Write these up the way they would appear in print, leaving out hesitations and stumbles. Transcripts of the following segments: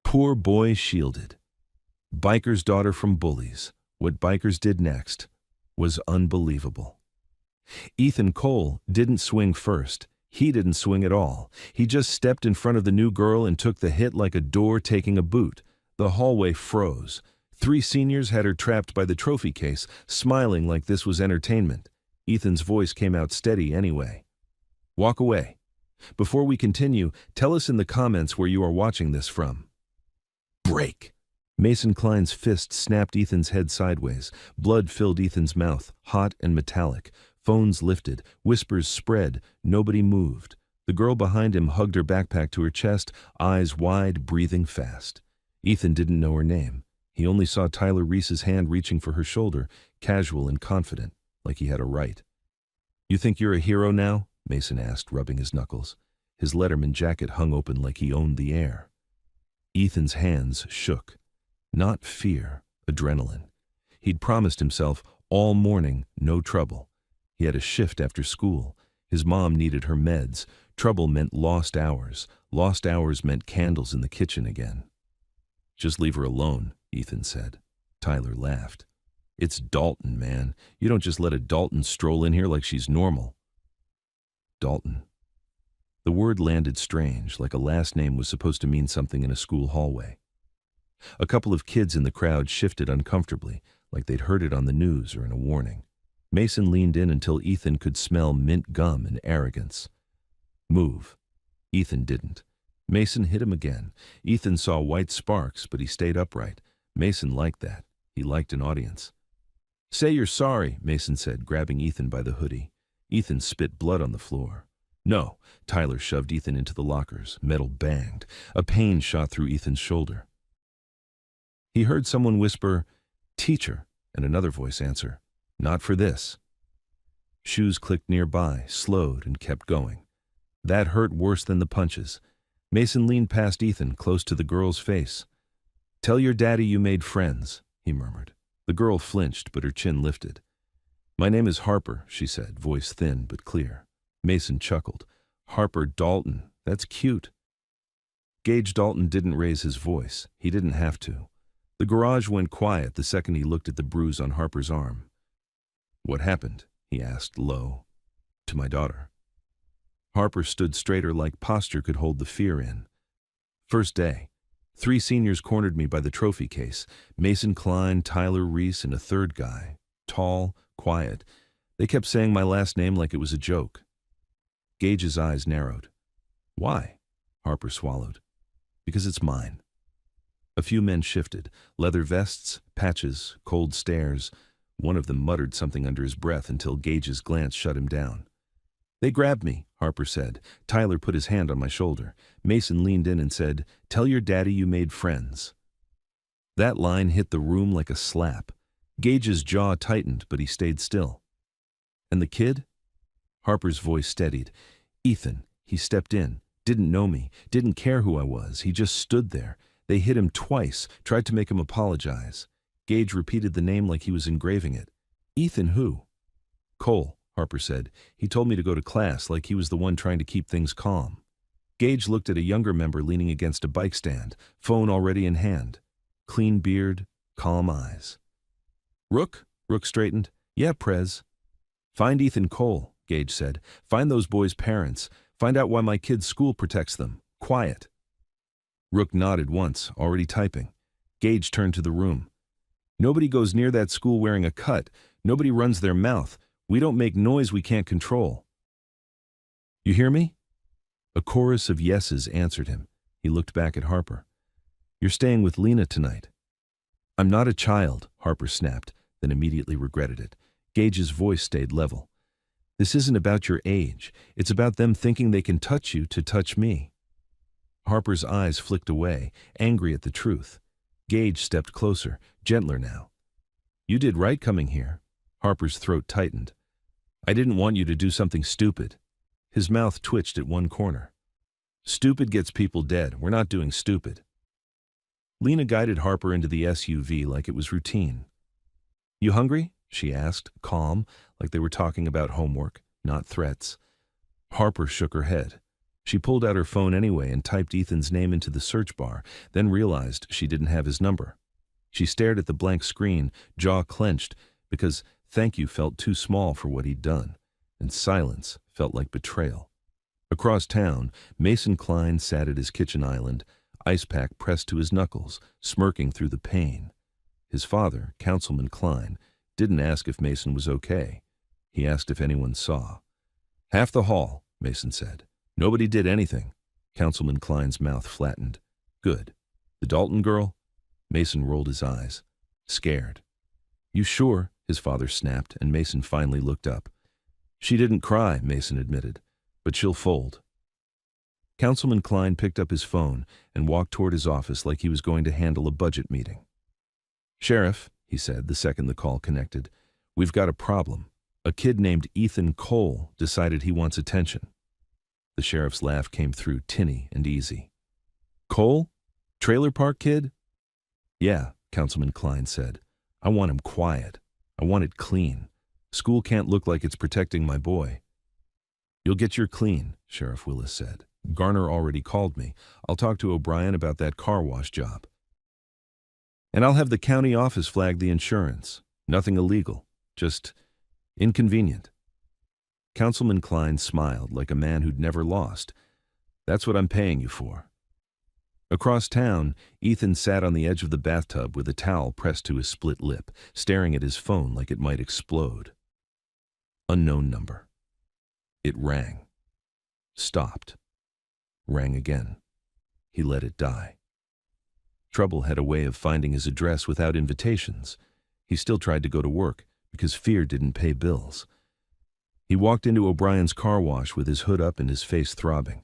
Poor boy shielded. Biker's daughter from bullies. What bikers did next was unbelievable. Ethan Cole didn't swing first. He didn't swing at all. He just stepped in front of the new girl and took the hit like a door taking a boot. The hallway froze. 3 seniors had her trapped by the trophy case, smiling like this was entertainment. Ethan's voice came out steady anyway. Walk away. Before we continue, tell us in the comments where you are watching this from. Break. Mason Klein's fist snapped Ethan's head sideways. Blood filled Ethan's mouth, hot and metallic. Phones lifted, whispers spread, nobody moved. The girl behind him hugged her backpack to her chest, eyes wide, breathing fast. Ethan didn't know her name. He only saw Tyler Reese's hand reaching for her shoulder, casual and confident, like he had a right. You think you're a hero now? Mason asked, rubbing his knuckles. His Letterman jacket hung open like he owned the air. Ethan's hands shook. Not fear, adrenaline. He'd promised himself all morning, no trouble. He had a shift after school. His mom needed her meds. Trouble meant lost hours. Lost hours meant candles in the kitchen again. Just leave her alone, Ethan said. Tyler laughed. It's Dalton, man. You don't just let a Dalton stroll in here like she's normal. Dalton. The word landed strange, like a last name was supposed to mean something in a school hallway. A couple of kids in the crowd shifted uncomfortably, like they'd heard it on the news or in a warning. Mason leaned in until Ethan could smell mint gum and arrogance. Move. Ethan didn't. Mason hit him again. Ethan saw white sparks, but he stayed upright. Mason liked that. He liked an audience. Say you're sorry, Mason said, grabbing Ethan by the hoodie. Ethan spit blood on the floor. No. Tyler shoved Ethan into the lockers. Metal banged. A pain shot through Ethan's shoulder. He heard someone whisper, "Teacher," and another voice answer, "Not for this." Shoes clicked nearby, slowed, and kept going. That hurt worse than the punches. Mason leaned past Ethan, close to the girl's face. "Tell your daddy you made friends," he murmured. The girl flinched, but her chin lifted. "My name is Harper," she said, voice thin but clear. Mason chuckled. "Harper Dalton, that's cute." Gage Dalton didn't raise his voice. He didn't have to. The garage went quiet the second he looked at the bruise on Harper's arm. "What happened?" he asked, low. "To my daughter." Harper stood straighter, like posture could hold the fear in. "First day. 3 seniors cornered me by the trophy case. Mason Klein, Tyler Reese, and a third guy. Tall, quiet. They kept saying my last name like it was a joke." Gage's eyes narrowed. "Why?" Harper swallowed. "Because it's mine." A few men shifted. Leather vests, patches, cold stares. One of them muttered something under his breath until Gage's glance shut him down. "They grabbed me," Harper said. Tyler put his hand on my shoulder. Mason leaned in and said, "Tell your daddy you made friends." That line hit the room like a slap. Gage's jaw tightened, but he stayed still. "And the kid?" Harper's voice steadied. "Ethan, he stepped in, didn't know me, didn't care who I was. He just stood there. They hit him twice, tried to make him apologize." Gage repeated the name like he was engraving it. "Ethan who?" "Cole," Harper said. "He told me to go to class, like he was the one trying to keep things calm." Gage looked at a younger member leaning against a bike stand, phone already in hand. Clean beard, calm eyes. "Rook?" Rook straightened. "Yeah, Prez." "Find Ethan Cole," Gage said. "Find those boys' parents. Find out why my kid's school protects them. Quiet." Rook nodded once, already typing. Gage turned to the room. "Nobody goes near that school wearing a cut. Nobody runs their mouth. We don't make noise we can't control. You hear me?" A chorus of yeses answered him. He looked back at Harper. "You're staying with Lena tonight." "I'm not a child," Harper snapped, then immediately regretted it. Gage's voice stayed level. "This isn't about your age. It's about them thinking they can touch you to touch me." Harper's eyes flicked away, angry at the truth. Gage stepped closer, gentler now. "You did right coming here." Harper's throat tightened. "I didn't want you to do something stupid." His mouth twitched at one corner. "Stupid gets people dead. We're not doing stupid." Lena guided Harper into the SUV like it was routine. "You hungry?" she asked, calm, like they were talking about homework, not threats. Harper shook her head. She pulled out her phone anyway and typed Ethan's name into the search bar, then realized she didn't have his number. She stared at the blank screen, jaw clenched, because thank you felt too small for what he'd done, and silence felt like betrayal. Across town, Mason Klein sat at his kitchen island, ice pack pressed to his knuckles, smirking through the pain. His father, Councilman Klein, didn't ask if Mason was okay. He asked if anyone saw. "Half the hall," Mason said. "Nobody did anything." Councilman Klein's mouth flattened. "Good. The Dalton girl?" Mason rolled his eyes. "Scared." "You sure?" his father snapped, and Mason finally looked up. "She didn't cry," Mason admitted, "but she'll fold." Councilman Klein picked up his phone and walked toward his office like he was going to handle a budget meeting. "Sheriff," he said the second the call connected, "we've got a problem. A kid named Ethan Cole decided he wants attention." The sheriff's laugh came through, tinny and easy. "Cole? Trailer park kid?" "Yeah," Councilman Klein said. "I want him quiet. I want it clean. School can't look like it's protecting my boy." "You'll get your clean," Sheriff Willis said. "Garner already called me. I'll talk to O'Brien about that car wash job. And I'll have the county office flag the insurance. Nothing illegal. Just inconvenient." Councilman Klein smiled like a man who'd never lost. "That's what I'm paying you for." Across town, Ethan sat on the edge of the bathtub with a towel pressed to his split lip, staring at his phone like it might explode. Unknown number. It rang. Stopped. Rang again. He let it die. Trouble had a way of finding his address without invitations. He still tried to go to work, because fear didn't pay bills. He walked into O'Brien's car wash with his hood up and his face throbbing.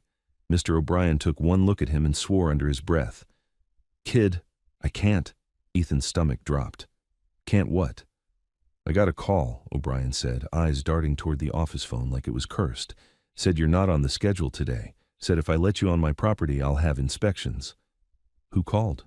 Mr. O'Brien took one look at him and swore under his breath. "Kid, I can't." Ethan's stomach dropped. "Can't what?" "I got a call," O'Brien said, eyes darting toward the office phone like it was cursed. "Said you're not on the schedule today. Said if I let you on my property, I'll have inspections." "Who called?"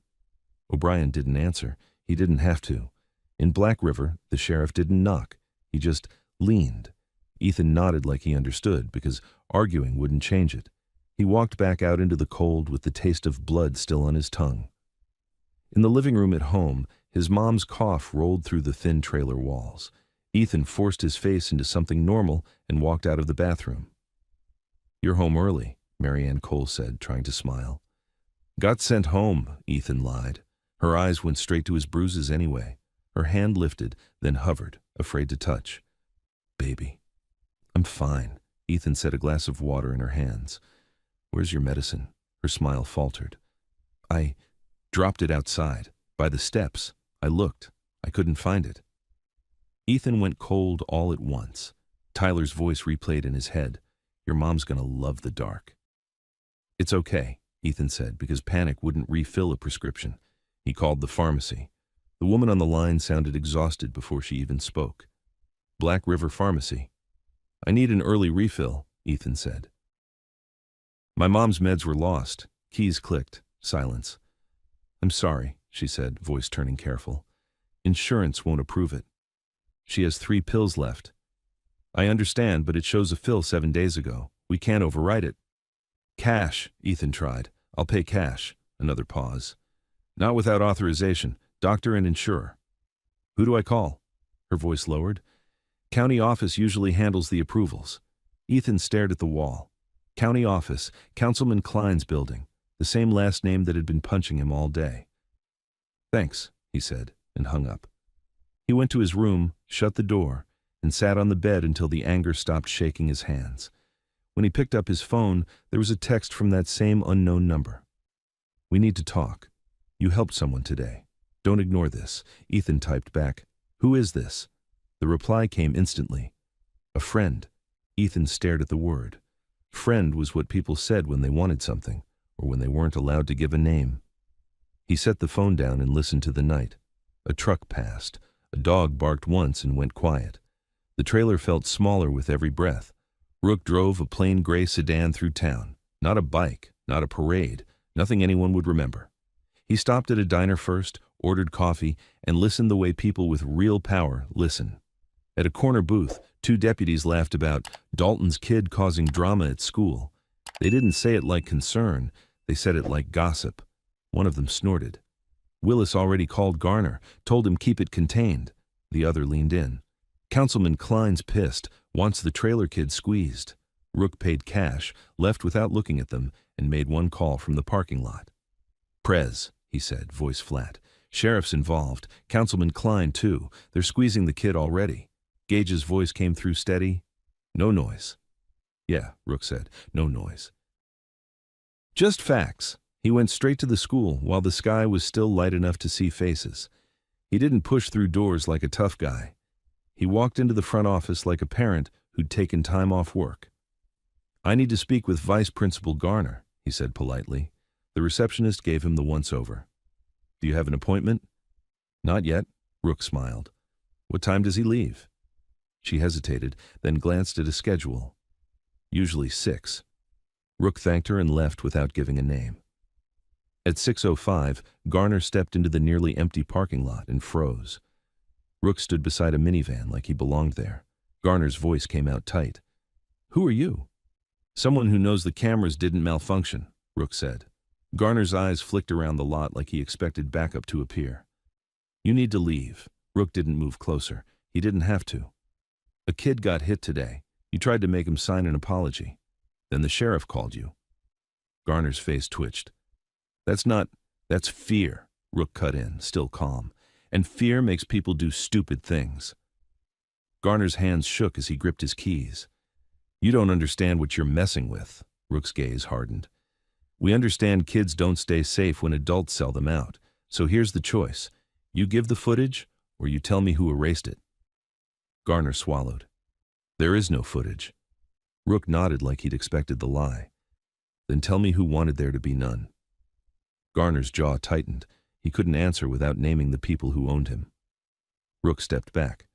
O'Brien didn't answer. He didn't have to. In Black River, the sheriff didn't knock. He just leaned. Ethan nodded like he understood, because arguing wouldn't change it. He walked back out into the cold with the taste of blood still on his tongue. In the living room at home, his mom's cough rolled through the thin trailer walls. Ethan forced his face into something normal and walked out of the bathroom. "You're home early," Marianne Cole said, trying to smile. "Got sent home," Ethan lied. Her eyes went straight to his bruises anyway. Her hand lifted, then hovered, afraid to touch. "Baby." "I'm fine," Ethan set a glass of water in her hands. "Where's your medicine?" Her smile faltered. "I dropped it outside, by the steps. I looked. I couldn't find it." Ethan went cold all at once. Tyler's voice replayed in his head. "Your mom's gonna love the dark." "It's okay," Ethan said, because panic wouldn't refill a prescription. He called the pharmacy. The woman on the line sounded exhausted before she even spoke. "Black River Pharmacy." "I need an early refill," Ethan said. "My mom's meds were lost." Keys clicked. Silence. "I'm sorry," she said, voice turning careful. "Insurance won't approve it. She has 3 pills left." "I understand, but it shows a fill 7 days ago. We can't override it." "Cash," Ethan tried. "I'll pay cash." Another pause. "Not without authorization. Doctor and insurer." "Who do I call?" Her voice lowered. "County office usually handles the approvals." Ethan stared at the wall. County office, Councilman Klein's building, the same last name that had been punching him all day. "Thanks," he said, and hung up. He went to his room, shut the door, and sat on the bed until the anger stopped shaking his hands. When he picked up his phone, there was a text from that same unknown number. "We need to talk. You helped someone today. Don't ignore this." Ethan typed back, "Who is this?" The reply came instantly. "A friend." Ethan stared at the word. Friend was what people said when they wanted something, or when they weren't allowed to give a name. He set the phone down and listened to the night. A truck passed. A dog barked once and went quiet. The trailer felt smaller with every breath. Rook drove a plain gray sedan through town. Not a bike, not a parade, nothing anyone would remember. He stopped at a diner first, ordered coffee, and listened the way people with real power listen. At a corner booth, 2 deputies laughed about Dalton's kid causing drama at school. They didn't say it like concern, they said it like gossip. One of them snorted. Willis already called Garner, told him keep it contained. The other leaned in. Councilman Klein's pissed, wants the trailer kid squeezed. Rook paid cash, left without looking at them, and made one call from the parking lot. Prez, he said, voice flat. Sheriff's involved. Councilman Klein, too. They're squeezing the kid already. Gage's voice came through steady. No noise. Yeah, Rook said. No noise. Just facts. He went straight to the school while the sky was still light enough to see faces. He didn't push through doors like a tough guy. He walked into the front office like a parent who'd taken time off work. I need to speak with Vice Principal Garner, he said politely. The receptionist gave him the once-over. Do you have an appointment? Not yet, Rook smiled. What time does he leave? She hesitated, then glanced at a schedule. Usually 6. Rook thanked her and left without giving a name. At 6:05, Garner stepped into the nearly empty parking lot and froze. Rook stood beside a minivan like he belonged there. Garner's voice came out tight. Who are you? Someone who knows the cameras didn't malfunction, Rook said. Garner's eyes flicked around the lot like he expected backup to appear. You need to leave. Rook didn't move closer. He didn't have to. A kid got hit today. You tried to make him sign an apology. Then the sheriff called you. Garner's face twitched. That's fear, Rook cut in, still calm. And fear makes people do stupid things. Garner's hands shook as he gripped his keys. You don't understand what you're messing with, Rook's gaze hardened. We understand kids don't stay safe when adults sell them out. So here's the choice. You give the footage, or you tell me who erased it. Garner swallowed. There is no footage. Rook nodded like he'd expected the lie. Then tell me who wanted there to be none. Garner's jaw tightened. He couldn't answer without naming the people who owned him. Rook stepped back.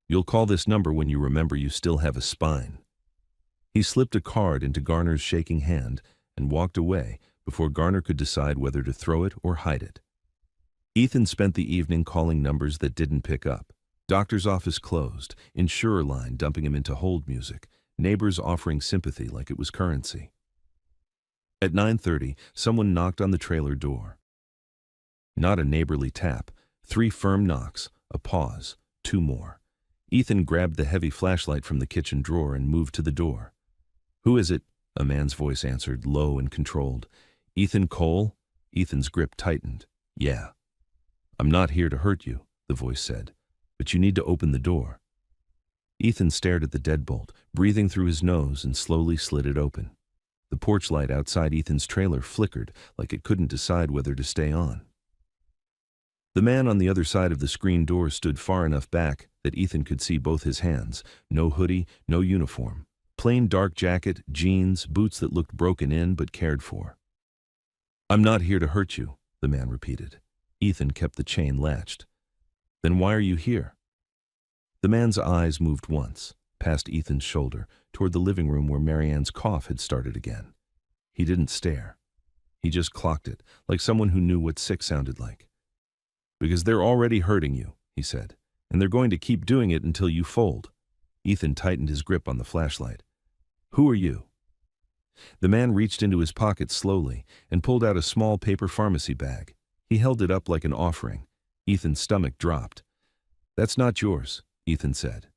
You'll call this number when you remember you still have a spine. He slipped a card into Garner's shaking hand and walked away before Garner could decide whether to throw it or hide it. Ethan spent the evening calling numbers that didn't pick up. Doctor's office closed, insurer line dumping him into hold music, neighbors offering sympathy like it was currency. At 9:30, someone knocked on the trailer door. Not a neighborly tap, 3 firm knocks, a pause, 2 more. Ethan grabbed the heavy flashlight from the kitchen drawer and moved to the door. Who is it? A man's voice answered, low and controlled. Ethan Cole? Ethan's grip tightened. Yeah. I'm not here to hurt you, the voice said, but you need to open the door. Ethan stared at the deadbolt, breathing through his nose, and slowly slid it open. The porch light outside Ethan's trailer flickered like it couldn't decide whether to stay on. The man on the other side of the screen door stood far enough back that Ethan could see both his hands. No hoodie, no uniform. Plain dark jacket, jeans, boots that looked broken in but cared for. I'm not here to hurt you, the man repeated. Ethan kept the chain latched. Then why are you here? The man's eyes moved once, past Ethan's shoulder, toward the living room where Marianne's cough had started again. He didn't stare. He just clocked it, like someone who knew what sick sounded like. Because they're already hurting you, he said, and they're going to keep doing it until you fold. Ethan tightened his grip on the flashlight. Who are you? The man reached into his pocket slowly and pulled out a small paper pharmacy bag. He held it up like an offering. Ethan's stomach dropped. That's not yours, Ethan said.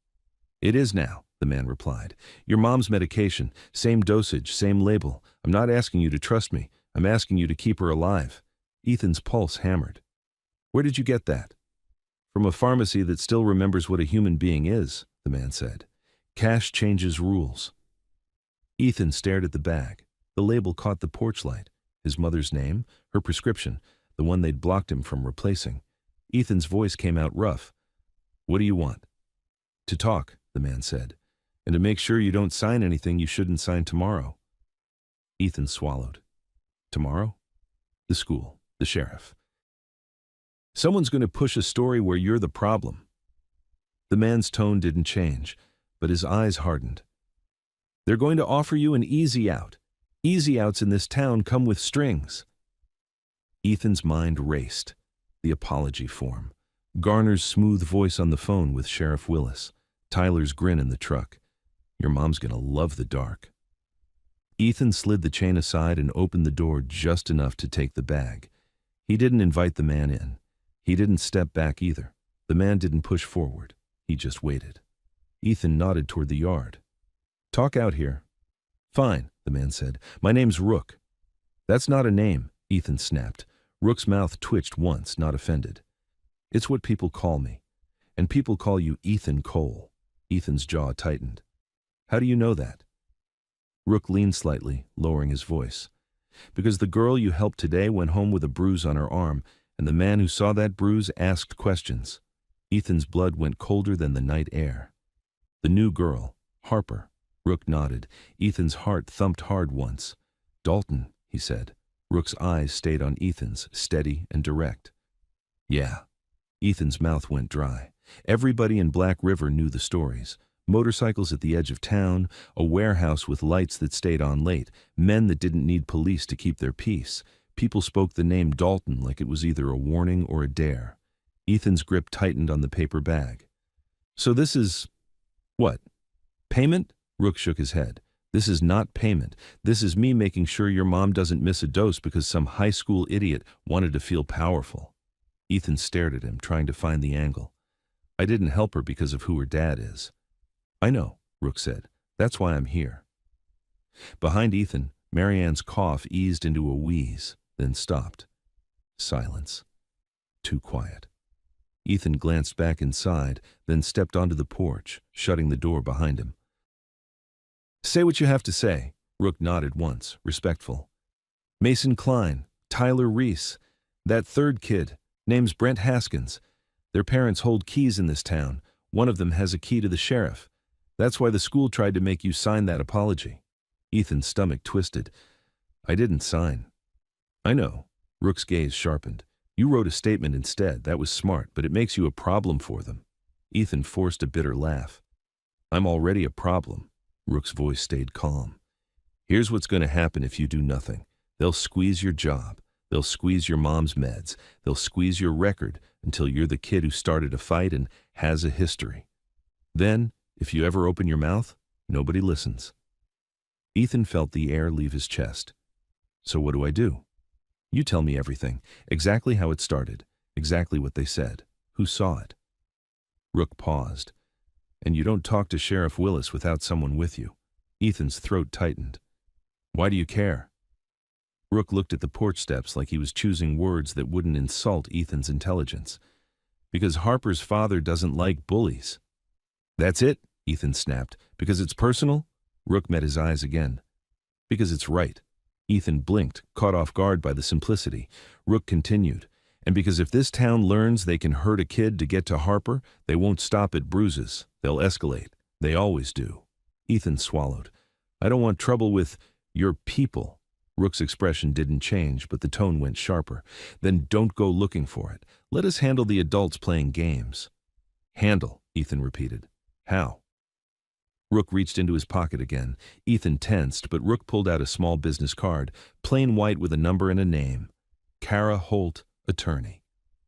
It is now, the man replied. Your mom's medication, same dosage, same label. I'm not asking you to trust me. I'm asking you to keep her alive. Ethan's pulse hammered. Where did you get that? From a pharmacy that still remembers what a human being is, the man said. Cash changes rules. Ethan stared at the bag. The label caught the porch light. His mother's name, her prescription, the one they'd blocked him from replacing. Ethan's voice came out rough. What do you want? To talk, the man said, and to make sure you don't sign anything you shouldn't sign tomorrow. Ethan swallowed. Tomorrow? The school, the sheriff. Someone's going to push a story where you're the problem. The man's tone didn't change, but his eyes hardened. They're going to offer you an easy out. Easy outs in this town come with strings. Ethan's mind raced. The apology form. Garner's smooth voice on the phone with Sheriff Willis. Tyler's grin in the truck. Your mom's going to love the dark. Ethan slid the chain aside and opened the door just enough to take the bag. He didn't invite the man in. He didn't step back either. The man didn't push forward. He just waited. Ethan nodded toward the yard. "Talk out here." "Fine," the man said. "My name's Rook." "That's not a name," Ethan snapped. Rook's mouth twitched once, not offended. "It's what people call me. And people call you Ethan Cole." Ethan's jaw tightened. "How do you know that?" Rook leaned slightly, lowering his voice. "Because the girl you helped today went home with a bruise on her arm, and the man who saw that bruise asked questions." Ethan's blood went colder than the night air. "The new girl, Harper." Rook nodded. Ethan's heart thumped hard once. "Dalton," he said. Rook's eyes stayed on Ethan's, steady and direct. "Yeah." Ethan's mouth went dry. Everybody in Black River knew the stories. Motorcycles at the edge of town, a warehouse with lights that stayed on late, men that didn't need police to keep their peace. People spoke the name Dalton like it was either a warning or a dare. Ethan's grip tightened on the paper bag. "So this is... what? Payment?" Rook shook his head. "This is not payment. This is me making sure your mom doesn't miss a dose because some high school idiot wanted to feel powerful." Ethan stared at him, trying to find the angle. "I didn't help her because of who her dad is." "I know," Rook said. "That's why I'm here." Behind Ethan, Marianne's cough eased into a wheeze, then stopped. Silence. Too quiet. Ethan glanced back inside, then stepped onto the porch, shutting the door behind him. "Say what you have to say." Rook nodded once, respectful. "Mason Klein, Tyler Reese, that third kid, name's Brent Haskins. Their parents hold keys in this town. One of them has a key to the sheriff. That's why the school tried to make you sign that apology." Ethan's stomach twisted. "I didn't sign." "I know." Rook's gaze sharpened. "You wrote a statement instead. That was smart, but it makes you a problem for them." Ethan forced a bitter laugh. "I'm already a problem." Rook's voice stayed calm. "Here's what's going to happen if you do nothing. They'll squeeze your job. They'll squeeze your mom's meds. They'll squeeze your record until you're the kid who started a fight and has a history. Then, if you ever open your mouth, nobody listens." Ethan felt the air leave his chest. "So what do I do?" "You tell me everything. Exactly how it started. Exactly what they said. Who saw it." Rook paused. "And you don't talk to Sheriff Willis without someone with you." Ethan's throat tightened. "Why do you care?" Rook looked at the porch steps like he was choosing words that wouldn't insult Ethan's intelligence. "Because Harper's father doesn't like bullies." "That's it," Ethan snapped. "Because it's personal?" Rook met his eyes again. "Because it's right." Ethan blinked, caught off guard by the simplicity. Rook continued. "And because if this town learns they can hurt a kid to get to Harper, they won't stop at bruises. They'll escalate. They always do." Ethan swallowed. "I don't want trouble with your people." Rook's expression didn't change, but the tone went sharper. "Then don't go looking for it. Let us handle the adults playing games." "Handle," Ethan repeated. "How?" Rook reached into his pocket again. Ethan tensed, but Rook pulled out a small business card, plain white with a number and a name. Kara Holt, attorney.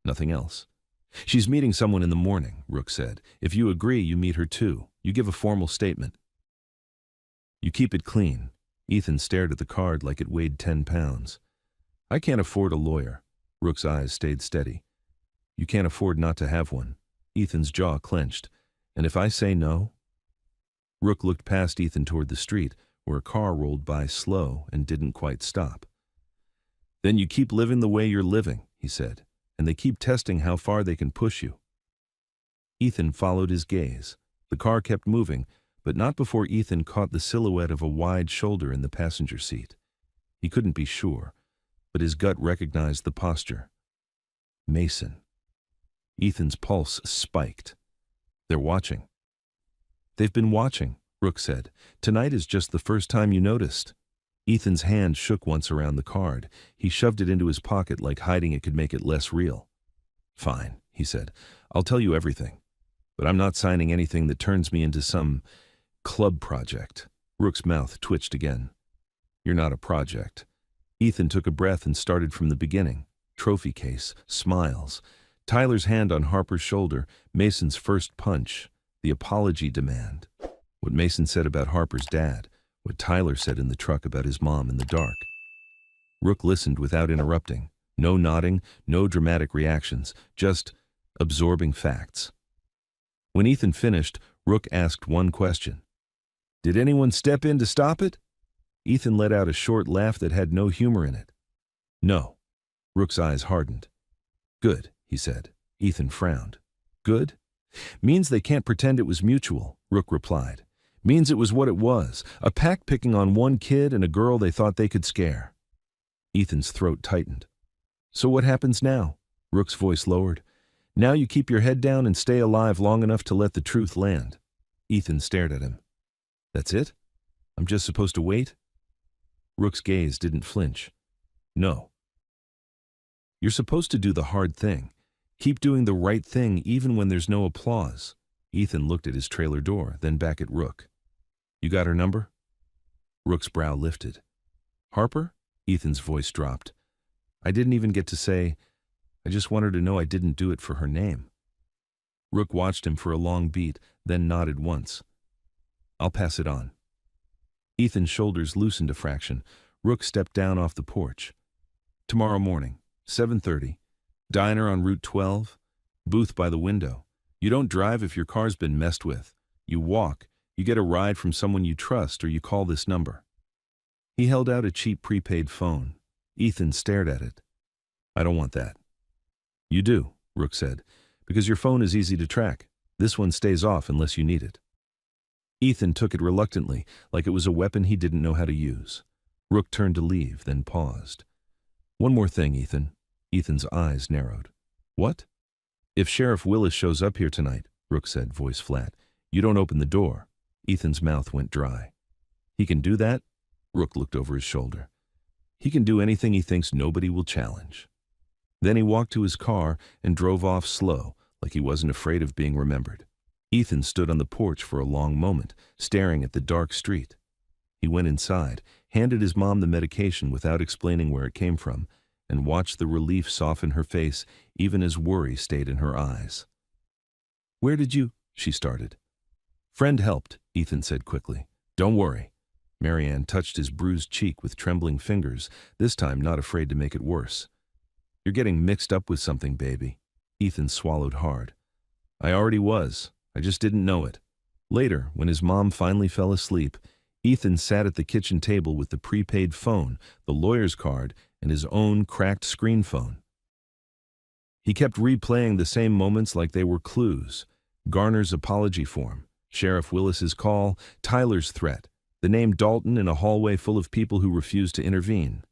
Nothing else. "She's meeting someone in the morning," Rook said. "If you agree, you meet her too. You give a formal statement. You keep it clean." Ethan stared at the card like it weighed 10 pounds. "I can't afford a lawyer." Rook's eyes stayed steady. "You can't afford not to have one." Ethan's jaw clenched. "And if I say no?" Rook looked past Ethan toward the street, where a car rolled by slow and didn't quite stop. "Then you keep living the way you're living," he said, "and they keep testing how far they can push you." Ethan followed his gaze. The car kept moving, but not before Ethan caught the silhouette of a wide shoulder in the passenger seat. He couldn't be sure, but his gut recognized the posture. Mason. Ethan's pulse spiked. "They're watching." "They've been watching," Rook said. "Tonight is just the first time you noticed." Ethan's hand shook once around the card. He shoved it into his pocket like hiding it could make it less real. "Fine," he said. "I'll tell you everything. But I'm not signing anything that turns me into some club project." Rook's mouth twitched again. "You're not a project." Ethan took a breath and started from the beginning. Trophy case, smiles, Tyler's hand on Harper's shoulder, Mason's first punch, the apology demand. What Mason said about Harper's dad, what Tyler said in the truck about his mom in the dark. Rook listened without interrupting. No nodding, no dramatic reactions, just absorbing facts. When Ethan finished, Rook asked one question. "Did anyone step in to stop it?" Ethan let out a short laugh that had no humor in it. "No." Rook's eyes hardened. "Good," he said. Ethan frowned. "Good? Means they can't pretend it was mutual," Rook replied. "Means it was what it was, a pack picking on one kid and a girl they thought they could scare." Ethan's throat tightened. "So what happens now?" Rook's voice lowered. "Now you keep your head down and stay alive long enough to let the truth land." Ethan stared at him. "That's it? I'm just supposed to wait?" Rook's gaze didn't flinch. "No. You're supposed to do the hard thing. Keep doing the right thing even when there's no applause." Ethan looked at his trailer door, then back at Rook. "You got her number?" Rook's brow lifted. "Harper?" Ethan's voice dropped. "I didn't even get to say, I just want her to know I didn't do it for her name." Rook watched him for a long beat, then nodded once. "I'll pass it on." Ethan's shoulders loosened a fraction. Rook stepped down off the porch. "Tomorrow morning, 7:30. Diner on Route 12. Booth by the window. You don't drive if your car's been messed with. You walk. You get a ride from someone you trust, or you call this number." He held out a cheap prepaid phone. Ethan stared at it. "I don't want that." "You do," Rook said, "because your phone is easy to track. This one stays off unless you need it." Ethan took it reluctantly, like it was a weapon he didn't know how to use. Rook turned to leave, then paused. "One more thing, Ethan." Ethan's eyes narrowed. "What?" "If Sheriff Willis shows up here tonight," Rook said, voice flat, "you don't open the door." Ethan's mouth went dry. "He can do that?" Rook looked over his shoulder. "He can do anything he thinks nobody will challenge." Then he walked to his car and drove off slow, like he wasn't afraid of being remembered. Ethan stood on the porch for a long moment, staring at the dark street. He went inside, handed his mom the medication without explaining where it came from, and watched the relief soften her face even as worry stayed in her eyes. "Where did you—" she started. "Friend helped," Ethan said quickly. "Don't worry." Marianne touched his bruised cheek with trembling fingers, this time not afraid to make it worse. "You're getting mixed up with something, baby." Ethan swallowed hard. "I already was. I just didn't know it." Later, when his mom finally fell asleep, Ethan sat at the kitchen table with the prepaid phone, the lawyer's card, and his own cracked screen phone. He kept replaying the same moments like they were clues. Garner's apology form, Sheriff Willis's call, Tyler's threat, the name Dalton in a hallway full of people who refused to intervene.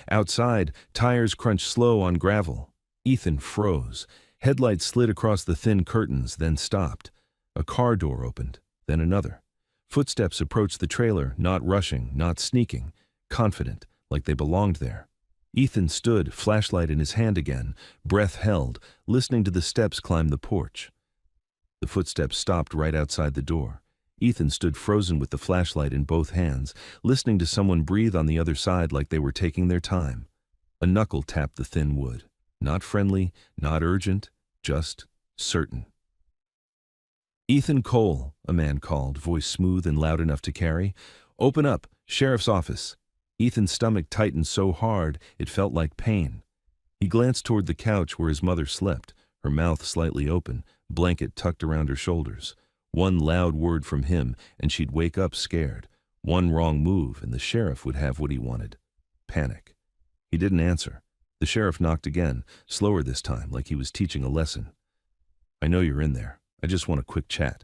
Outside, tires crunched slow on gravel. Ethan froze. Headlights slid across the thin curtains, then stopped. A car door opened, then another. Footsteps approached the trailer, not rushing, not sneaking, confident, like they belonged there. Ethan stood, flashlight in his hand again, breath held, listening to the steps climb the porch. The footsteps stopped right outside the door. Ethan stood frozen with the flashlight in both hands, listening to someone breathe on the other side like they were taking their time. A knuckle tapped the thin wood. Not friendly, not urgent, just certain. "Ethan Cole," a man called, voice smooth and loud enough to carry. "Open up, sheriff's office." Ethan's stomach tightened so hard it felt like pain. He glanced toward the couch where his mother slept, her mouth slightly open, blanket tucked around her shoulders. One loud word from him, and she'd wake up scared. One wrong move, and the sheriff would have what he wanted. Panic. He didn't answer. The sheriff knocked again, slower this time, like he was teaching a lesson. "I know you're in there. I just want a quick chat."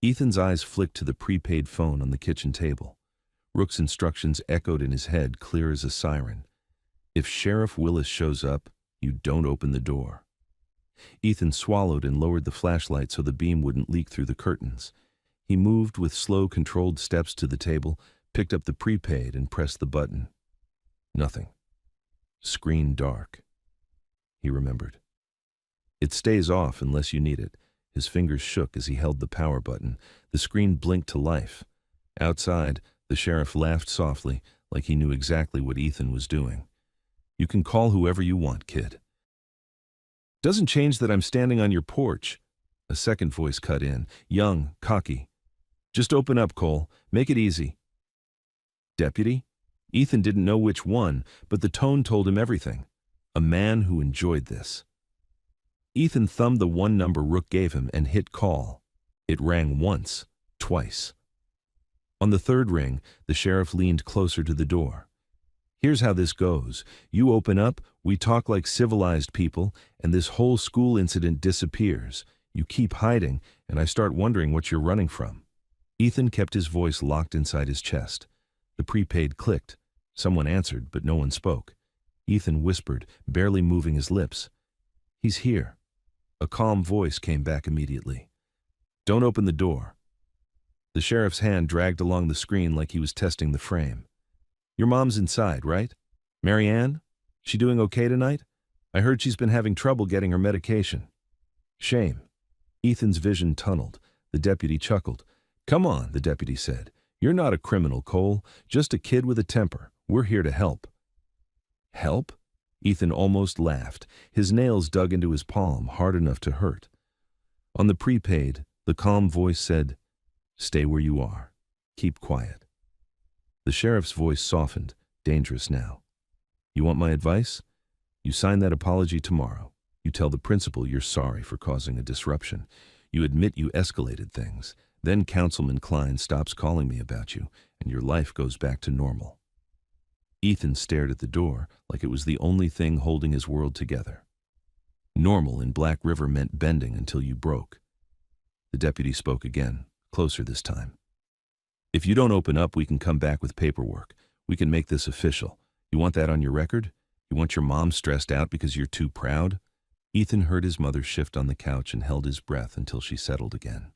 Ethan's eyes flicked to the prepaid phone on the kitchen table. Rook's instructions echoed in his head, clear as a siren. "If Sheriff Willis shows up, you don't open the door." Ethan swallowed and lowered the flashlight so the beam wouldn't leak through the curtains. He moved with slow, controlled steps to the table, picked up the prepaid and pressed the button. Nothing. Screen dark. He remembered. "It stays off unless you need it." His fingers shook as he held the power button. The screen blinked to life. Outside, the sheriff laughed softly, like he knew exactly what Ethan was doing. "You can call whoever you want, kid." "Doesn't change that I'm standing on your porch." A second voice cut in, young, cocky. Just open up, Cole. Make it easy. Deputy? Ethan didn't know which one, but the tone told him everything. A man who enjoyed this. Ethan thumbed the one number Rook gave him and hit call. It rang once, twice. On the third ring, the sheriff leaned closer to the door. Here's how this goes. You open up, we talk like civilized people, and this whole school incident disappears. You keep hiding, and I start wondering what you're running from. Ethan kept his voice locked inside his chest. The prepaid clicked. Someone answered, but no one spoke. Ethan whispered, barely moving his lips. He's here. A calm voice came back immediately. Don't open the door. The sheriff's hand dragged along the screen like he was testing the frame. Your mom's inside, right? Marianne? She doing okay tonight? I heard she's been having trouble getting her medication. Shame. Ethan's vision tunneled. The deputy chuckled. Come on, the deputy said. You're not a criminal, Cole. Just a kid with a temper. We're here to help. Help? Ethan almost laughed. His nails dug into his palm hard enough to hurt. On the prepaid, the calm voice said, Stay where you are. Keep quiet. The sheriff's voice softened, dangerous now. You want my advice? You sign that apology tomorrow. You tell the principal you're sorry for causing a disruption. You admit you escalated things. Then Councilman Klein stops calling me about you, and your life goes back to normal. Ethan stared at the door like it was the only thing holding his world together. Normal in Black River meant bending until you broke. The deputy spoke again, closer this time. If you don't open up, we can come back with paperwork. We can make this official. You want that on your record? You want your mom stressed out because you're too proud? Ethan heard his mother shift on the couch and held his breath until she settled again.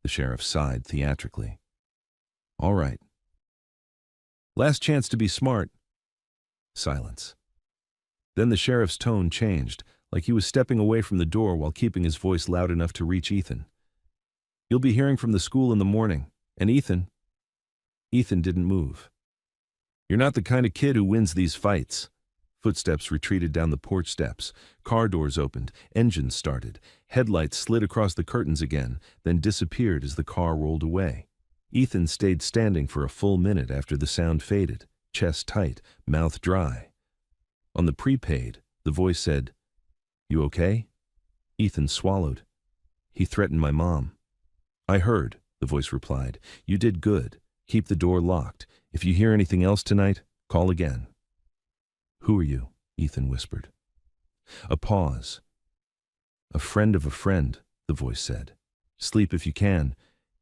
The sheriff sighed theatrically. All right. Last chance to be smart. Silence. Then the sheriff's tone changed, like he was stepping away from the door while keeping his voice loud enough to reach Ethan. You'll be hearing from the school in the morning. And Ethan didn't move. You're not the kind of kid who wins these fights. Footsteps retreated down the porch steps. Car doors opened. Engines started. Headlights slid across the curtains again, then disappeared as the car rolled away. Ethan stayed standing for a full minute after the sound faded, chest tight, mouth dry. On the prepaid, the voice said, You okay? Ethan swallowed. He threatened my mom. I heard, the voice replied. You did good. Keep the door locked. If you hear anything else tonight, call again. Who are you? Ethan whispered. A pause. A friend of a friend, the voice said. Sleep if you can.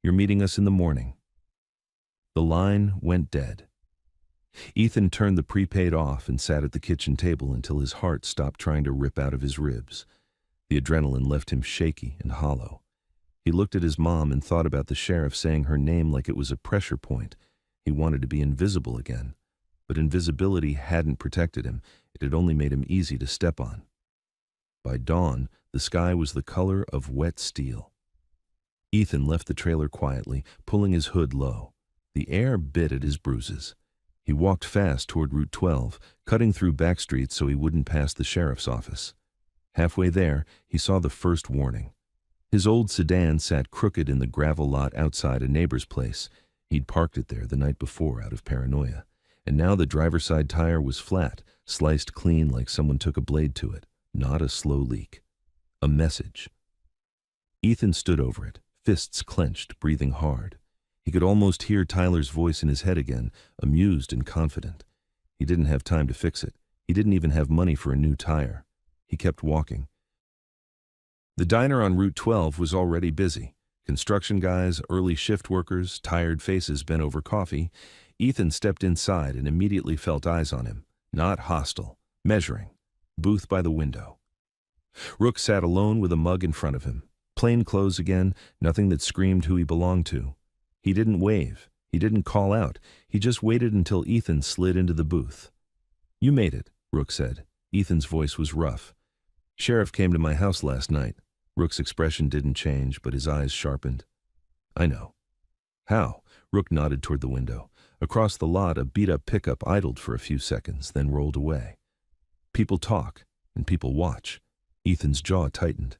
You're meeting us in the morning. The line went dead. Ethan turned the prepaid off and sat at the kitchen table until his heart stopped trying to rip out of his ribs. The adrenaline left him shaky and hollow. He looked at his mom and thought about the sheriff saying her name like it was a pressure point. He wanted to be invisible again. But invisibility hadn't protected him. It had only made him easy to step on. By dawn, the sky was the color of wet steel. Ethan left the trailer quietly, pulling his hood low. The air bit at his bruises. He walked fast toward Route 12, cutting through back streets so he wouldn't pass the sheriff's office. Halfway there, he saw the first warning. His old sedan sat crooked in the gravel lot outside a neighbor's place. He'd parked it there the night before out of paranoia. And now the driver's side tire was flat, sliced clean like someone took a blade to it. Not a slow leak. A message. Ethan stood over it, fists clenched, breathing hard. He could almost hear Tyler's voice in his head again, amused and confident. He didn't have time to fix it. He didn't even have money for a new tire. He kept walking. The diner on Route 12 was already busy. Construction guys, early shift workers, tired faces bent over coffee. Ethan stepped inside and immediately felt eyes on him. Not hostile. Measuring. Booth by the window. Rook sat alone with a mug in front of him. Plain clothes again, nothing that screamed who he belonged to. He didn't wave. He didn't call out. He just waited until Ethan slid into the booth. You made it, Rook said. Ethan's voice was rough. Sheriff came to my house last night. Rook's expression didn't change, but his eyes sharpened. I know. How? Rook nodded toward the window. Across the lot, a beat-up pickup idled for a few seconds, then rolled away. People talk, and people watch. Ethan's jaw tightened.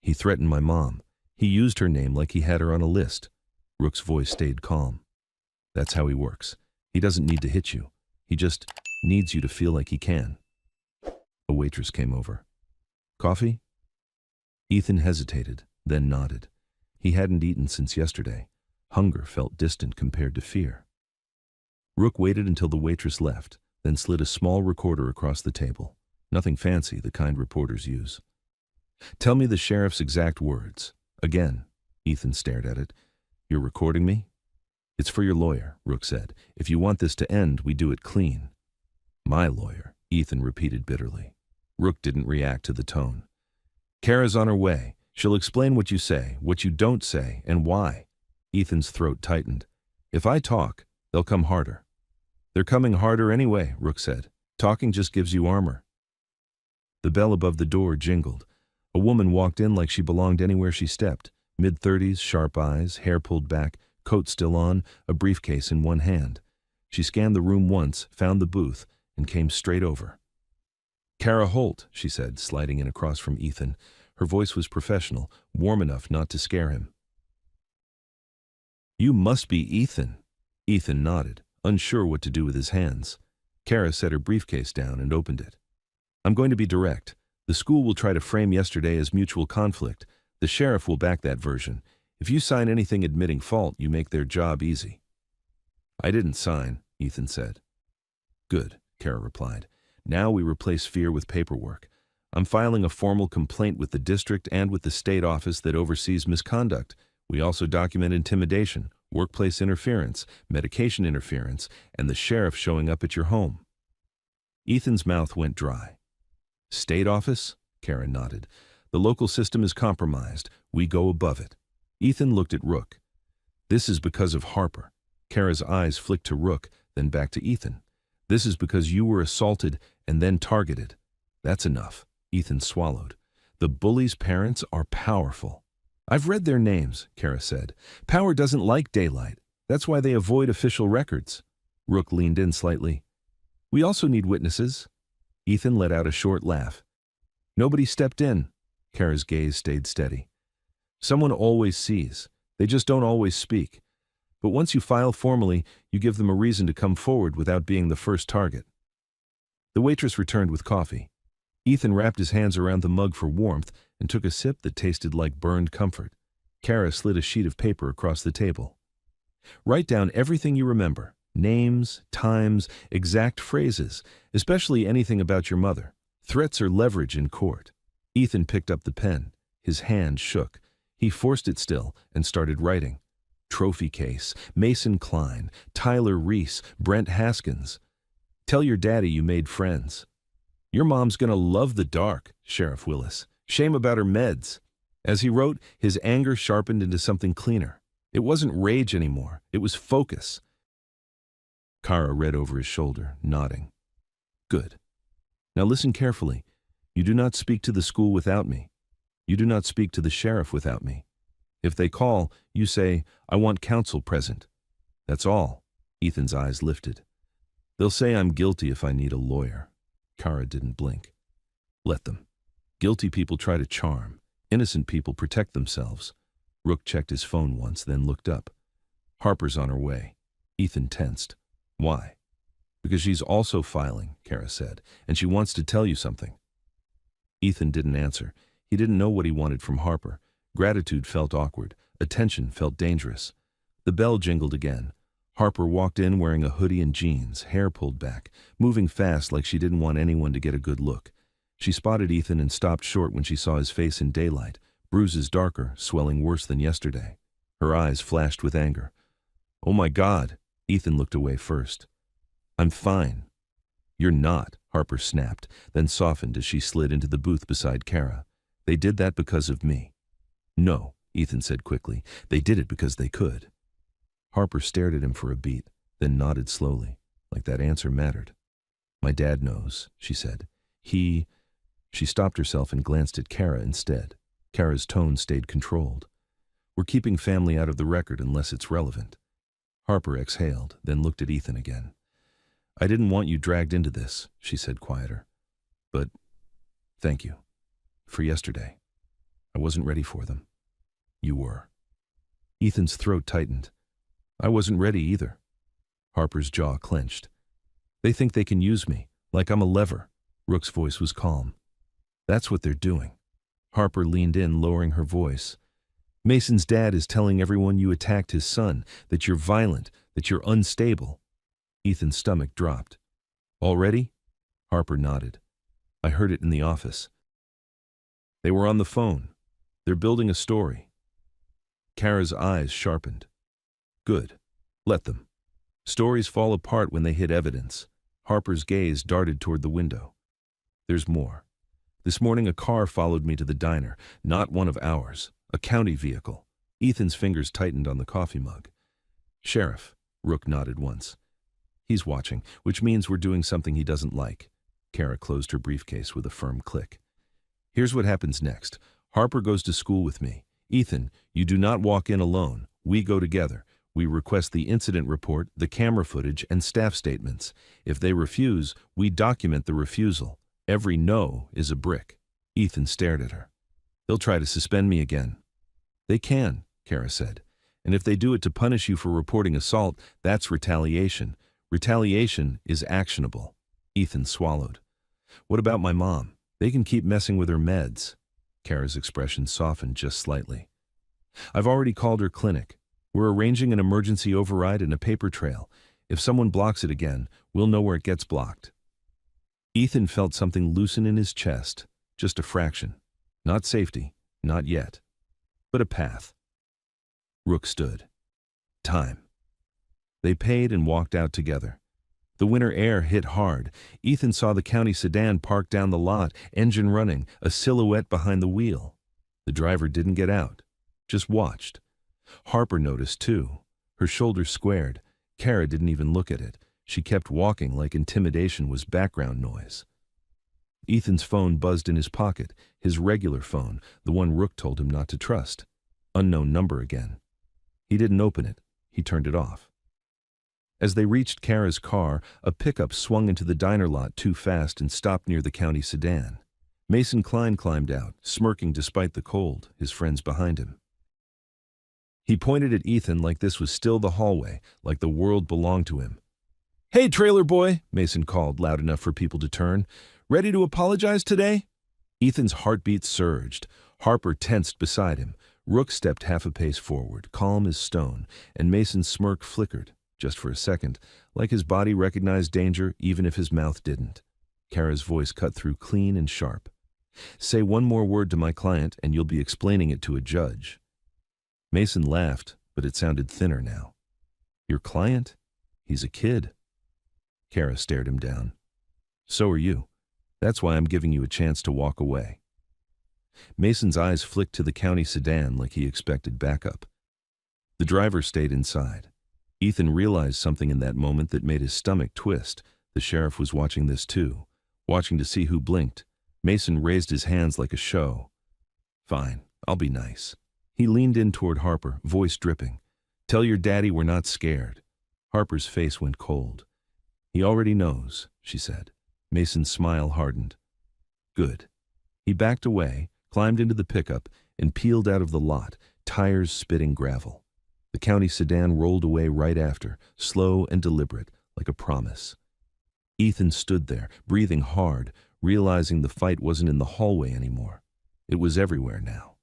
He threatened my mom. He used her name like he had her on a list. Rook's voice stayed calm. That's how he works. He doesn't need to hit you. He just needs you to feel like he can. A waitress came over. Coffee? Ethan hesitated, then nodded. He hadn't eaten since yesterday. Hunger felt distant compared to fear. Rook waited until the waitress left, then slid a small recorder across the table. Nothing fancy, the kind reporters use. Tell me the sheriff's exact words. Again. Ethan stared at it. You're recording me? It's for your lawyer, Rook said. If you want this to end, we do it clean. My lawyer, Ethan repeated bitterly. Rook didn't react to the tone. Kara's on her way. She'll explain what you say, what you don't say, and why. Ethan's throat tightened. If I talk, they'll come harder. They're coming harder anyway, Rook said. Talking just gives you armor. The bell above the door jingled. A woman walked in like she belonged anywhere she stepped. Mid-30s, sharp eyes, hair pulled back, coat still on, a briefcase in one hand. She scanned the room once, found the booth, and came straight over. Kara Holt, she said, sliding in across from Ethan. Her voice was professional, warm enough not to scare him. You must be Ethan. Ethan nodded, unsure what to do with his hands. Kara set her briefcase down and opened it. I'm going to be direct. The school will try to frame yesterday as mutual conflict. The sheriff will back that version. If you sign anything admitting fault, you make their job easy. I didn't sign, Ethan said. Good, Kara replied. Now we replace fear with paperwork. I'm filing a formal complaint with the district and with the state office that oversees misconduct. We also document intimidation, workplace interference, medication interference, and the sheriff showing up at your home. Ethan's mouth went dry. State office? Kara nodded. The local system is compromised. We go above it. Ethan looked at Rook. This is because of Harper. Kara's eyes flicked to Rook, then back to Ethan. This is because you were assaulted and then targeted. That's enough. Ethan swallowed. The bullies' parents are powerful. I've read their names, Kara said. Power doesn't like daylight. That's why they avoid official records. Rook leaned in slightly. We also need witnesses. Ethan let out a short laugh. Nobody stepped in. Kara's gaze stayed steady. Someone always sees. They just don't always speak. But once you file formally, you give them a reason to come forward without being the first target. The waitress returned with coffee. Ethan wrapped his hands around the mug for warmth and took a sip that tasted like burned comfort. Kara slid a sheet of paper across the table. Write down everything you remember. Names, times, exact phrases, especially anything about your mother. Threats are leverage in court. Ethan picked up the pen. His hand shook. He forced it still and started writing. Trophy case, Mason Klein, Tyler Reese, Brent Haskins. Tell your daddy you made friends. Your mom's gonna love the dark, Sheriff Willis. Shame about her meds. As he wrote, his anger sharpened into something cleaner. It wasn't rage anymore. It was focus. Kara read over his shoulder, nodding. Good. Now listen carefully. You do not speak to the school without me. You do not speak to the sheriff without me. If they call, you say, I want counsel present. That's all. Ethan's eyes lifted. They'll say I'm guilty if I need a lawyer. Kara didn't blink. Let them. Guilty people try to charm. Innocent people protect themselves. Rook checked his phone once, then looked up. Harper's on her way. Ethan tensed. Why? Because she's also filing, Kara said, and she wants to tell you something. Ethan didn't answer. He didn't know what he wanted from Harper. Gratitude felt awkward. Attention felt dangerous. The bell jingled again. Harper walked in wearing a hoodie and jeans, hair pulled back, moving fast like she didn't want anyone to get a good look. She spotted Ethan and stopped short when she saw his face in daylight, bruises darker, swelling worse than yesterday. Her eyes flashed with anger. Oh my God! Ethan looked away first. I'm fine. You're not, Harper snapped, then softened as she slid into the booth beside Kara. They did that because of me. No, Ethan said quickly. They did it because they could. Harper stared at him for a beat, then nodded slowly, like that answer mattered. My dad knows, she said. She stopped herself and glanced at Kara instead. Kara's tone stayed controlled. We're keeping family out of the record unless it's relevant. Harper exhaled, then looked at Ethan again. I didn't want you dragged into this, she said quieter. But thank you. For yesterday. I wasn't ready for them. You were. Ethan's throat tightened. I wasn't ready either. Harper's jaw clenched. They think they can use me, like I'm a lever. Rook's voice was calm. That's what they're doing. Harper leaned in, lowering her voice. Mason's dad is telling everyone you attacked his son, that you're violent, that you're unstable. Ethan's stomach dropped. Already? Harper nodded. I heard it in the office. They were on the phone. They're building a story. Kara's eyes sharpened. Good. Let them. Stories fall apart when they hit evidence. Harper's gaze darted toward the window. There's more. This morning a car followed me to the diner, not one of ours, a county vehicle. Ethan's fingers tightened on the coffee mug. Sheriff, Rook nodded once. He's watching, which means we're doing something he doesn't like. Kara closed her briefcase with a firm click. Here's what happens next. Harper goes to school with me. Ethan, you do not walk in alone. We go together. We request the incident report, the camera footage, and staff statements. If they refuse, we document the refusal. Every no is a brick. Ethan stared at her. They'll try to suspend me again. They can, Kara said. And if they do it to punish you for reporting assault, that's retaliation. Retaliation is actionable. Ethan swallowed. What about my mom? They can keep messing with her meds. Kara's expression softened just slightly. I've already called her clinic. We're arranging an emergency override and a paper trail. If someone blocks it again, we'll know where it gets blocked. Ethan felt something loosen in his chest, just a fraction. Not safety, not yet, but a path. Rook stood. Time. They paid and walked out together. The winter air hit hard. Ethan saw the county sedan parked down the lot, engine running, a silhouette behind the wheel. The driver didn't get out, just watched. Harper noticed too. Her shoulders squared. Kara didn't even look at it. She kept walking like intimidation was background noise. Ethan's phone buzzed in his pocket, his regular phone, the one Rook told him not to trust. Unknown number again. He didn't open it. He turned it off. As they reached Kara's car, a pickup swung into the diner lot too fast and stopped near the county sedan. Mason Klein climbed out, smirking despite the cold, his friends behind him. He pointed at Ethan like this was still the hallway, like the world belonged to him. Hey, trailer boy, Mason called loud enough for people to turn. Ready to apologize today? Ethan's heartbeat surged. Harper tensed beside him. Rook stepped half a pace forward, calm as stone, and Mason's smirk flickered, just for a second, like his body recognized danger even if his mouth didn't. Kara's voice cut through clean and sharp. Say one more word to my client and you'll be explaining it to a judge. Mason laughed, but it sounded thinner now. Your client? He's a kid. Kara stared him down. So are you. That's why I'm giving you a chance to walk away. Mason's eyes flicked to the county sedan like he expected backup. The driver stayed inside. Ethan realized something in that moment that made his stomach twist. The sheriff was watching this too, watching to see who blinked. Mason raised his hands like a show. Fine, I'll be nice. He leaned in toward Harper, voice dripping. Tell your daddy we're not scared. Harper's face went cold. He already knows, she said. Mason's smile hardened. Good. He backed away, climbed into the pickup, and peeled out of the lot, tires spitting gravel. The county sedan rolled away right after, slow and deliberate, like a promise. Ethan stood there, breathing hard, realizing the fight wasn't in the hallway anymore. It was everywhere now,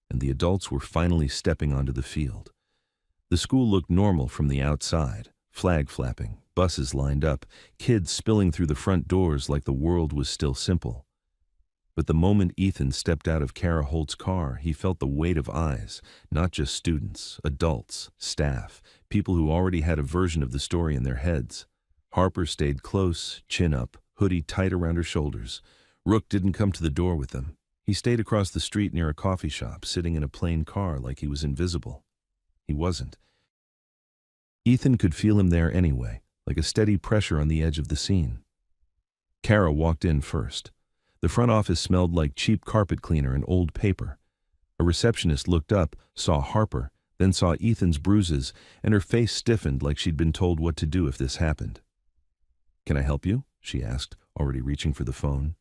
and the adults were finally stepping onto the field. The school looked normal from the outside, flag flapping, buses lined up, kids spilling through the front doors like the world was still simple. But the moment Ethan stepped out of Kara Holt's car, he felt the weight of eyes, not just students, adults, staff, people who already had a version of the story in their heads. Harper stayed close, chin up, hoodie tight around her shoulders. Rook didn't come to the door with them. He stayed across the street near a coffee shop, sitting in a plain car like he was invisible. He wasn't. Ethan could feel him there anyway, like a steady pressure on the edge of the scene. Kara walked in first. The front office smelled like cheap carpet cleaner and old paper. A receptionist looked up, saw Harper, then saw Ethan's bruises, and her face stiffened like she'd been told what to do if this happened. Can I help you? She asked, already reaching for the phone.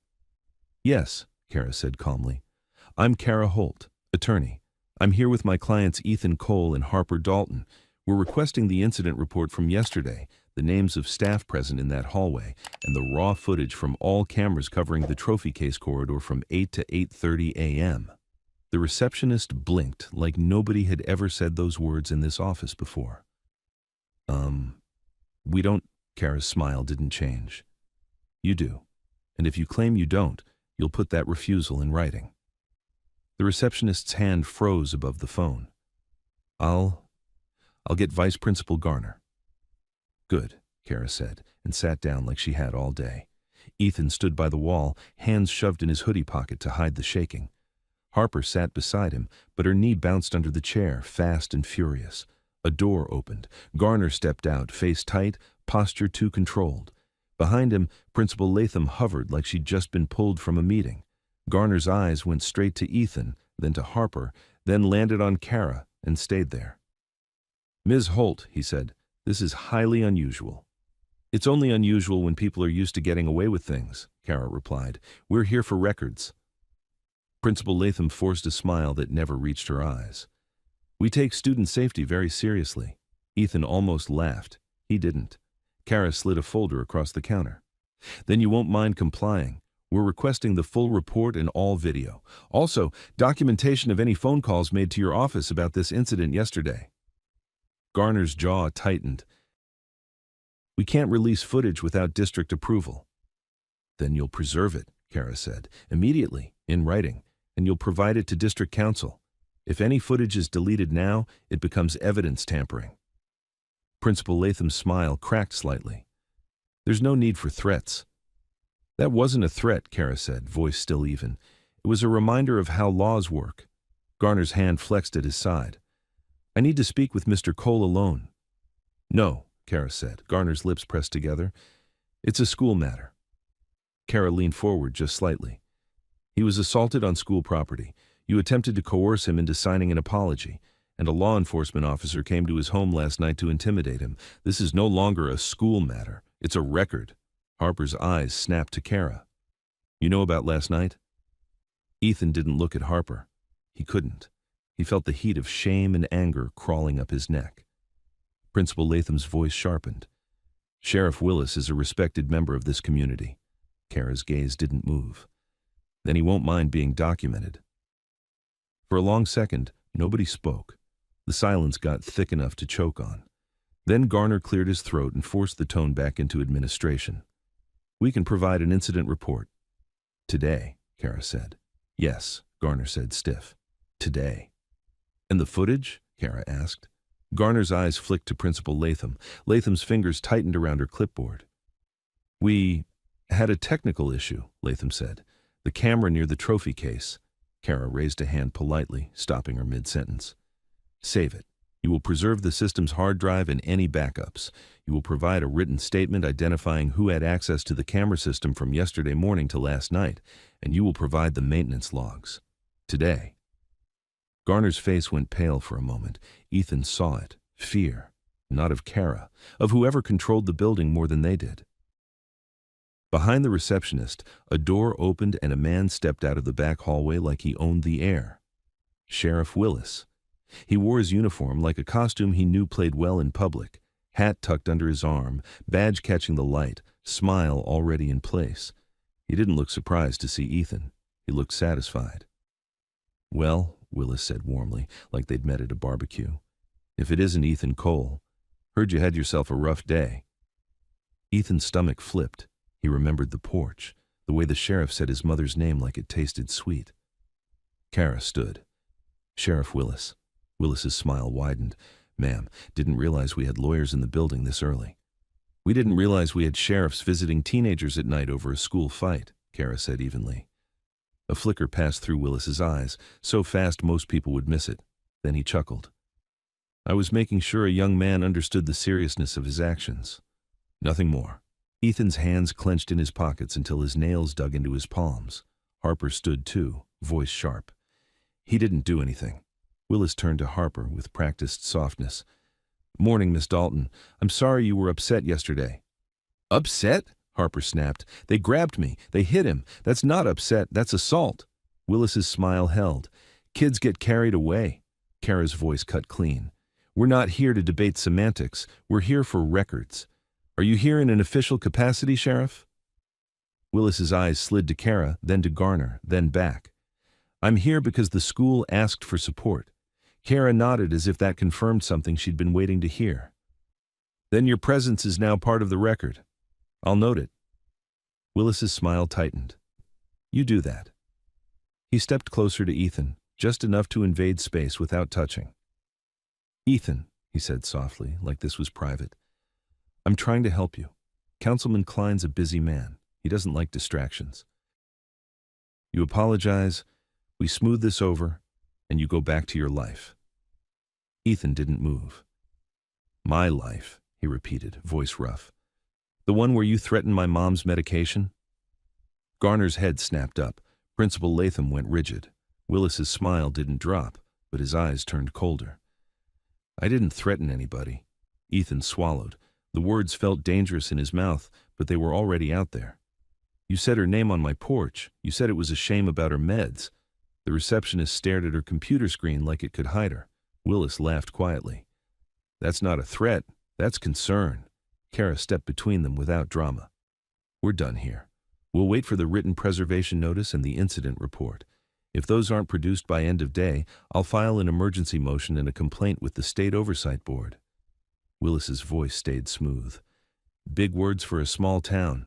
Yes, Kara said calmly. I'm Kara Holt, attorney. I'm here with my clients Ethan Cole and Harper Dalton. We're requesting the incident report from yesterday, the names of staff present in that hallway, and the raw footage from all cameras covering the trophy case corridor from 8 to 8:30 a.m. The receptionist blinked like nobody had ever said those words in this office before. We don't. Kara's smile didn't change. You do. And if you claim you don't, you'll put that refusal in writing. The receptionist's hand froze above the phone. I'll get Vice Principal Garner. Good, Kara said, and sat down like she had all day. Ethan stood by the wall, hands shoved in his hoodie pocket to hide the shaking. Harper sat beside him, but her knee bounced under the chair, fast and furious. A door opened. Garner stepped out, face tight, posture too controlled. Behind him, Principal Latham hovered like she'd just been pulled from a meeting. Garner's eyes went straight to Ethan, then to Harper, then landed on Kara and stayed there. Ms. Holt, he said, this is highly unusual. It's only unusual when people are used to getting away with things, Kara replied. We're here for records. Principal Latham forced a smile that never reached her eyes. We take student safety very seriously. Ethan almost laughed. He didn't. Kara slid a folder across the counter. Then you won't mind complying. We're requesting the full report and all video. Also, documentation of any phone calls made to your office about this incident yesterday. Garner's jaw tightened. We can't release footage without district approval. Then you'll preserve it, Kara said, immediately, in writing, and you'll provide it to district council. If any footage is deleted now, it becomes evidence tampering. Principal Latham's smile cracked slightly. There's no need for threats. That wasn't a threat, Kara said, voice still even. It was a reminder of how laws work. Garner's hand flexed at his side. I need to speak with Mr. Cole alone. No, Kara said, Garner's lips pressed together. It's a school matter. Kara leaned forward just slightly. He was assaulted on school property. You attempted to coerce him into signing an apology, and a law enforcement officer came to his home last night to intimidate him. This is no longer a school matter. It's a record. Harper's eyes snapped to Kara. You know about last night? Ethan didn't look at Harper. He couldn't. He felt the heat of shame and anger crawling up his neck. Principal Latham's voice sharpened. Sheriff Willis is a respected member of this community. Kara's gaze didn't move. Then he won't mind being documented. For a long second, nobody spoke. The silence got thick enough to choke on. Then Garner cleared his throat and forced the tone back into administration. We can provide an incident report. Today, Kara said. Yes, Garner said stiff. Today. And the footage? Kara asked. Garner's eyes flicked to Principal Latham. Latham's fingers tightened around her clipboard. We had a technical issue, Latham said. The camera near the trophy case. Kara raised a hand politely, stopping her mid-sentence. Save it. You will preserve the system's hard drive and any backups. You will provide a written statement identifying who had access to the camera system from yesterday morning to last night, and you will provide the maintenance logs. Today. Garner's face went pale for a moment. Ethan saw it. Fear. Not of Kara. Of whoever controlled the building more than they did. Behind the receptionist, a door opened and a man stepped out of the back hallway like he owned the air. Sheriff Willis. He wore his uniform like a costume he knew played well in public, hat tucked under his arm, badge catching the light, smile already in place. He didn't look surprised to see Ethan. He looked satisfied. Well, Willis said warmly, like they'd met at a barbecue. If it isn't Ethan Cole. Heard you had yourself a rough day. Ethan's stomach flipped. He remembered the porch, the way the sheriff said his mother's name like it tasted sweet. Kara stood. Sheriff Willis. Willis's smile widened. Ma'am, didn't realize we had lawyers in the building this early. We didn't realize we had sheriffs visiting teenagers at night over a school fight, Kara said evenly. A flicker passed through Willis's eyes, so fast most people would miss it. Then he chuckled. I was making sure a young man understood the seriousness of his actions. Nothing more. Ethan's hands clenched in his pockets until his nails dug into his palms. Harper stood too, voice sharp. He didn't do anything. Willis turned to Harper with practiced softness. Morning, Miss Dalton. I'm sorry you were upset yesterday. Upset? Harper snapped. They grabbed me. They hit him. That's not upset. That's assault. Willis's smile held. Kids get carried away. Kara's voice cut clean. We're not here to debate semantics, we're here for records. Are you here in an official capacity, Sheriff? Willis's eyes slid to Kara, then to Garner, then back. I'm here because the school asked for support. Kara nodded as if that confirmed something she'd been waiting to hear. Then your presence is now part of the record. I'll note it. Willis's smile tightened. You do that. He stepped closer to Ethan, just enough to invade space without touching. Ethan, he said softly, like this was private, I'm trying to help you. Councilman Klein's a busy man. He doesn't like distractions. You apologize, we smooth this over, and you go back to your life. Ethan didn't move. My life, he repeated, voice rough. The one where you threatened my mom's medication? Garner's head snapped up. Principal Latham went rigid. Willis's smile didn't drop, but his eyes turned colder. I didn't threaten anybody. Ethan swallowed. The words felt dangerous in his mouth, but they were already out there. You said her name on my porch. You said it was a shame about her meds. The receptionist stared at her computer screen like it could hide her. Willis laughed quietly. That's not a threat. That's concern. Kara stepped between them without drama. We're done here. We'll wait for the written preservation notice and the incident report. If those aren't produced by end of day, I'll file an emergency motion and a complaint with the State Oversight Board. Willis's voice stayed smooth. Big words for a small town.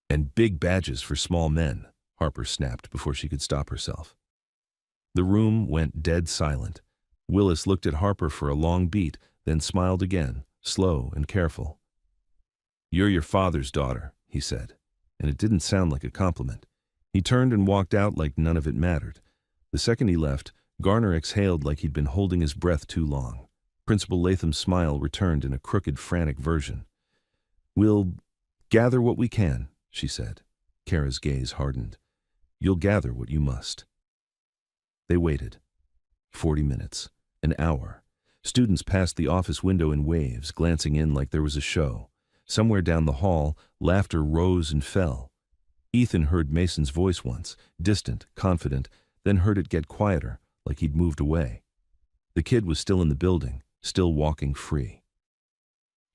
And big badges for small men, Harper snapped before she could stop herself. The room went dead silent. Willis looked at Harper for a long beat, then smiled again, slow and careful. You're your father's daughter, he said, and it didn't sound like a compliment. He turned and walked out like none of it mattered. The second he left, Garner exhaled like he'd been holding his breath too long. Principal Latham's smile returned in a crooked, frantic version. We'll gather what we can, she said. Kara's gaze hardened. You'll gather what you must. They waited. 40 minutes. An hour. Students passed the office window in waves, glancing in like there was a show. Somewhere down the hall, laughter rose and fell. Ethan heard Mason's voice once, distant, confident, then heard it get quieter, like he'd moved away. The kid was still in the building, still walking free.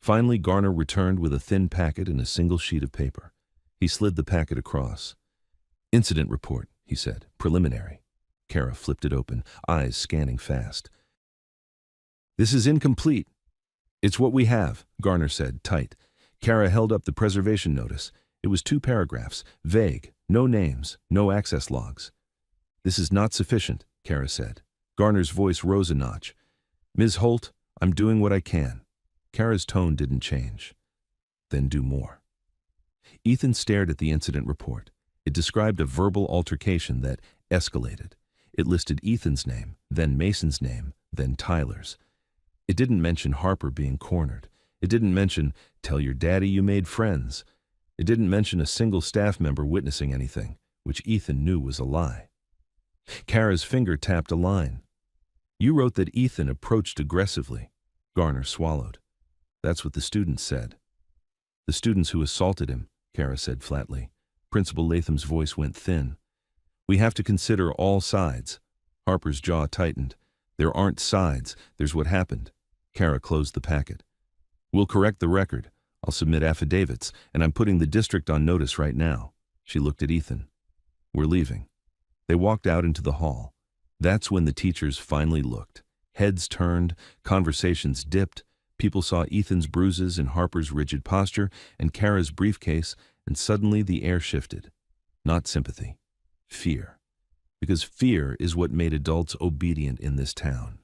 Finally, Garner returned with a thin packet and a single sheet of paper. He slid the packet across. Incident report, he said, preliminary. Kara flipped it open, eyes scanning fast. This is incomplete. It's what we have, Garner said, tight. Kara held up the preservation notice. It was 2 paragraphs, vague, no names, no access logs. This is not sufficient, Kara said. Garner's voice rose a notch. Ms. Holt, I'm doing what I can. Kara's tone didn't change. Then do more. Ethan stared at the incident report. It described a verbal altercation that escalated. It listed Ethan's name, then Mason's name, then Tyler's. It didn't mention Harper being cornered. It didn't mention, tell your daddy you made friends. It didn't mention a single staff member witnessing anything, which Ethan knew was a lie. Kara's finger tapped a line. You wrote that Ethan approached aggressively. Garner swallowed. That's what the students said. The students who assaulted him, Kara said flatly. Principal Latham's voice went thin. We have to consider all sides. Harper's jaw tightened. There aren't sides, there's what happened. Kara closed the packet. We'll correct the record. I'll submit affidavits, and I'm putting the district on notice right now. She looked at Ethan. We're leaving. They walked out into the hall. That's when the teachers finally looked. Heads turned, conversations dipped. People saw Ethan's bruises and Harper's rigid posture and Kara's briefcase, and suddenly the air shifted. Not sympathy. Fear. Because fear is what made adults obedient in this town.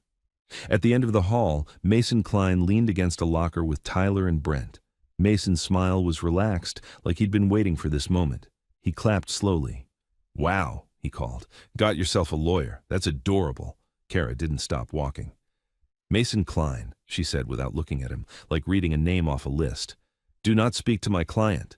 At the end of the hall, Mason Klein leaned against a locker with Tyler and Brent. Mason's smile was relaxed, like he'd been waiting for this moment. He clapped slowly. Wow, he called. Got yourself a lawyer. That's adorable. Kara didn't stop walking. Mason Klein, she said without looking at him, like reading a name off a list. Do not speak to my client.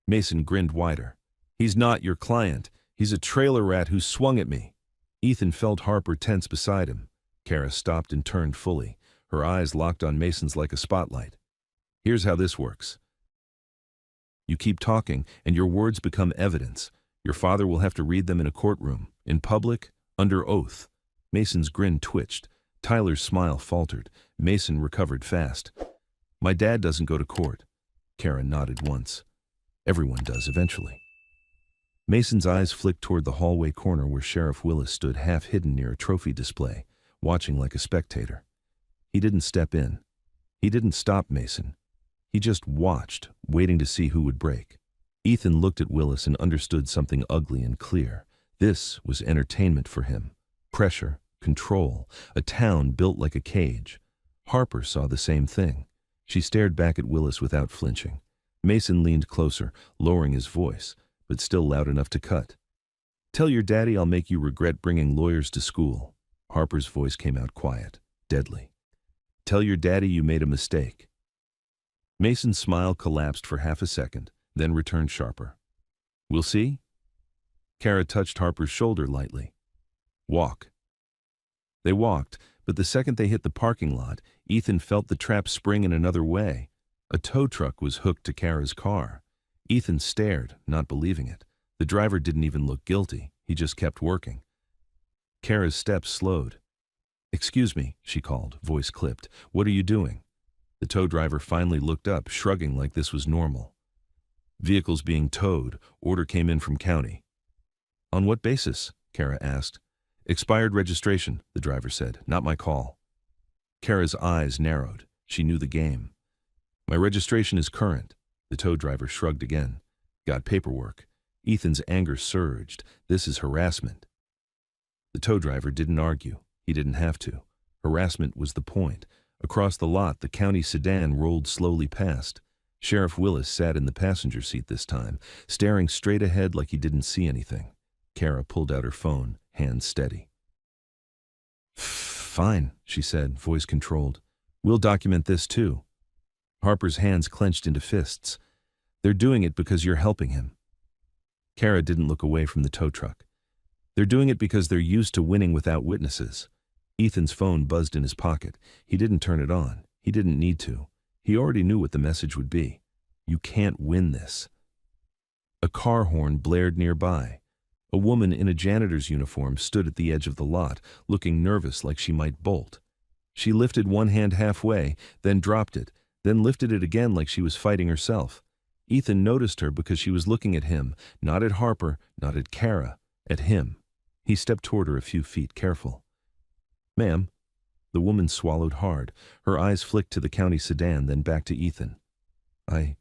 Mason grinned wider. He's not your client. He's a trailer rat who swung at me. Ethan felt Harper tense beside him. Kara stopped and turned fully. Her eyes locked on Mason's like a spotlight. Here's how this works. You keep talking, and your words become evidence. Your father will have to read them in a courtroom, in public, under oath. Mason's grin twitched. Tyler's smile faltered. Mason recovered fast. My dad doesn't go to court. Kara nodded once. Everyone does eventually. Mason's eyes flicked toward the hallway corner where Sheriff Willis stood half hidden near a trophy display, watching like a spectator. He didn't step in. He didn't stop Mason. He just watched, waiting to see who would break. Ethan looked at Willis and understood something ugly and clear. This was entertainment for him. Pressure, control, a town built like a cage. Harper saw the same thing. She stared back at Willis without flinching. Mason leaned closer, lowering his voice, but still loud enough to cut. Tell your daddy I'll make you regret bringing lawyers to school. Harper's voice came out quiet, deadly. Tell your daddy you made a mistake. Mason's smile collapsed for half a second, then returned sharper. We'll see? Kara touched Harper's shoulder lightly. Walk. They walked, but the second they hit the parking lot, Ethan felt the trap spring in another way. A tow truck was hooked to Kara's car. Ethan stared, not believing it. The driver didn't even look guilty. He just kept working. Kara's steps slowed. Excuse me, she called, voice clipped. What are you doing? The tow driver finally looked up, shrugging like this was normal. Vehicles being towed. Order came in from county. On what basis? Kara asked. Expired registration, the driver said. Not my call. Kara's eyes narrowed. She knew the game. My registration is current. The tow driver shrugged again. Got paperwork. Ethan's anger surged. This is harassment. The tow driver didn't argue. He didn't have to. Harassment was the point. Across the lot, the county sedan rolled slowly past. Sheriff Willis sat in the passenger seat this time, staring straight ahead like he didn't see anything. Kara pulled out her phone, hands steady. Fine, she said, voice controlled. We'll document this too. Harper's hands clenched into fists. They're doing it because you're helping him. Kara didn't look away from the tow truck. They're doing it because they're used to winning without witnesses. Ethan's phone buzzed in his pocket. He didn't turn it on. He didn't need to. He already knew what the message would be. You can't win this. A car horn blared nearby. A woman in a janitor's uniform stood at the edge of the lot, looking nervous like she might bolt. She lifted one hand halfway, then dropped it, then lifted it again like she was fighting herself. Ethan noticed her because she was looking at him, not at Harper, not at Kara, at him. He stepped toward her a few feet, careful. Ma'am. The woman swallowed hard. Her eyes flicked to the county sedan, then back to Ethan. I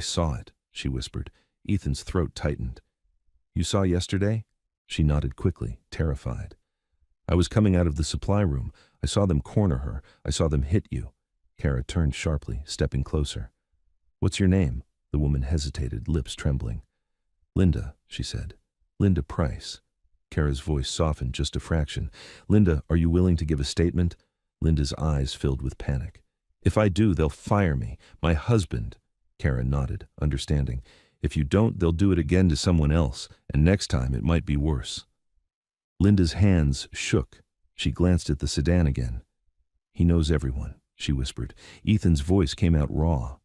saw it, she whispered. Ethan's throat tightened. You saw yesterday? She nodded quickly, terrified. I was coming out of the supply room. I saw them corner her. I saw them hit you. Kara turned sharply, stepping closer. What's your name? The woman hesitated, lips trembling. Linda, she said. Linda Price. Kara's voice softened just a fraction. Linda, are you willing to give a statement? Linda's eyes filled with panic. If I do, they'll fire me. My husband. Kara nodded, understanding. If you don't, they'll do it again to someone else, and next time it might be worse. Linda's hands shook. She glanced at the sedan again. He knows everyone, she whispered. Ethan's voice came out raw.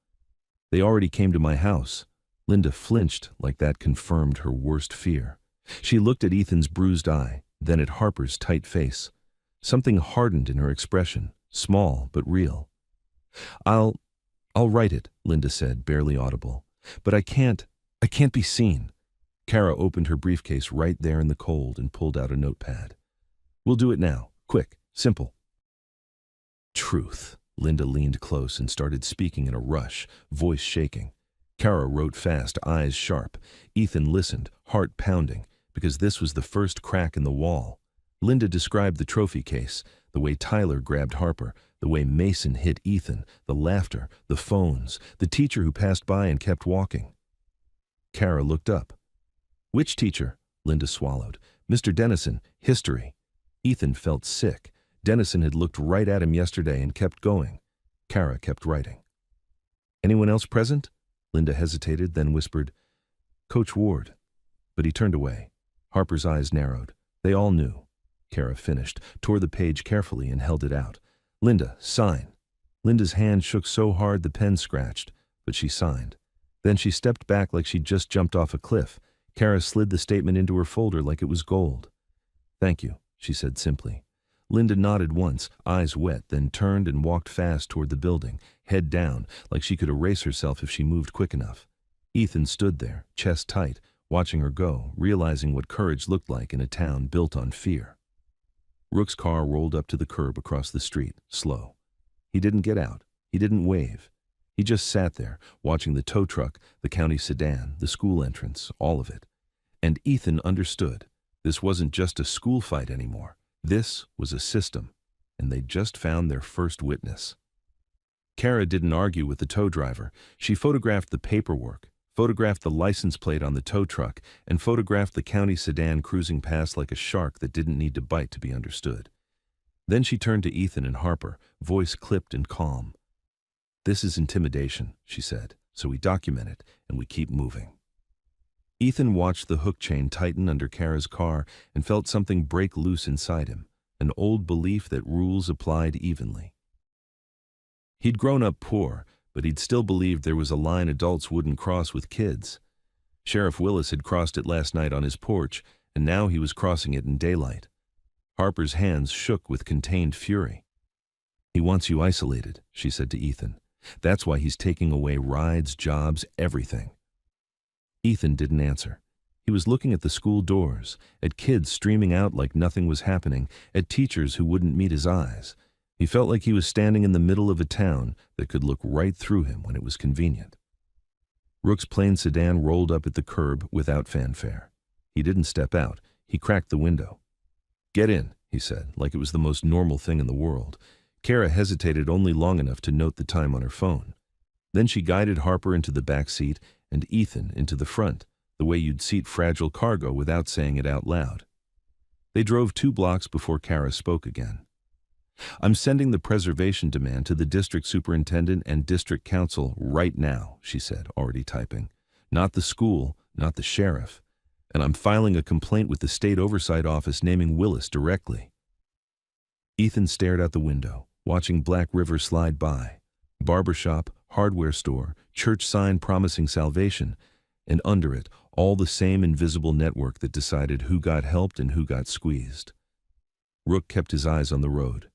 They already came to my house. Linda flinched like that confirmed her worst fear. She looked at Ethan's bruised eye, then at Harper's tight face. Something hardened in her expression, small but real. I'll write it, Linda said, barely audible. But I can't be seen. Kara opened her briefcase right there in the cold and pulled out a notepad. We'll do it now, quick, simple. Truth. Linda leaned close and started speaking in a rush, voice shaking. Kara wrote fast, eyes sharp. Ethan listened, heart pounding, because this was the first crack in the wall. Linda described the trophy case, the way Tyler grabbed Harper, the way Mason hit Ethan, the laughter, the phones, the teacher who passed by and kept walking. Kara looked up. Which teacher? Linda swallowed. Mr. Dennison, history. Ethan felt sick. Dennison had looked right at him yesterday and kept going. Kara kept writing. Anyone else present? Linda hesitated, then whispered, Coach Ward. But he turned away. Harper's eyes narrowed. They all knew. Kara finished, tore the page carefully and held it out. Linda, sign. Linda's hand shook so hard the pen scratched, but she signed. Then she stepped back like she'd just jumped off a cliff. Kara slid the statement into her folder like it was gold. Thank you, she said simply. Linda nodded once, eyes wet, then turned and walked fast toward the building, head down, like she could erase herself if she moved quick enough. Ethan stood there, chest tight, watching her go, realizing what courage looked like in a town built on fear. Rook's car rolled up to the curb across the street, slow. He didn't get out. He didn't wave. He just sat there, watching the tow truck, the county sedan, the school entrance, all of it. And Ethan understood. This wasn't just a school fight anymore. This was a system, and they'd just found their first witness. Kara didn't argue with the tow driver. She photographed the paperwork, photographed the license plate on the tow truck, and photographed the county sedan cruising past like a shark that didn't need to bite to be understood. Then she turned to Ethan and Harper, voice clipped and calm. "This is intimidation," she said, "so we document it and we keep moving." Ethan watched the hook chain tighten under Kara's car and felt something break loose inside him, an old belief that rules applied evenly. He'd grown up poor, but he'd still believed there was a line adults wouldn't cross with kids. Sheriff Willis had crossed it last night on his porch, and now he was crossing it in daylight. Harper's hands shook with contained fury. "He wants you isolated," she said to Ethan. "That's why he's taking away rides, jobs, everything." Ethan didn't answer. He was looking at the school doors, at kids streaming out like nothing was happening, at teachers who wouldn't meet his eyes. He felt like he was standing in the middle of a town that could look right through him when it was convenient. Rook's plain sedan rolled up at the curb without fanfare. He didn't step out. He cracked the window. "Get in," he said, like it was the most normal thing in the world. Kara hesitated only long enough to note the time on her phone. Then she guided Harper into the back seat and Ethan into the front, the way you'd seat fragile cargo without saying it out loud. They drove 2 blocks before Kara spoke again. "I'm sending the preservation demand to the district superintendent and district council right now," she said, already typing. "Not the school, not the sheriff. And I'm filing a complaint with the state oversight office naming Willis directly." Ethan stared out the window, watching Black River slide by. Barbershop, hardware store, church sign promising salvation, and under it, all the same invisible network that decided who got helped and who got squeezed. Rook kept his eyes on the road.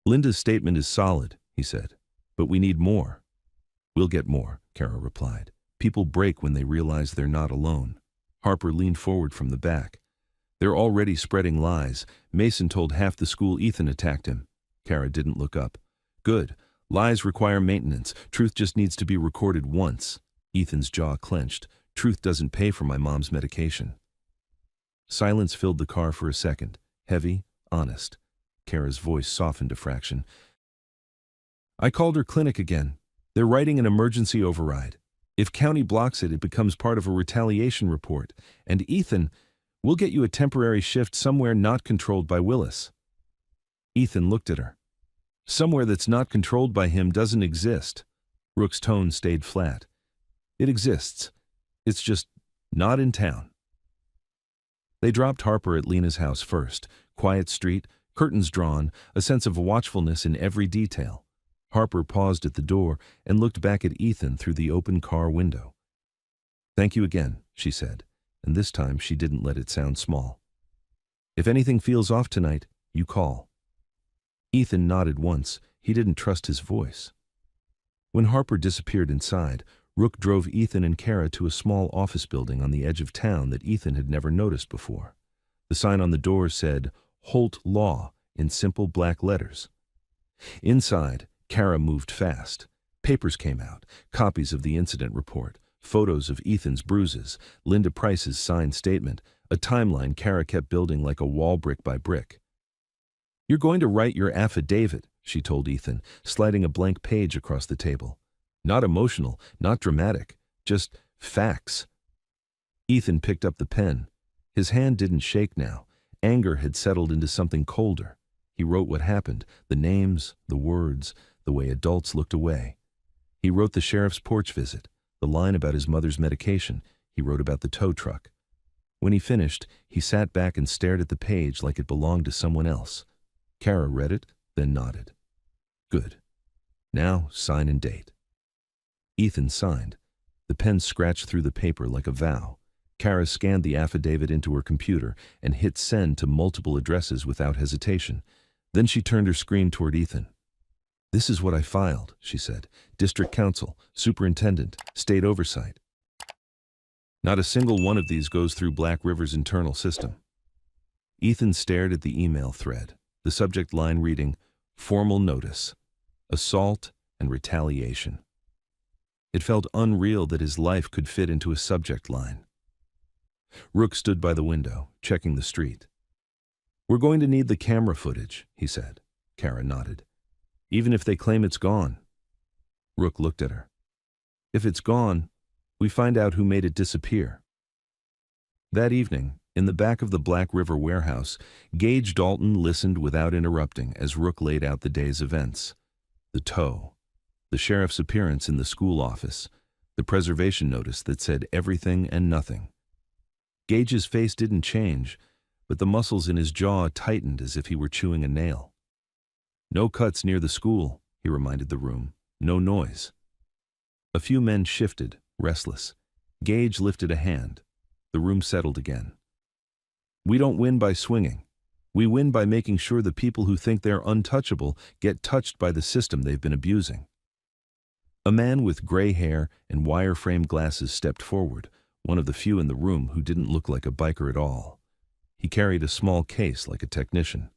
"Linda's statement is solid," he said, "but we need more." "We'll get more," Kara replied. "People break when they realize they're not alone." Harper leaned forward from the back. "They're already spreading lies. Mason told half the school Ethan attacked him." Kara didn't look up. "Good. Lies require maintenance. Truth just needs to be recorded once." Ethan's jaw clenched. "Truth doesn't pay for my mom's medication." Silence filled the car for a second. Heavy, honest. Kara's voice softened a fraction. "I called her clinic again. They're writing an emergency override. If county blocks it, it becomes part of a retaliation report. And Ethan, we'll get you a temporary shift somewhere not controlled by Willis." Ethan looked at her. "Somewhere that's not controlled by him doesn't exist." Rook's tone stayed flat. "It exists. It's just not in town." They dropped Harper at Lena's house first. Quiet street, curtains drawn, a sense of watchfulness in every detail. Harper paused at the door and looked back at Ethan through the open car window. "Thank you again," she said, and this time she didn't let it sound small. "If anything feels off tonight, you call." Ethan nodded once. He didn't trust his voice. When Harper disappeared inside, Rook drove Ethan and Kara to a small office building on the edge of town that Ethan had never noticed before. The sign on the door said, "Holt Law," in simple black letters. Inside, Kara moved fast. Papers came out, copies of the incident report, photos of Ethan's bruises, Linda Price's signed statement, a timeline Kara kept building like a wall brick by brick. "You're going to write your affidavit," she told Ethan, sliding a blank page across the table. "Not emotional, not dramatic, just facts." Ethan picked up the pen. His hand didn't shake now. Anger had settled into something colder. He wrote what happened, the names, the words, the way adults looked away. He wrote the sheriff's porch visit, the line about his mother's medication. He wrote about the tow truck. When he finished, he sat back and stared at the page like it belonged to someone else. Kara read it, then nodded. "Good. Now sign and date." Ethan signed. The pen scratched through the paper like a vow. Kara scanned the affidavit into her computer and hit send to multiple addresses without hesitation. Then she turned her screen toward Ethan. "This is what I filed," she said. "District Council, Superintendent, State Oversight. Not a single one of these goes through Black River's internal system." Ethan stared at the email thread, the subject line reading, "Formal Notice, Assault and Retaliation." It felt unreal that his life could fit into a subject line. Rook stood by the window, checking the street. "We're going to need the camera footage," he said. Kara nodded. "Even if they claim it's gone." Rook looked at her. "If it's gone, we find out who made it disappear." That evening, in the back of the Black River warehouse, Gage Dalton listened without interrupting as Rook laid out the day's events. The tow, the sheriff's appearance in the school office, the preservation notice that said everything and nothing. Gage's face didn't change, but the muscles in his jaw tightened as if he were chewing a nail. "No cuts near the school," he reminded the room. "No noise." A few men shifted, restless. Gage lifted a hand. The room settled again. "We don't win by swinging. We win by making sure the people who think they're untouchable get touched by the system they've been abusing." A man with gray hair and wire-framed glasses stepped forward, one of the few in the room who didn't look like a biker at all. He carried a small case like a technician.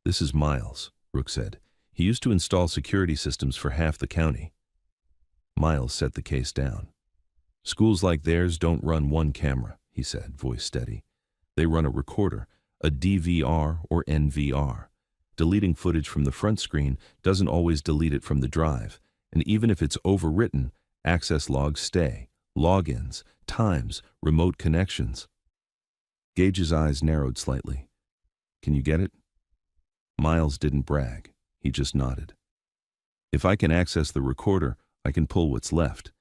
"This is Miles," Rook said. "He used to install security systems for half the county." Miles set the case down. "Schools like theirs don't run one camera," he said, voice steady. "They run a recorder, a DVR or NVR. Deleting footage from the front screen doesn't always delete it from the drive, and even if it's overwritten, access logs stay, logins, times, remote connections." Gage's eyes narrowed slightly. "Can you get it?" Miles didn't brag. He just nodded. "If I can access the recorder, I can pull what's left.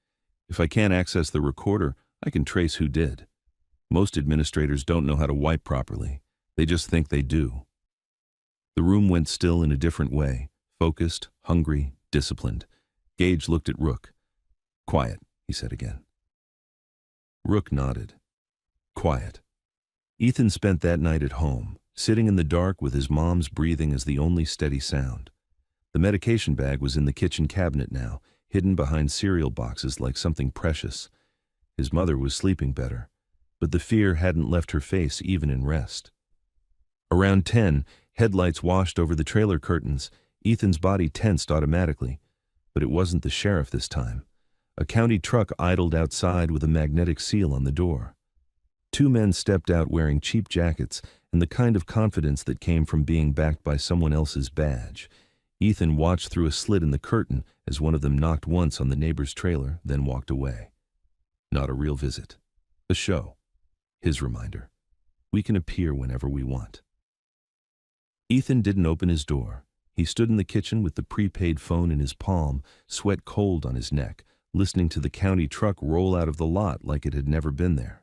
If I can't access the recorder, I can trace who did. Most administrators don't know how to wipe properly. They just think they do." The room went still in a different way, focused, hungry, disciplined. Gage looked at Rook. "Quiet," he said again. Rook nodded. Quiet. Ethan spent that night at home, sitting in the dark with his mom's breathing as the only steady sound. The medication bag was in the kitchen cabinet now, hidden behind cereal boxes like something precious. His mother was sleeping better, but the fear hadn't left her face even in rest. Around 10, headlights washed over the trailer curtains. Ethan's body tensed automatically, but it wasn't the sheriff this time. A county truck idled outside with a magnetic seal on the door. Two men stepped out wearing cheap jackets and the kind of confidence that came from being backed by someone else's badge. Ethan watched through a slit in the curtain as one of them knocked once on the neighbor's trailer, then walked away. Not a real visit. A show. His reminder. We can appear whenever we want. Ethan didn't open his door. He stood in the kitchen with the prepaid phone in his palm, sweat cold on his neck, listening to the county truck roll out of the lot like it had never been there.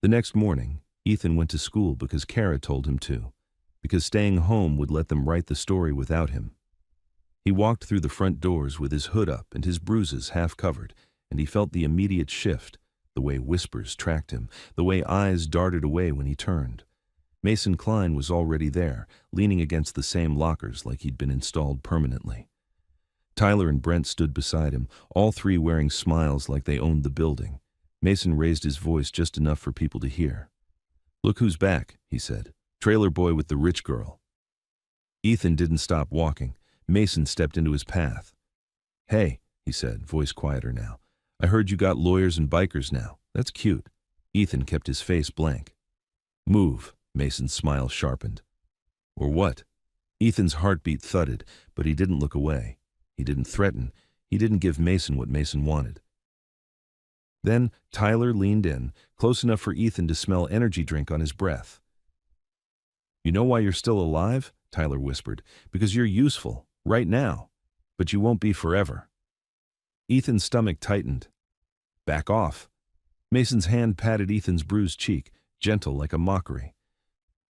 The next morning, Ethan went to school because Kara told him to, because staying home would let them write the story without him. He walked through the front doors with his hood up and his bruises half covered, and he felt the immediate shift, the way whispers tracked him, the way eyes darted away when he turned. Mason Klein was already there, leaning against the same lockers like he'd been installed permanently. Tyler and Brent stood beside him, all three wearing smiles like they owned the building. Mason raised his voice just enough for people to hear. "Look who's back," he said. "Trailer boy with the rich girl." Ethan didn't stop walking. Mason stepped into his path. "Hey," he said, voice quieter now. "I heard you got lawyers and bikers now. That's cute." Ethan kept his face blank. "Move," Mason's smile sharpened. "Or what?" Ethan's heartbeat thudded, but he didn't look away. He didn't threaten. He didn't give Mason what Mason wanted. Then Tyler leaned in, close enough for Ethan to smell energy drink on his breath. "You know why you're still alive?" Tyler whispered. "Because you're useful, right now. But you won't be forever." Ethan's stomach tightened. "Back off." Mason's hand patted Ethan's bruised cheek, gentle like a mockery.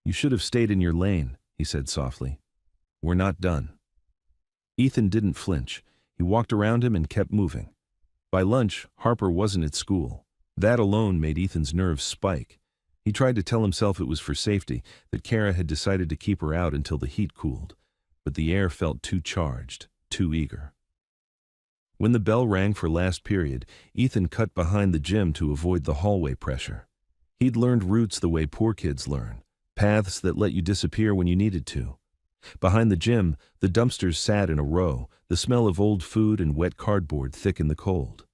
"You should have stayed in your lane," he said softly. "We're not done." Ethan didn't flinch. He walked around him and kept moving. By lunch, Harper wasn't at school. That alone made Ethan's nerves spike. He tried to tell himself it was for safety, that Kara had decided to keep her out until the heat cooled. But the air felt too charged, too eager. When the bell rang for last period, Ethan cut behind the gym to avoid the hallway pressure. He'd learned routes the way poor kids learn, paths that let you disappear when you needed to. Behind the gym, the dumpsters sat in a row, the smell of old food and wet cardboard thick in the cold.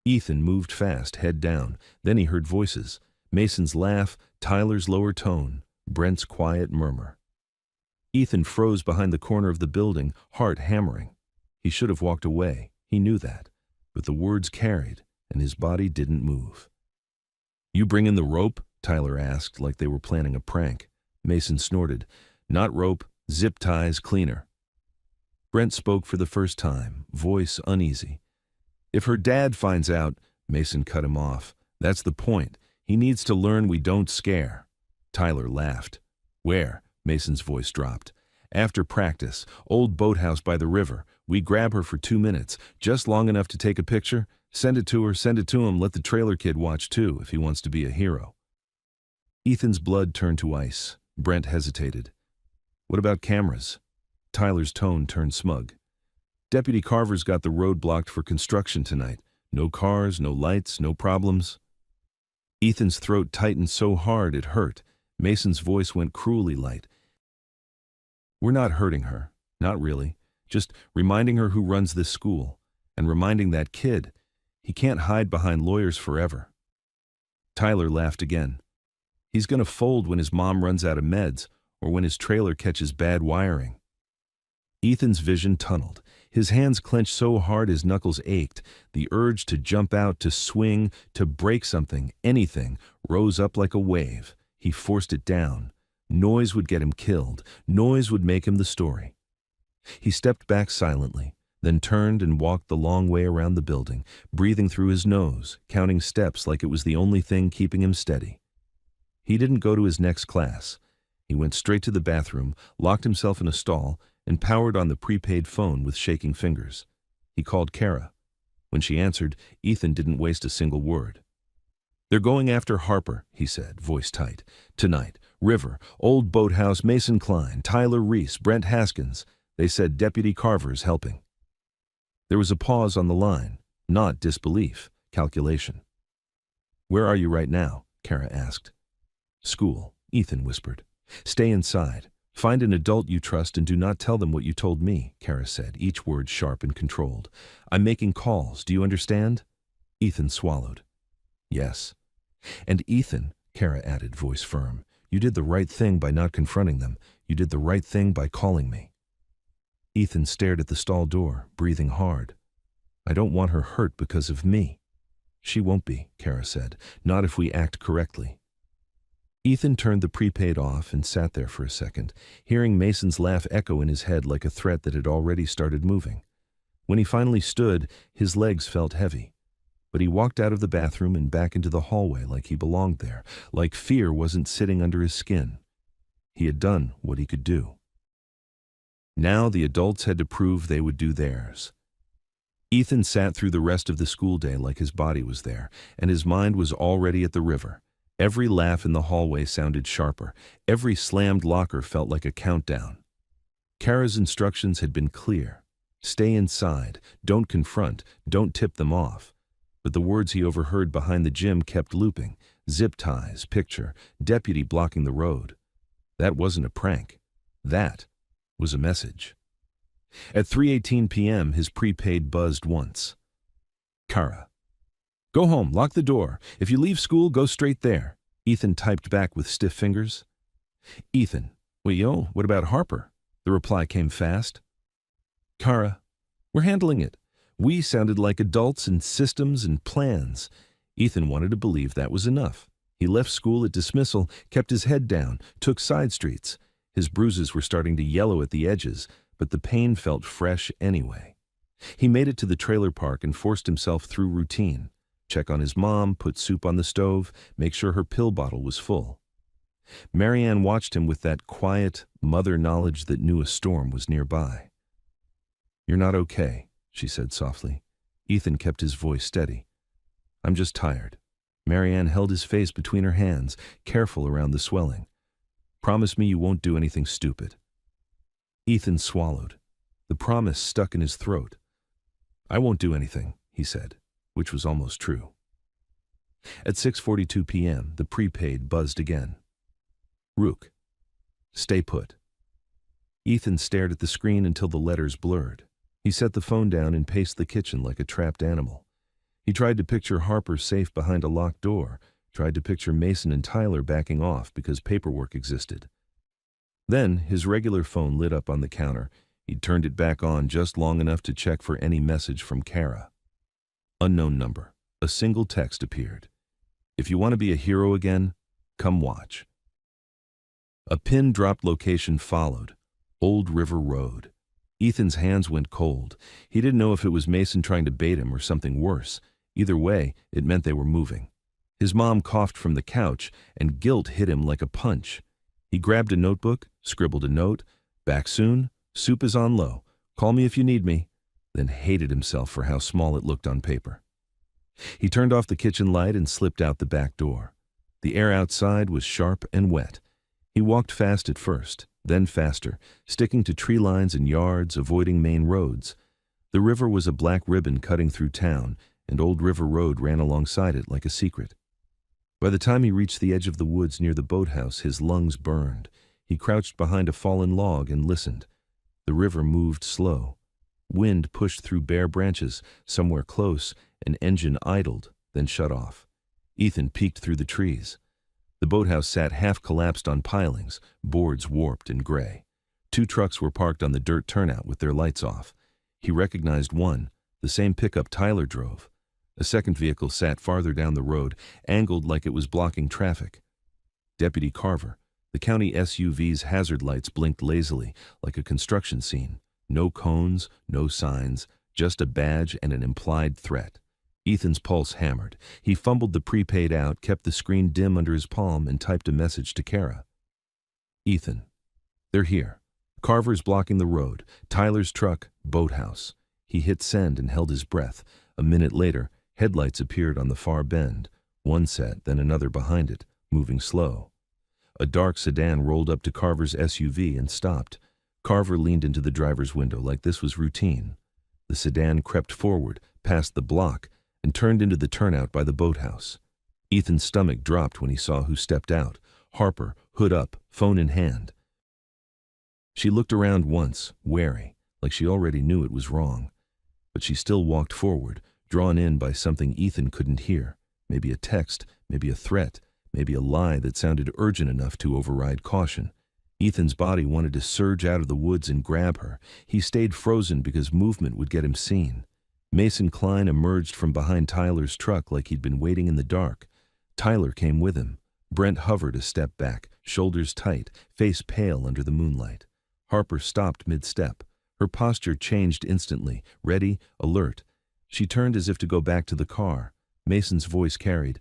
Ethan moved fast, head down. Then he heard voices. Mason's laugh, Tyler's lower tone, Brent's quiet murmur. Ethan froze behind the corner of the building, heart hammering. He should have walked away, he knew that. But the words carried, and his body didn't move. "You bring in the rope?" Tyler asked, like they were planning a prank. Mason snorted. "Not rope, zip ties, cleaner." Brent spoke for the first time, voice uneasy. "If her dad finds out," Mason cut him off. "That's the point. He needs to learn we don't scare." Tyler laughed. "Where?" Mason's voice dropped. "After practice, old boathouse by the river. We grab her for 2 minutes, just long enough to take a picture. Send it to her, send it to him. Let the trailer kid watch too, if he wants to be a hero." Ethan's blood turned to ice. Brent hesitated. "What about cameras?" Tyler's tone turned smug. "Deputy Carver's got the road blocked for construction tonight. No cars, no lights, no problems." Ethan's throat tightened so hard it hurt. Mason's voice went cruelly light. "We're not hurting her. Not really. Just reminding her who runs this school. And reminding that kid. He can't hide behind lawyers forever." Tyler laughed again. "He's gonna fold when his mom runs out of meds, or when his trailer catches bad wiring." Ethan's vision tunneled. His hands clenched so hard his knuckles ached. The urge to jump out, to swing, to break something, anything, rose up like a wave. He forced it down. Noise would get him killed. Noise would make him the story. He stepped back silently, then turned and walked the long way around the building, breathing through his nose, counting steps like it was the only thing keeping him steady. He didn't go to his next class. He went straight to the bathroom, locked himself in a stall, and powered on the prepaid phone with shaking fingers. He called Kara. When she answered, Ethan didn't waste a single word. "They're going after Harper," he said, voice tight. "Tonight. River, Old Boathouse, Mason Klein, Tyler Reese, Brent Haskins. They said Deputy Carver's helping." There was a pause on the line. Not disbelief, calculation. "Where are you right now?" Kara asked. "School," Ethan whispered. "Stay inside. Find an adult you trust and do not tell them what you told me," Kara said, each word sharp and controlled. "I'm making calls. Do you understand?" Ethan swallowed. "Yes." "And Ethan," Kara added, voice firm, "you did the right thing by not confronting them. You did the right thing by calling me." Ethan stared at the stall door, breathing hard. "I don't want her hurt because of me." "She won't be," Kara said. "Not if we act correctly." Ethan turned the prepaid off and sat there for a second, hearing Mason's laugh echo in his head like a threat that had already started moving. When he finally stood, his legs felt heavy. But he walked out of the bathroom and back into the hallway like he belonged there, like fear wasn't sitting under his skin. He had done what he could do. Now the adults had to prove they would do theirs. Ethan sat through the rest of the school day like his body was there, and his mind was already at the river. Every laugh in the hallway sounded sharper. Every slammed locker felt like a countdown. Kara's instructions had been clear. Stay inside, don't confront, don't tip them off. But the words he overheard behind the gym kept looping. Zip ties, picture, deputy blocking the road. That wasn't a prank. That was a message. At 3:18 p.m., his prepaid buzzed once. Kara. "Go home, lock the door. If you leave school, go straight there." Ethan typed back with stiff fingers. "Ethan, wait, what about Harper?" The reply came fast. "Kara, we're handling it." We sounded like adults in systems and plans. Ethan wanted to believe that was enough. He left school at dismissal, kept his head down, took side streets. His bruises were starting to yellow at the edges, but the pain felt fresh anyway. He made it to the trailer park and forced himself through routine. Check on his mom, put soup on the stove, make sure her pill bottle was full. Marianne watched him with that quiet, mother knowledge that knew a storm was nearby. "You're not okay," she said softly. Ethan kept his voice steady. "I'm just tired." Marianne held his face between her hands, careful around the swelling. "Promise me you won't do anything stupid." Ethan swallowed. The promise stuck in his throat. "I won't do anything," he said, which was almost true. At 6:42 p.m., the prepaid buzzed again. Rook. Stay put. Ethan stared at the screen until the letters blurred. He set the phone down and paced the kitchen like a trapped animal. He tried to picture Harper safe behind a locked door, tried to picture Mason and Tyler backing off because paperwork existed. Then his regular phone lit up on the counter. He'd turned it back on just long enough to check for any message from Kara. Unknown number. A single text appeared. "If you want to be a hero again, come watch." A pin-dropped location followed. Old River Road. Ethan's hands went cold. He didn't know if it was Mason trying to bait him or something worse. Either way, it meant they were moving. His mom coughed from the couch, and guilt hit him like a punch. He grabbed a notebook, scribbled a note, "Back soon, soup is on low, call me if you need me," then hated himself for how small it looked on paper. He turned off the kitchen light and slipped out the back door. The air outside was sharp and wet. He walked fast at first, then faster, sticking to tree lines and yards, avoiding main roads. The river was a black ribbon cutting through town, and Old River Road ran alongside it like a secret. By the time he reached the edge of the woods near the boathouse, his lungs burned. He crouched behind a fallen log and listened. The river moved slow. Wind pushed through bare branches. Somewhere close, an engine idled, then shut off. Ethan peeked through the trees. The boathouse sat half-collapsed on pilings, boards warped and gray. 2 trucks were parked on the dirt turnout with their lights off. He recognized one, the same pickup Tyler drove. A second vehicle sat farther down the road, angled like it was blocking traffic. Deputy Carver. The county SUV's hazard lights blinked lazily, like a construction scene. No cones, no signs, just a badge and an implied threat. Ethan's pulse hammered. He fumbled the prepaid out, kept the screen dim under his palm, and typed a message to Kara. "Ethan, they're here. Carver's blocking the road. Tyler's truck, boathouse." He hit send and held his breath. A minute later, headlights appeared on the far bend. One set, then another behind it, moving slow. A dark sedan rolled up to Carver's SUV and stopped. Carver leaned into the driver's window like this was routine. The sedan crept forward, past the block, and turned into the turnout by the boathouse. Ethan's stomach dropped when he saw who stepped out. Harper, hood up, phone in hand. She looked around once, wary, like she already knew it was wrong. But she still walked forward, drawn in by something Ethan couldn't hear. Maybe a text, maybe a threat, maybe a lie that sounded urgent enough to override caution. Ethan's body wanted to surge out of the woods and grab her. He stayed frozen because movement would get him seen. Mason Klein emerged from behind Tyler's truck like he'd been waiting in the dark. Tyler came with him. Brent hovered a step back, shoulders tight, face pale under the moonlight. Harper stopped mid-step. Her posture changed instantly, ready, alert. She turned as if to go back to the car. Mason's voice carried,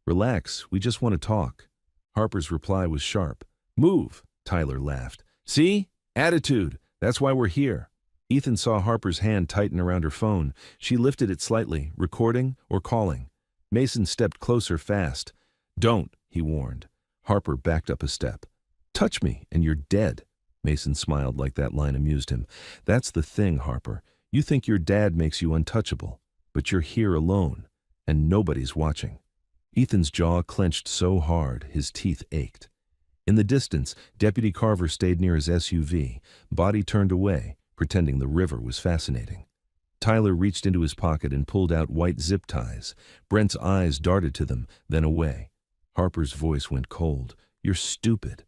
"Relax, we just want to talk." Harper's reply was sharp. "Move," Tyler laughed. "See? Attitude. That's why we're here." Ethan saw Harper's hand tighten around her phone. She lifted it slightly, recording or calling. Mason stepped closer fast. "Don't," he warned. Harper backed up a step. "Touch me and you're dead." Mason smiled like that line amused him. "That's the thing, Harper. You think your dad makes you untouchable, but you're here alone, and nobody's watching." Ethan's jaw clenched so hard, his teeth ached. In the distance, Deputy Carver stayed near his SUV, body turned away, pretending the river was fascinating. Tyler reached into his pocket and pulled out white zip ties. Brent's eyes darted to them, then away. Harper's voice went cold. "You're stupid."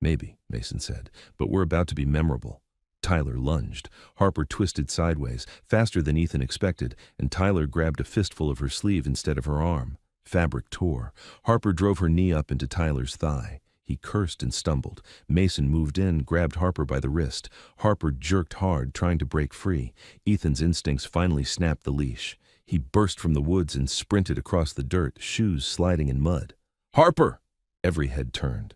"Maybe," Mason said, "but we're about to be memorable." Tyler lunged. Harper twisted sideways, faster than Ethan expected, and Tyler grabbed a fistful of her sleeve instead of her arm. Fabric tore. Harper drove her knee up into Tyler's thigh. He cursed and stumbled. Mason moved in, grabbed Harper by the wrist. Harper jerked hard, trying to break free. Ethan's instincts finally snapped the leash. He burst from the woods and sprinted across the dirt, shoes sliding in mud. "Harper!" Every head turned.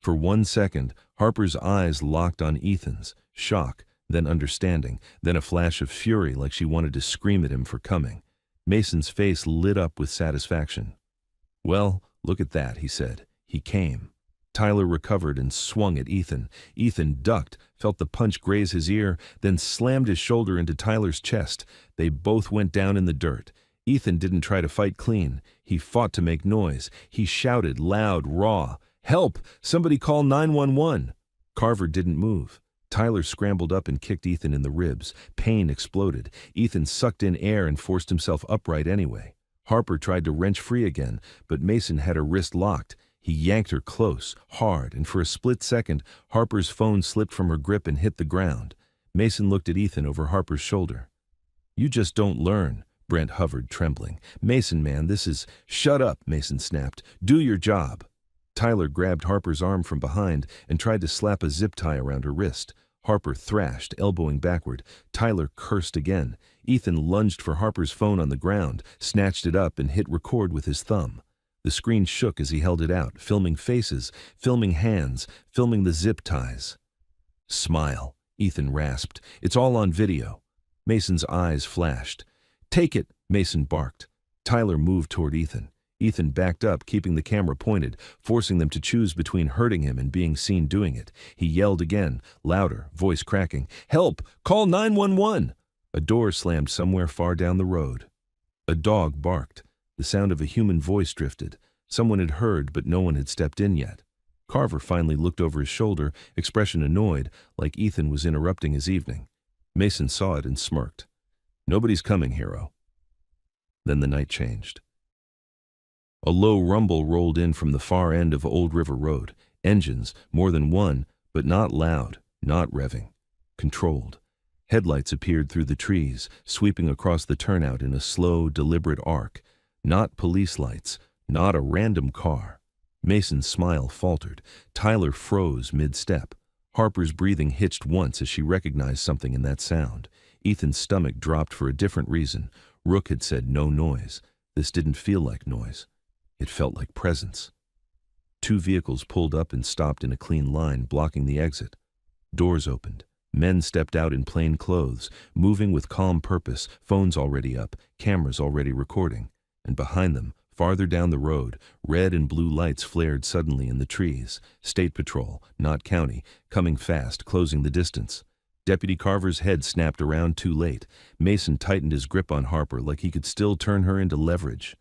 For 1 second, Harper's eyes locked on Ethan's. Shock, then understanding, then a flash of fury like she wanted to scream at him for coming. Mason's face lit up with satisfaction. "Well, look at that," he said. "He came." Tyler recovered and swung at Ethan. Ethan ducked, felt the punch graze his ear, then slammed his shoulder into Tyler's chest. They both went down in the dirt. Ethan didn't try to fight clean. He fought to make noise. He shouted loud, raw, "Help! Somebody call 911!" Carver didn't move. Tyler scrambled up and kicked Ethan in the ribs. Pain exploded. Ethan sucked in air and forced himself upright anyway. Harper tried to wrench free again, but Mason had her wrist locked. He yanked her close, hard, and for a split second, Harper's phone slipped from her grip and hit the ground. Mason looked at Ethan over Harper's shoulder. "You just don't learn," Brent hovered, trembling. "Mason, man, this is—" "Shut up," Mason snapped. "Do your job." Tyler grabbed Harper's arm from behind and tried to slap a zip tie around her wrist. Harper thrashed, elbowing backward. Tyler cursed again. Ethan lunged for Harper's phone on the ground, snatched it up, and hit record with his thumb. The screen shook as he held it out, filming faces, filming hands, filming the zip ties. "Smile," Ethan rasped. "It's all on video." Mason's eyes flashed. "Take it," Mason barked. Tyler moved toward Ethan. Ethan backed up, keeping the camera pointed, forcing them to choose between hurting him and being seen doing it. He yelled again, louder, voice cracking. "Help! Call 911!" A door slammed somewhere far down the road. A dog barked. The sound of a human voice drifted. Someone had heard, but no one had stepped in yet. Carver finally looked over his shoulder, expression annoyed, like Ethan was interrupting his evening. Mason saw it and smirked. "Nobody's coming, hero." Then the night changed. A low rumble rolled in from the far end of Old River Road. Engines, more than one, but not loud, not revving. Controlled. Headlights appeared through the trees, sweeping across the turnout in a slow, deliberate arc. Not police lights, not a random car. Mason's smile faltered. Tyler froze mid-step. Harper's breathing hitched once as she recognized something in that sound. Ethan's stomach dropped for a different reason. Rook had said no noise. This didn't feel like noise. It felt like presence. Two vehicles pulled up and stopped in a clean line, blocking the exit. Doors opened. Men stepped out in plain clothes, moving with calm purpose, phones already up, cameras already recording. And behind them, farther down the road, red and blue lights flared suddenly in the trees. State Patrol, not county, coming fast, closing the distance. Deputy Carver's head snapped around too late. Mason tightened his grip on Harper like he could still turn her into leverage.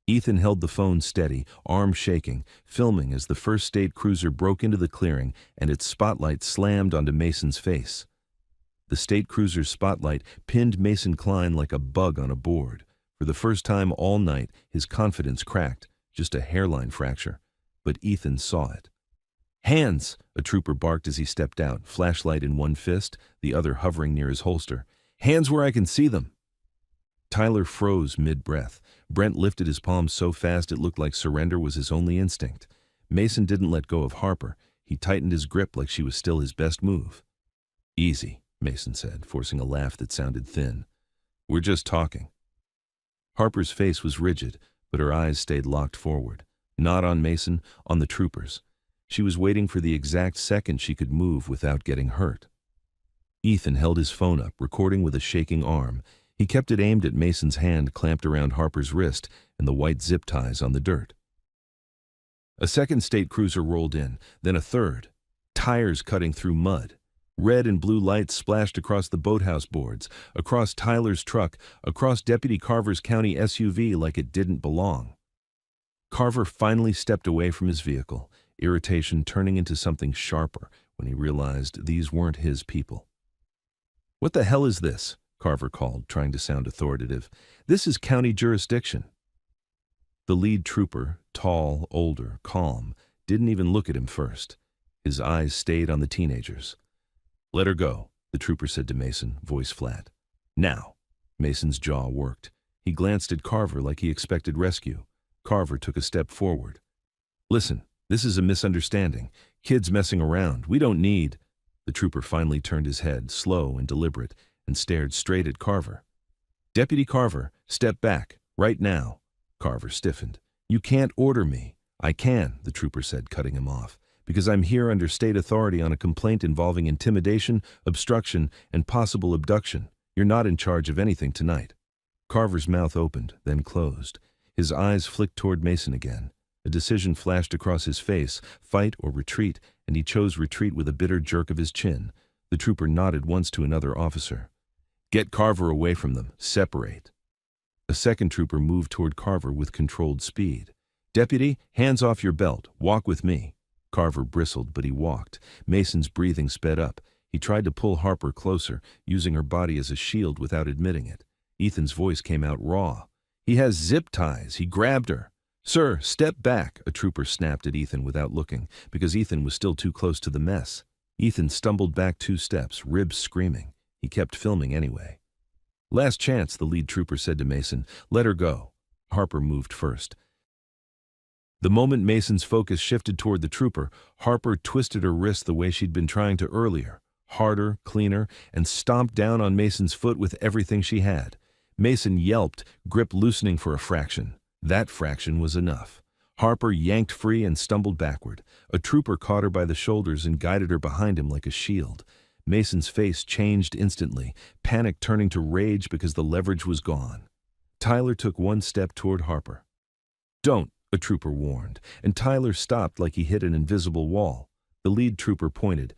Ethan held the phone steady, arm shaking, filming as the first state cruiser broke into the clearing and its spotlight slammed onto Mason's face. The state cruiser's spotlight pinned Mason Klein like a bug on a board. For the first time all night, his confidence cracked, just a hairline fracture. But Ethan saw it. "Hands!" a trooper barked as he stepped out, flashlight in one fist, the other hovering near his holster. "Hands where I can see them!" Tyler froze mid-breath. Brent lifted his palm so fast it looked like surrender was his only instinct. Mason didn't let go of Harper. He tightened his grip like she was still his best move. "Easy," Mason said, forcing a laugh that sounded thin. "We're just talking." Harper's face was rigid, but her eyes stayed locked forward. Not on Mason, on the troopers. She was waiting for the exact second she could move without getting hurt. Ethan held his phone up, recording with a shaking arm. He kept it aimed at Mason's hand clamped around Harper's wrist and the white zip ties on the dirt. A second state cruiser rolled in, then a third. Tires cutting through mud. Red and blue lights splashed across the boathouse boards, across Tyler's truck, across Deputy Carver's county SUV like it didn't belong. Carver finally stepped away from his vehicle, irritation turning into something sharper when he realized these weren't his people. "What the hell is this?" Carver called, trying to sound authoritative. "This is county jurisdiction." The lead trooper, tall, older, calm, didn't even look at him first. His eyes stayed on the teenagers. "Let her go," the trooper said to Mason, voice flat. "Now." Mason's jaw worked. He glanced at Carver like he expected rescue. Carver took a step forward. "Listen, this is a misunderstanding. Kids messing around. We don't need—" The trooper finally turned his head, slow and deliberate, and stared straight at Carver. "Deputy Carver, step back, right now." Carver stiffened. "You can't order me." "I can," the trooper said, cutting him off, "because I'm here under state authority on a complaint involving intimidation, obstruction, and possible abduction. You're not in charge of anything tonight." Carver's mouth opened, then closed. His eyes flicked toward Mason again. A decision flashed across his face, fight or retreat, and he chose retreat with a bitter jerk of his chin. The trooper nodded once to another officer. "Get Carver away from them. Separate." A second trooper moved toward Carver with controlled speed. "Deputy, hands off your belt. Walk with me." Carver bristled, but he walked. Mason's breathing sped up. He tried to pull Harper closer, using her body as a shield without admitting it. Ethan's voice came out raw. "He has zip ties. He grabbed her." "Sir, step back," a trooper snapped at Ethan without looking, because Ethan was still too close to the mess. Ethan stumbled back 2 steps, ribs screaming. He kept filming anyway. "Last chance," the lead trooper said to Mason. "Let her go." Harper moved first. The moment Mason's focus shifted toward the trooper, Harper twisted her wrist the way she'd been trying to earlier, harder, cleaner, and stomped down on Mason's foot with everything she had. Mason yelped, grip loosening for a fraction. That fraction was enough. Harper yanked free and stumbled backward. A trooper caught her by the shoulders and guided her behind him like a shield. Mason's face changed instantly, panic turning to rage because the leverage was gone. Tyler took 1 step toward Harper. "Don't," a trooper warned, and Tyler stopped like he hit an invisible wall. The lead trooper pointed.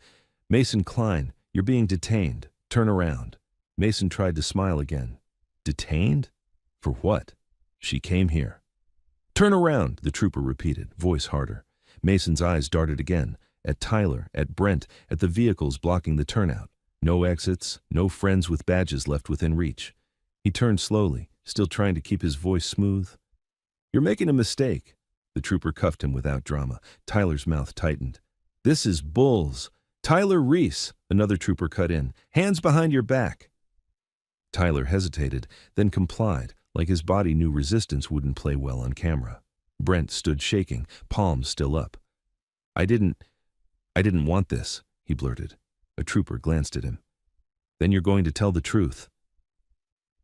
"Mason Klein, you're being detained. Turn around." Mason tried to smile again. "Detained? For what?" "She came here." "Turn around," the trooper repeated, voice harder. Mason's eyes darted again, at Tyler, at Brent, at the vehicles blocking the turnout. No exits, no friends with badges left within reach. He turned slowly, still trying to keep his voice smooth. "You're making a mistake." The trooper cuffed him without drama. Tyler's mouth tightened. "This is Bulls. Tyler Reese," another trooper cut in. "Hands behind your back." Tyler hesitated, then complied, like his body knew resistance wouldn't play well on camera. Brent stood shaking, palms still up. I didn't want this," he blurted. A trooper glanced at him. "Then you're going to tell the truth."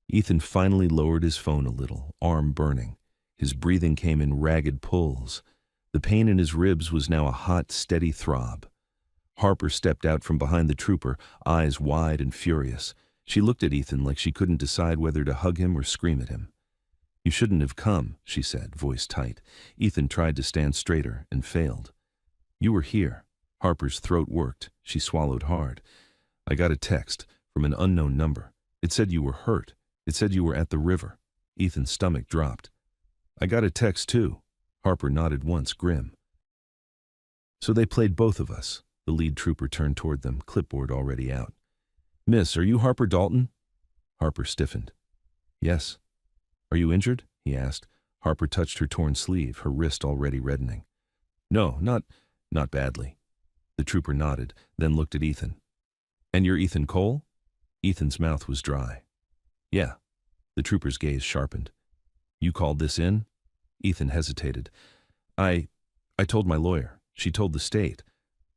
Ethan finally lowered his phone a little, arm burning. His breathing came in ragged pulls. The pain in his ribs was now a hot, steady throb. Harper stepped out from behind the trooper, eyes wide and furious. She looked at Ethan like she couldn't decide whether to hug him or scream at him. "You shouldn't have come," she said, voice tight. Ethan tried to stand straighter and failed. "You were here." Harper's throat worked. She swallowed hard. "I got a text from an unknown number. It said you were hurt. It said you were at the river." Ethan's stomach dropped. "I got a text too." Harper nodded once, grim. "So they played both of us." The lead trooper turned toward them, clipboard already out. "Miss, are you Harper Dalton?" Harper stiffened. "Yes." "Are you injured?" he asked. Harper touched her torn sleeve, her wrist already reddening. "No, not badly." The trooper nodded, then looked at Ethan. "And you're Ethan Cole?" Ethan's mouth was dry. "Yeah." The trooper's gaze sharpened. "You called this in?" Ethan hesitated. I told my lawyer. She told the state.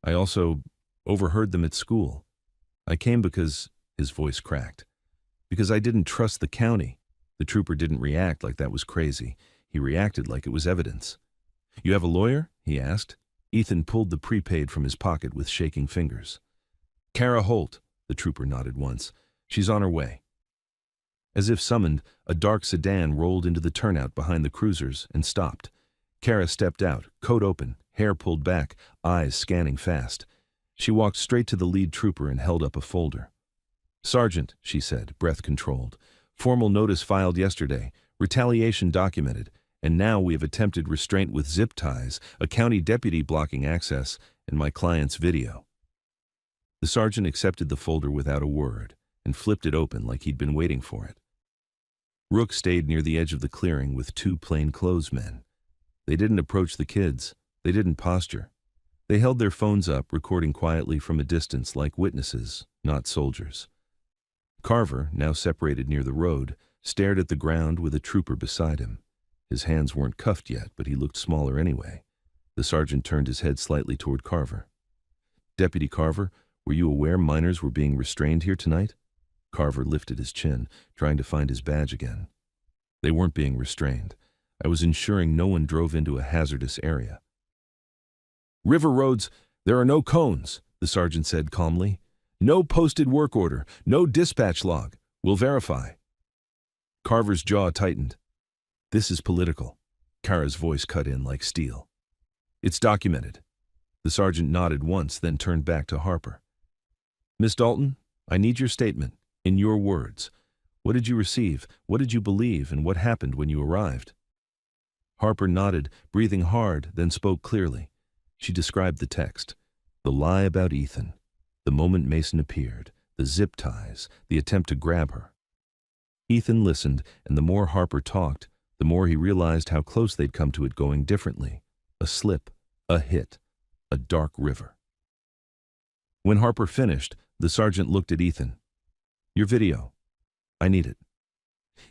I also overheard them at school. I came because," his voice cracked, "because I didn't trust the county." The trooper didn't react like that was crazy. He reacted like it was evidence. "You have a lawyer?" he asked. Ethan pulled the prepaid from his pocket with shaking fingers. "Kara Holt," the trooper nodded once. "She's on her way." As if summoned, a dark sedan rolled into the turnout behind the cruisers and stopped. Kara stepped out, coat open, hair pulled back, eyes scanning fast. She walked straight to the lead trooper and held up a folder. "Sergeant," she said, breath controlled. "Formal notice filed yesterday, retaliation documented, and now we have attempted restraint with zip ties, a county deputy blocking access, and my client's video." The sergeant accepted the folder without a word and flipped it open like he'd been waiting for it. Rook stayed near the edge of the clearing with 2 plainclothes men. They didn't approach the kids. They didn't posture. They held their phones up, recording quietly from a distance like witnesses, not soldiers. Carver, now separated near the road, stared at the ground with a trooper beside him. His hands weren't cuffed yet, but he looked smaller anyway. The sergeant turned his head slightly toward Carver. "Deputy Carver, were you aware minors were being restrained here tonight?" Carver lifted his chin, trying to find his badge again. "They weren't being restrained. I was ensuring no one drove into a hazardous area." "River roads, there are no cones," the sergeant said calmly. "No posted work order, no dispatch log. We'll verify." Carver's jaw tightened. This is political. Kara's voice cut in like steel. It's documented. The sergeant nodded once, then turned back to Harper. Miss Dalton, I need your statement, in your words. What did you receive? What did you believe? And what happened when you arrived? Harper nodded, breathing hard, then spoke clearly. She described the text. The lie about Ethan. The moment Mason appeared. The zip ties. The attempt to grab her. Ethan listened, and the more Harper talked, the more he realized how close they'd come to it going differently. A slip. A hit. A dark river. When Harper finished, the sergeant looked at Ethan. Your video. I need it.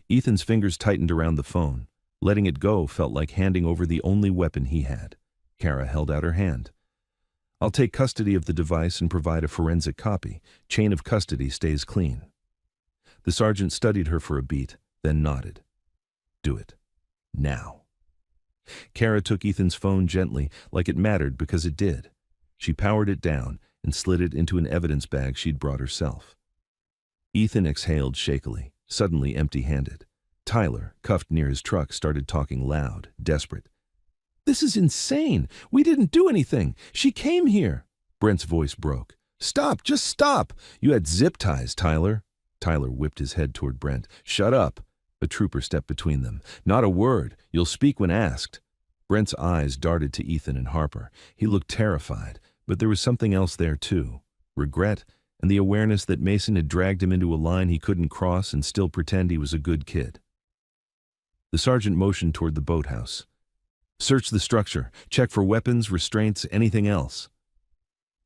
Ethan's fingers tightened around the phone. Letting it go felt like handing over the only weapon he had. Kara held out her hand. I'll take custody of the device and provide a forensic copy. Chain of custody stays clean. The sergeant studied her for a beat, then nodded. Do it. Now. Kara took Ethan's phone gently, like it mattered because it did. She powered it down and slid it into an evidence bag she'd brought herself. Ethan exhaled shakily, suddenly empty-handed. Tyler, cuffed near his truck, started talking loud, desperate. This is insane! We didn't do anything! She came here! Brent's voice broke. Stop! Just stop! You had zip ties, Tyler. Tyler whipped his head toward Brent. Shut up! A trooper stepped between them. Not a word. You'll speak when asked. Brent's eyes darted to Ethan and Harper. He looked terrified, but there was something else there too. Regret, and the awareness that Mason had dragged him into a line he couldn't cross and still pretend he was a good kid. The sergeant motioned toward the boathouse. Search the structure. Check for weapons, restraints, anything else.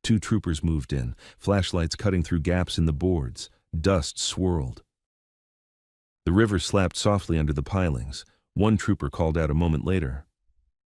2 troopers moved in, flashlights cutting through gaps in the boards. Dust swirled. The river slapped softly under the pilings. One trooper called out a moment later.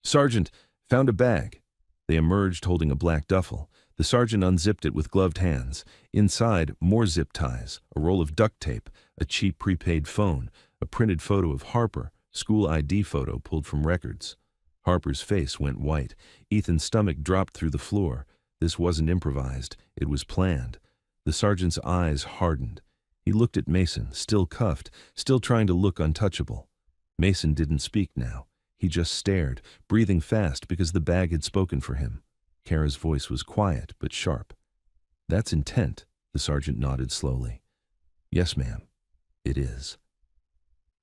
Sergeant, found a bag. They emerged holding a black duffel. The sergeant unzipped it with gloved hands. Inside, more zip ties, a roll of duct tape, a cheap prepaid phone, a printed photo of Harper, school ID photo pulled from records. Harper's face went white. Ethan's stomach dropped through the floor. This wasn't improvised. It was planned. The sergeant's eyes hardened. He looked at Mason, still cuffed, still trying to look untouchable. Mason didn't speak now. He just stared, breathing fast because the bag had spoken for him. Kara's voice was quiet but sharp. That's intent, the sergeant nodded slowly. Yes, ma'am. It is.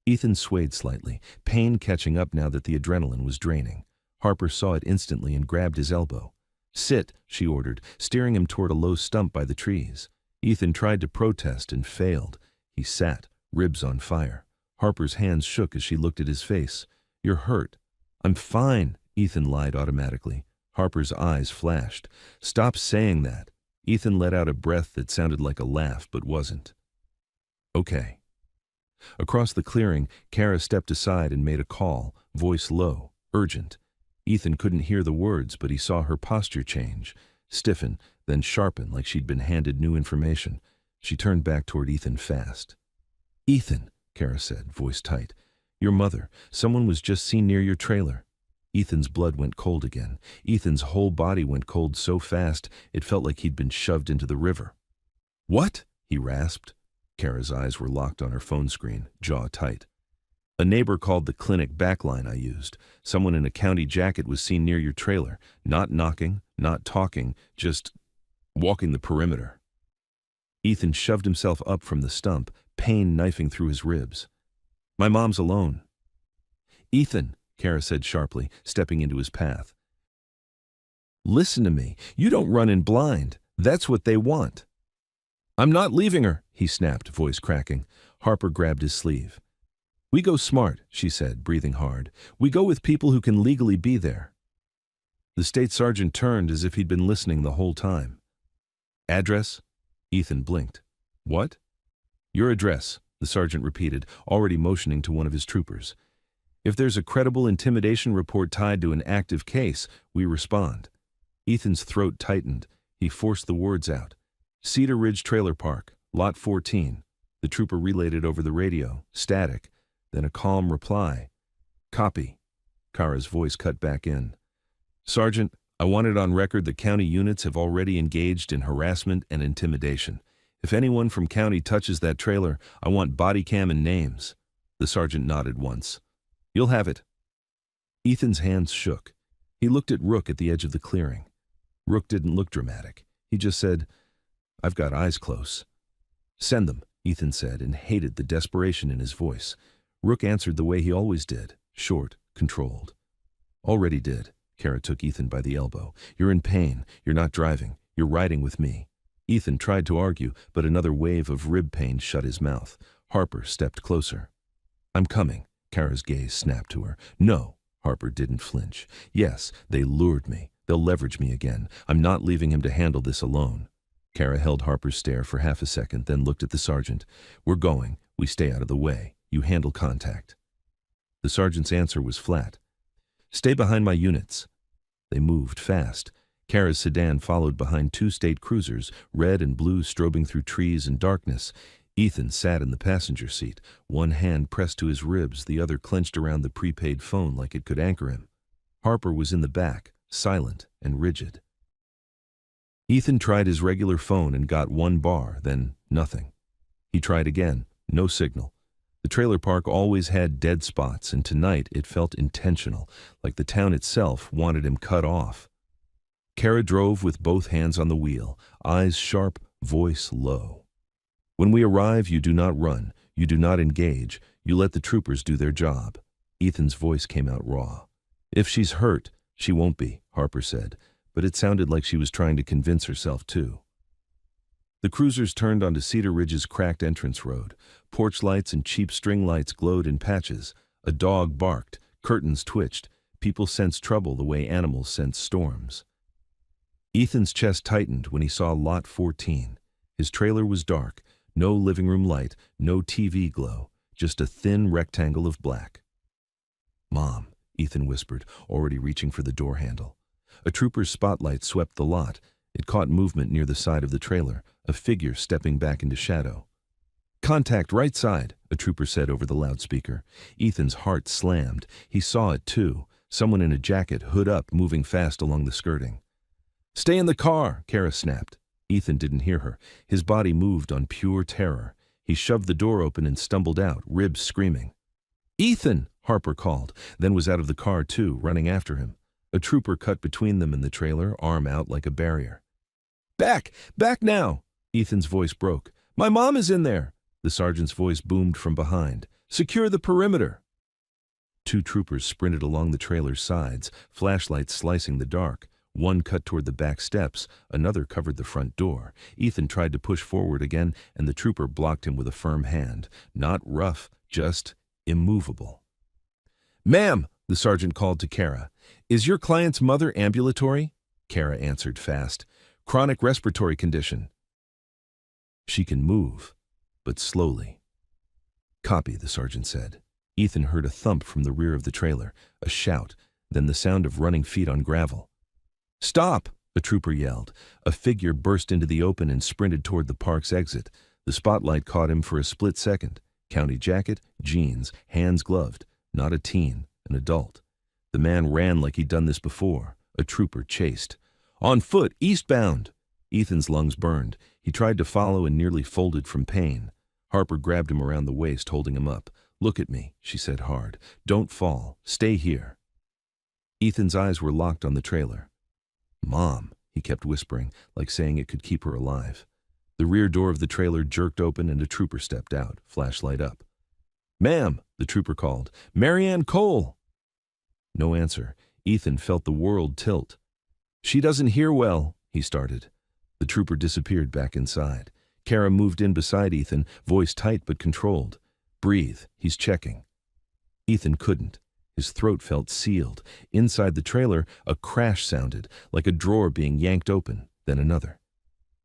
Ethan swayed slightly, pain catching up now that the adrenaline was draining. Harper saw it instantly and grabbed his elbow. Sit, she ordered, steering him toward a low stump by the trees. Ethan tried to protest and failed. He sat, ribs on fire. Harper's hands shook as she looked at his face. You're hurt. I'm fine, Ethan lied automatically. Harper's eyes flashed. Stop saying that. Ethan let out a breath that sounded like a laugh but wasn't. Okay. Across the clearing, Kara stepped aside and made a call, voice low, urgent. Ethan couldn't hear the words, but he saw her posture change, stiffen, then sharpen like she'd been handed new information. She turned back toward Ethan fast. Ethan, Kara said, voice tight. Your mother. Someone was just seen near your trailer. Ethan's blood went cold again. Ethan's whole body went cold so fast it felt like he'd been shoved into the river. What? He rasped. Kara's eyes were locked on her phone screen, jaw tight. A neighbor called the clinic backline I used. Someone in a county jacket was seen near your trailer. Not knocking, not talking, just walking the perimeter. Ethan shoved himself up from the stump, pain knifing through his ribs. My mom's alone. Ethan, Kara said sharply, stepping into his path. Listen to me. You don't run in blind. That's what they want. I'm not leaving her, he snapped, voice cracking. Harper grabbed his sleeve. We go smart, she said, breathing hard. We go with people who can legally be there. The state sergeant turned as if he'd been listening the whole time. Address? Ethan blinked. What? Your address, the sergeant repeated, already motioning to one of his troopers. If there's a credible intimidation report tied to an active case, we respond. Ethan's throat tightened. He forced the words out. Cedar Ridge Trailer Park, Lot 14. The trooper relayed it over the radio, static, then a calm reply. Copy. Kara's voice cut back in. Sergeant, I want it on record that county units have already engaged in harassment and intimidation. If anyone from county touches that trailer, I want body cam and names. The sergeant nodded once. You'll have it. Ethan's hands shook. He looked at Rook at the edge of the clearing. Rook didn't look dramatic. He just said, I've got eyes close. Send them, Ethan said, and hated the desperation in his voice. Rook answered the way he always did, short, controlled. Already did. Kara took Ethan by the elbow. You're in pain. You're not driving. You're riding with me. Ethan tried to argue, but another wave of rib pain shut his mouth. Harper stepped closer. I'm coming. Kara's gaze snapped to her. No. Harper didn't flinch. Yes, they lured me. They'll leverage me again. I'm not leaving him to handle this alone. Kara held Harper's stare for half a second, then looked at the sergeant. We're going. We stay out of the way. You handle contact. The sergeant's answer was flat. Stay behind my units. They moved fast. Kara's sedan followed behind two state cruisers, red and blue strobing through trees and darkness. Ethan sat in the passenger seat, one hand pressed to his ribs, the other clenched around the prepaid phone like it could anchor him. Harper was in the back, silent and rigid. Ethan tried his regular phone and got one bar, then nothing. He tried again, no signal. The trailer park always had dead spots, and tonight it felt intentional, like the town itself wanted him cut off. Kara drove with both hands on the wheel, eyes sharp, voice low. When we arrive, you do not run, you do not engage, you let the troopers do their job. Ethan's voice came out raw. If she's hurt, she won't be, Harper said, but it sounded like she was trying to convince herself too. The cruisers turned onto Cedar Ridge's cracked entrance road. Porch lights and cheap string lights glowed in patches. A dog barked, curtains twitched. People sensed trouble the way animals sense storms. Ethan's chest tightened when he saw Lot 14. His trailer was dark, no living room light, no TV glow, just a thin rectangle of black. Mom, Ethan whispered, already reaching for the door handle. A trooper's spotlight swept the lot. It caught movement near the side of the trailer, a figure stepping back into shadow. Contact right side, a trooper said over the loudspeaker. Ethan's heart slammed. He saw it too, someone in a jacket, hood up, moving fast along the skirting. Stay in the car, Kara snapped. Ethan didn't hear her. His body moved on pure terror. He shoved the door open and stumbled out, ribs screaming. Ethan, Harper called, then was out of the car too, running after him. A trooper cut between them and the trailer, arm out like a barrier. Back! Back now! Ethan's voice broke. My mom is in there! The sergeant's voice boomed from behind. Secure the perimeter! Two troopers sprinted along the trailer's sides, flashlights slicing the dark. One cut toward the back steps, another covered the front door. Ethan tried to push forward again, and the trooper blocked him with a firm hand. Not rough, just immovable. Ma'am, the sergeant called to Kara. Is your client's mother ambulatory? Kara answered fast. Chronic respiratory condition. She can move, but slowly. Copy, the sergeant said. Ethan heard a thump from the rear of the trailer, a shout, then the sound of running feet on gravel. Stop! A trooper yelled. A figure burst into the open and sprinted toward the park's exit. The spotlight caught him for a split second. County jacket, jeans, hands gloved. Not a teen, an adult. The man ran like he'd done this before. A trooper chased. On foot, eastbound! Ethan's lungs burned. He tried to follow and nearly folded from pain. Harper grabbed him around the waist, holding him up. Look at me, she said hard. Don't fall. Stay here. Ethan's eyes were locked on the trailer. Mom, he kept whispering, like saying it could keep her alive. The rear door of the trailer jerked open and a trooper stepped out, flashlight up. Ma'am, the trooper called. Marianne Cole! No answer. Ethan felt the world tilt. She doesn't hear well, he started. The trooper disappeared back inside. Kara moved in beside Ethan, voice tight but controlled. Breathe, he's checking. Ethan couldn't. His throat felt sealed. Inside the trailer, a crash sounded, like a drawer being yanked open, then another.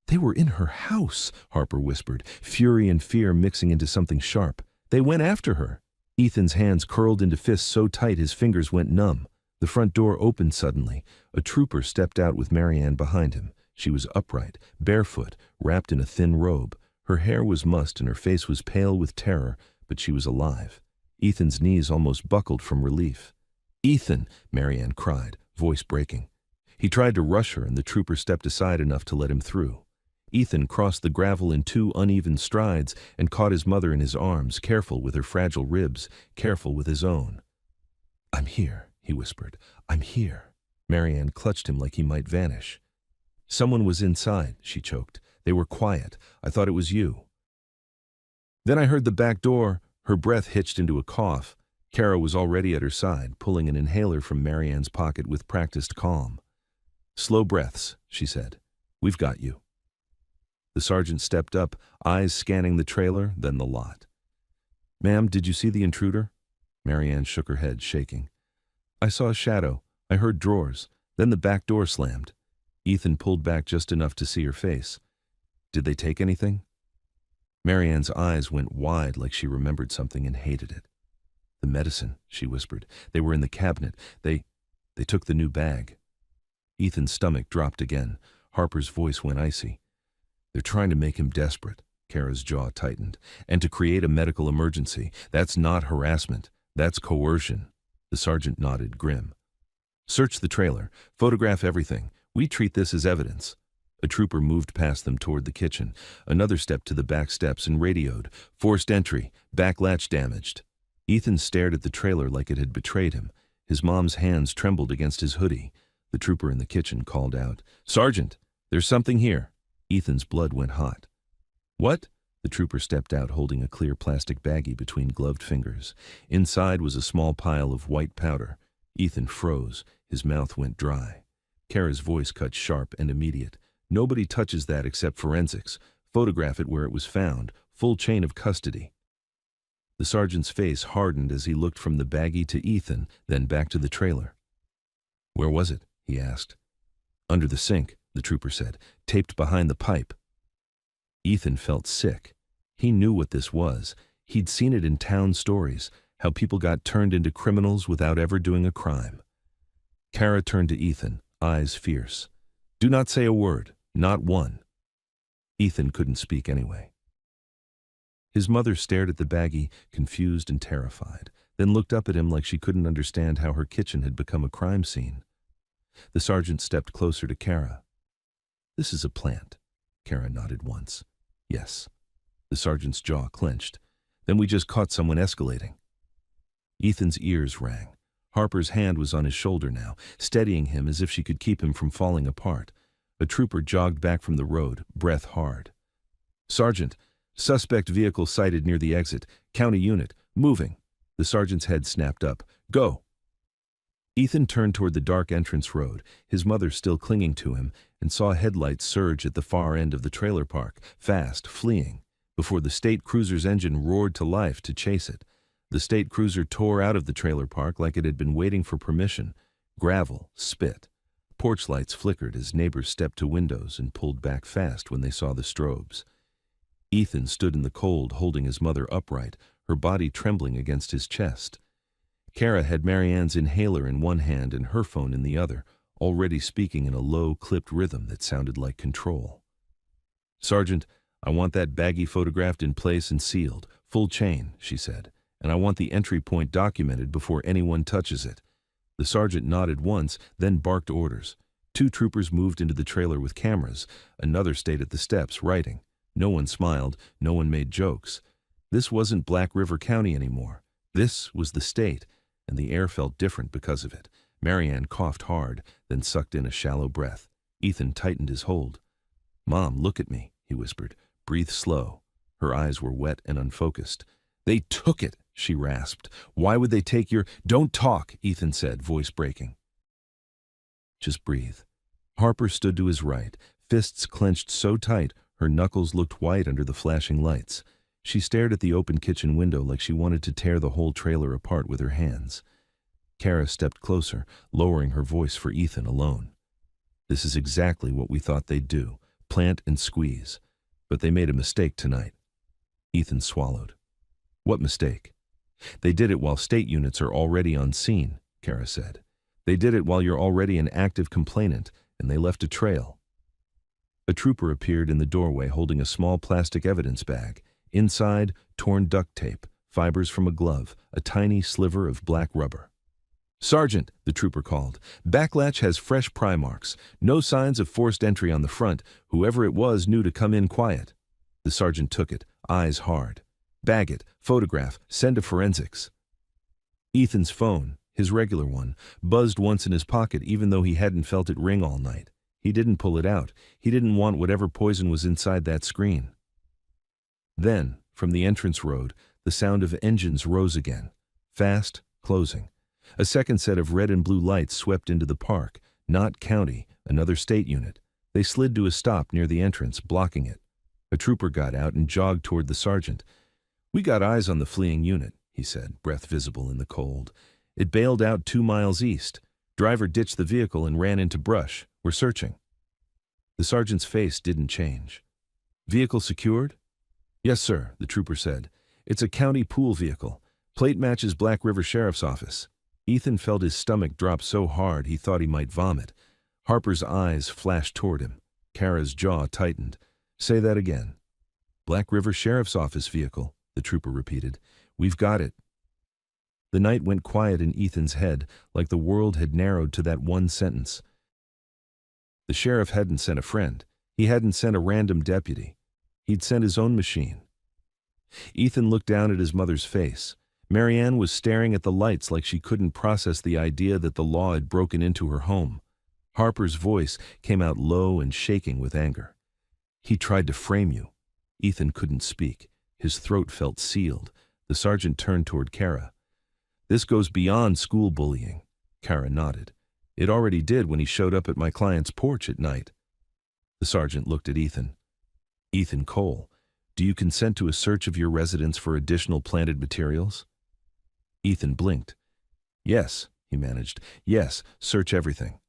They were in her house, Harper whispered, fury and fear mixing into something sharp. They went after her. Ethan's hands curled into fists so tight his fingers went numb. The front door opened suddenly. A trooper stepped out with Marianne behind him. She was upright, barefoot, wrapped in a thin robe. Her hair was mussed and her face was pale with terror, but she was alive. Ethan's knees almost buckled from relief. Ethan, Marianne cried, voice breaking. He tried to rush her and the trooper stepped aside enough to let him through. Ethan crossed the gravel in 2 uneven strides and caught his mother in his arms, careful with her fragile ribs, careful with his own. "I'm here," he whispered. "I'm here." Marianne clutched him like he might vanish. "Someone was inside," she choked. "They were quiet. I thought it was you." Then I heard the back door. Her breath hitched into a cough. Kara was already at her side, pulling an inhaler from Marianne's pocket with practiced calm. "Slow breaths," she said. "We've got you." The sergeant stepped up, eyes scanning the trailer, then the lot. "Ma'am, did you see the intruder?" Marianne shook her head, shaking. "I saw a shadow. I heard drawers. Then the back door slammed." Ethan pulled back just enough to see her face. "Did they take anything?" Marianne's eyes went wide like she remembered something and hated it. "The medicine," she whispered. "They were in the cabinet. They took the new bag." Ethan's stomach dropped again. Harper's voice went icy. "They're trying to make him desperate." Kara's jaw tightened. "And to create a medical emergency. That's not harassment. That's coercion." The sergeant nodded, grim. "Search the trailer. Photograph everything. We treat this as evidence." A trooper moved past them toward the kitchen. Another stepped to the back steps and radioed. "Forced entry. Back latch damaged." Ethan stared at the trailer like it had betrayed him. His mom's hands trembled against his hoodie. The trooper in the kitchen called out, "Sergeant, there's something here." Ethan's blood went hot. "What?" The trooper stepped out holding a clear plastic baggie between gloved fingers. Inside was a small pile of white powder. Ethan froze. His mouth went dry. Kara's voice cut sharp and immediate. "Nobody touches that except forensics. Photograph it where it was found. Full chain of custody." The sergeant's face hardened as he looked from the baggie to Ethan, then back to the trailer. "Where was it?" he asked. "Under the sink," the trooper said, "taped behind the pipe." Ethan felt sick. He knew what this was. He'd seen it in town stories, how people got turned into criminals without ever doing a crime. Kara turned to Ethan, eyes fierce. "Do not say a word, not one." Ethan couldn't speak anyway. His mother stared at the baggie, confused and terrified, then looked up at him like she couldn't understand how her kitchen had become a crime scene. The sergeant stepped closer to Kara. "This is a plant." Kara nodded once. "Yes." The sergeant's jaw clenched. "Then we just caught someone escalating." Ethan's ears rang. Harper's hand was on his shoulder now, steadying him as if she could keep him from falling apart. A trooper jogged back from the road, breath hard. "Sergeant, suspect vehicle sighted near the exit. County unit, moving." The sergeant's head snapped up. "Go." Ethan turned toward the dark entrance road, his mother still clinging to him, and saw headlights surge at the far end of the trailer park, fast, fleeing, before the state cruiser's engine roared to life to chase it. The state cruiser tore out of the trailer park like it had been waiting for permission. Gravel, spit. Porch lights flickered as neighbors stepped to windows and pulled back fast when they saw the strobes. Ethan stood in the cold, holding his mother upright, her body trembling against his chest. Kara had Marianne's inhaler in one hand and her phone in the other, already speaking in a low, clipped rhythm that sounded like control. "Sergeant, I want that baggie photographed in place and sealed, full chain," she said, "and I want the entry point documented before anyone touches it." The sergeant nodded once, then barked orders. 2 troopers moved into the trailer with cameras. Another stayed at the steps, writing. No one smiled, no one made jokes. This wasn't Black River County anymore. This was the state, and the air felt different because of it. Marianne coughed hard, then sucked in a shallow breath. Ethan tightened his hold. "Mom, look at me," he whispered. "Breathe slow." Her eyes were wet and unfocused. "They took it," she rasped. "Why would they take your—" "Don't talk," Ethan said, voice breaking. "Just breathe." Harper stood to his right, fists clenched so tight her knuckles looked white under the flashing lights. She stared at the open kitchen window like she wanted to tear the whole trailer apart with her hands. Kara stepped closer, lowering her voice for Ethan alone. "This is exactly what we thought they'd do, plant and squeeze. But they made a mistake tonight." Ethan swallowed. "What mistake?" "They did it while state units are already on scene," Kara said. "They did it while you're already an active complainant, and they left a trail." A trooper appeared in the doorway holding a small plastic evidence bag. Inside, torn duct tape, fibers from a glove, a tiny sliver of black rubber. "Sergeant," the trooper called. "Backlatch has fresh pry marks. No signs of forced entry on the front. Whoever it was knew to come in quiet." The sergeant took it, eyes hard. "Bag it, photograph, send to forensics." Ethan's phone, his regular one, buzzed once in his pocket even though he hadn't felt it ring all night. He didn't pull it out. He didn't want whatever poison was inside that screen. Then, from the entrance road, the sound of engines rose again. Fast, closing. A second set of red and blue lights swept into the park. Not county, another state unit. They slid to a stop near the entrance, blocking it. A trooper got out and jogged toward the sergeant. "We got eyes on the fleeing unit," he said, breath visible in the cold. "It bailed out 2 miles east. Driver ditched the vehicle and ran into brush. We're searching." The sergeant's face didn't change. "Vehicle secured?" "Yes, sir," the trooper said. "It's a county pool vehicle. Plate matches Black River Sheriff's Office." Ethan felt his stomach drop so hard he thought he might vomit. Harper's eyes flashed toward him. Kara's jaw tightened. "Say that again." "Black River Sheriff's Office vehicle," the trooper repeated. "We've got it." The night went quiet in Ethan's head, like the world had narrowed to that one sentence. The sheriff hadn't sent a friend. He hadn't sent a random deputy. He'd sent his own machine. Ethan looked down at his mother's face. Marianne was staring at the lights like she couldn't process the idea that the law had broken into her home. Harper's voice came out low and shaking with anger. "He tried to frame you." Ethan couldn't speak. His throat felt sealed. The sergeant turned toward Kara. "This goes beyond school bullying." Kara nodded. "It already did when he showed up at my client's porch at night." The sergeant looked at Ethan. "Ethan Cole, do you consent to a search of your residence for additional planted materials?" Ethan blinked. "Yes," he managed. "Yes, search everything."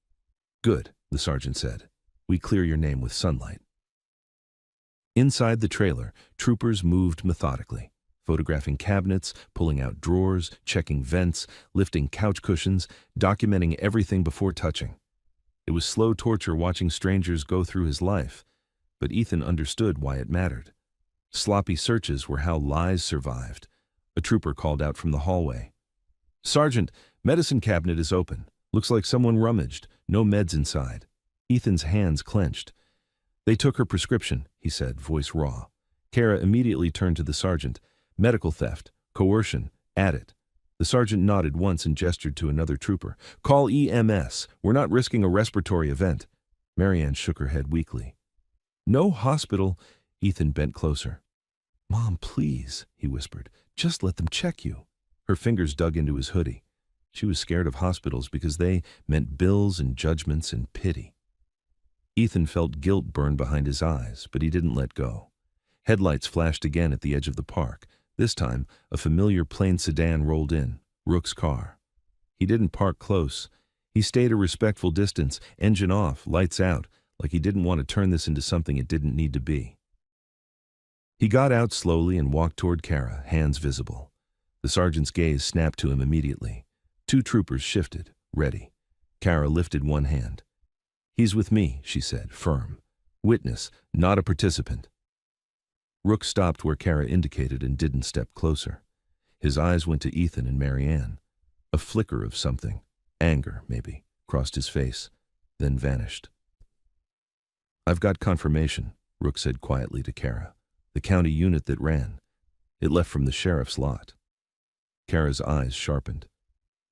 "Good," the sergeant said. "We clear your name with sunlight." Inside the trailer, troopers moved methodically, photographing cabinets, pulling out drawers, checking vents, lifting couch cushions, documenting everything before touching. It was slow torture watching strangers go through his life, but Ethan understood why it mattered. Sloppy searches were how lies survived. A trooper called out from the hallway. "Sergeant, medicine cabinet is open. Looks like someone rummaged. No meds inside." Ethan's hands clenched. "They took her prescription," he said, voice raw. Kara immediately turned to the sergeant. "Medical theft, coercion, add it." The sergeant nodded once and gestured to another trooper. "Call EMS. We're not risking a respiratory event." Marianne shook her head weakly. "No hospital." Ethan bent closer. "Mom, please," he whispered. "Just let them check you." Her fingers dug into his hoodie. She was scared of hospitals because they meant bills and judgments and pity. Ethan felt guilt burn behind his eyes, but he didn't let go. Headlights flashed again at the edge of the park. This time, a familiar plain sedan rolled in, Rook's car. He didn't park close. He stayed a respectful distance, engine off, lights out, like he didn't want to turn this into something it didn't need to be. He got out slowly and walked toward Kara, hands visible. The sergeant's gaze snapped to him immediately. 2 troopers shifted, ready. Kara lifted one hand. "He's with me," she said, firm. "Witness, not a participant." Rook stopped where Kara indicated and didn't step closer. His eyes went to Ethan and Marianne. A flicker of something, anger maybe, crossed his face, then vanished. "I've got confirmation," Rook said quietly to Kara. "The county unit that ran. It left from the sheriff's lot." Kara's eyes sharpened.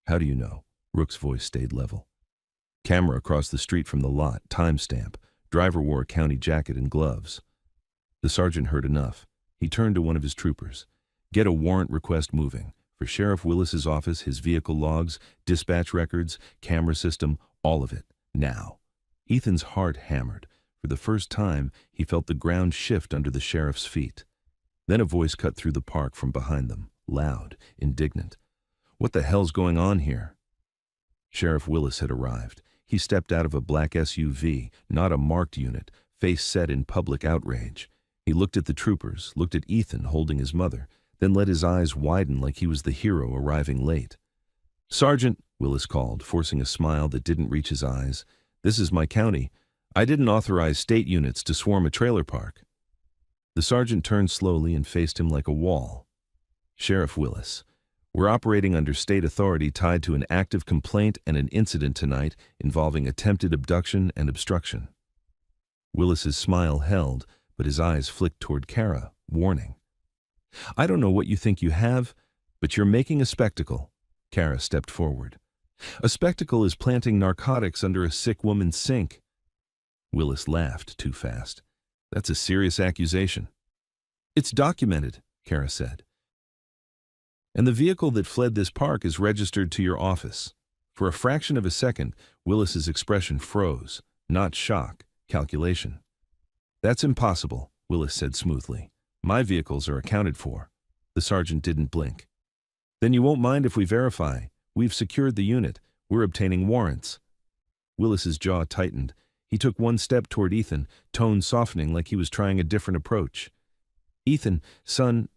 "How do you know?" Rook's voice stayed level. "Camera across the street from the lot, timestamp. Driver wore a county jacket and gloves." The sergeant heard enough. He turned to one of his troopers. "Get a warrant request moving. For Sheriff Willis's office, his vehicle logs, dispatch records, camera system, all of it. Now." Ethan's heart hammered. For the first time, he felt the ground shift under the sheriff's feet. Then a voice cut through the park from behind them, loud, indignant. "What the hell's going on here?" Sheriff Willis had arrived. He stepped out of a black SUV, not a marked unit, face set in public outrage. He looked at the troopers, looked at Ethan holding his mother, then let his eyes widen like he was the hero arriving late. "Sergeant," Willis called, forcing a smile that didn't reach his eyes, "this is my county. I didn't authorize state units to swarm a trailer park." The sergeant turned slowly and faced him like a wall. "Sheriff Willis, We're operating under state authority tied to an active complaint and an incident tonight involving attempted abduction and obstruction. Willis's smile held, but his eyes flicked toward Kara, warning. I don't know what you think you have, but you're making a spectacle. Kara stepped forward. A spectacle is planting narcotics under a sick woman's sink. Willis laughed too fast. That's a serious accusation. It's documented, Kara said. And the vehicle that fled this park is registered to your office. For a fraction of a second, Willis's expression froze, not shock, calculation. That's impossible, Willis said smoothly. My vehicles are accounted for. The sergeant didn't blink. Then you won't mind if we verify. We've secured the unit. We're obtaining warrants. Willis's jaw tightened. He took one step toward Ethan, tone softening like he was trying a different approach. Ethan, son,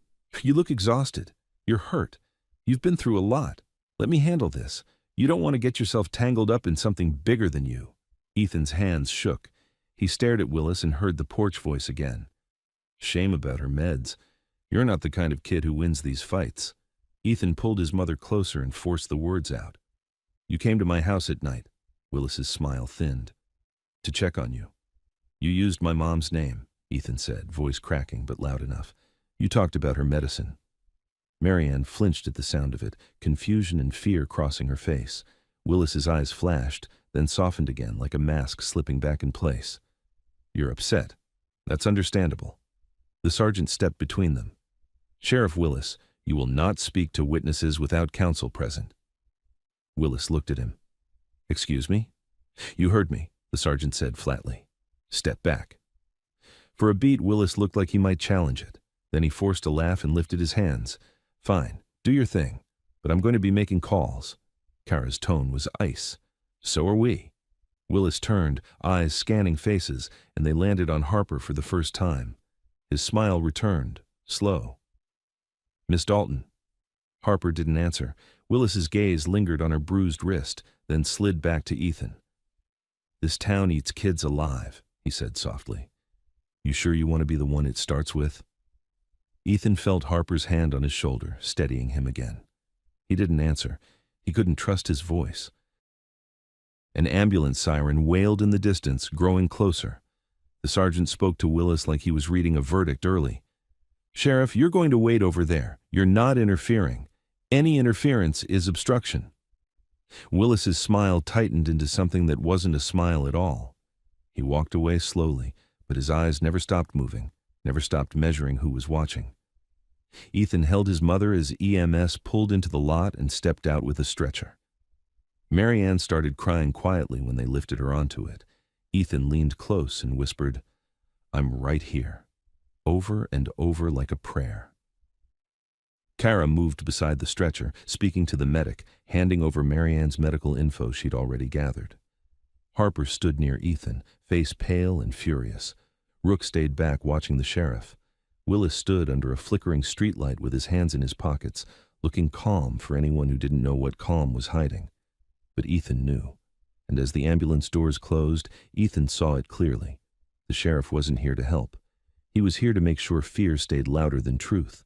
you look exhausted. You're hurt. You've been through a lot. Let me handle this. You don't want to get yourself tangled up in something bigger than you. Ethan's hands shook. He stared at Willis and heard the porch voice again. Shame about her meds. You're not the kind of kid who wins these fights. Ethan pulled his mother closer and forced the words out. You came to my house at night. Willis's smile thinned. To check on you. You used my mom's name, Ethan said, voice cracking but loud enough. You talked about her medicine. Marianne flinched at the sound of it, confusion and fear crossing her face. Willis's eyes flashed, then softened again like a mask slipping back in place. You're upset. That's understandable. The sergeant stepped between them. Sheriff Willis, you will not speak to witnesses without counsel present. Willis looked at him. Excuse me? You heard me, the sergeant said flatly. Step back. For a beat, Willis looked like he might challenge it. Then he forced a laugh and lifted his hands. Fine, do your thing, but I'm going to be making calls. Kara's tone was ice. So are we. Willis turned, eyes scanning faces, and they landed on Harper for the first time. His smile returned, slow. Miss Dalton. Harper didn't answer. Willis's gaze lingered on her bruised wrist, then slid back to Ethan. This town eats kids alive, he said softly. You sure you want to be the one it starts with? Ethan felt Harper's hand on his shoulder, steadying him again. He didn't answer. He couldn't trust his voice. An ambulance siren wailed in the distance, growing closer. The sergeant spoke to Willis like he was reading a verdict early. Sheriff, you're going to wait over there. You're not interfering. Any interference is obstruction. Willis's smile tightened into something that wasn't a smile at all. He walked away slowly, but his eyes never stopped moving, never stopped measuring who was watching. Ethan held his mother as EMS pulled into the lot and stepped out with a stretcher. Marianne started crying quietly when they lifted her onto it. Ethan leaned close and whispered, I'm right here, over and over like a prayer. Kara moved beside the stretcher, speaking to the medic, handing over Marianne's medical info she'd already gathered. Harper stood near Ethan, face pale and furious. Rook stayed back watching the sheriff. Willis stood under a flickering streetlight with his hands in his pockets, looking calm for anyone who didn't know what calm was hiding. But Ethan knew, and as the ambulance doors closed, Ethan saw it clearly. The sheriff wasn't here to help. He was here to make sure fear stayed louder than truth.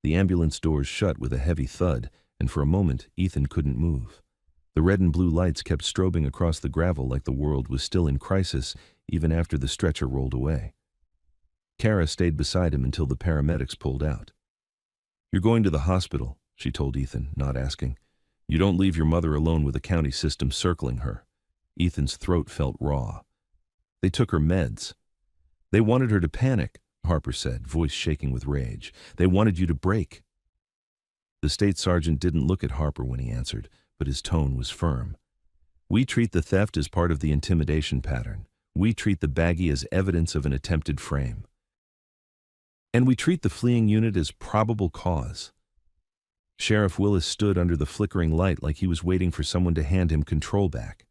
The ambulance doors shut with a heavy thud, and for a moment Ethan couldn't move. The red and blue lights kept strobing across the gravel like the world was still in crisis, even after the stretcher rolled away. Kara stayed beside him until the paramedics pulled out. You're going to the hospital, she told Ethan, not asking. You don't leave your mother alone with a county system circling her. Ethan's throat felt raw. They took her meds. They wanted her to panic, Harper said, voice shaking with rage. They wanted you to break. The state sergeant didn't look at Harper when he answered, but his tone was firm. We treat the theft as part of the intimidation pattern. We treat the baggie as evidence of an attempted frame. And we treat the fleeing unit as probable cause. Sheriff Willis stood under the flickering light like he was waiting for someone to hand him control back.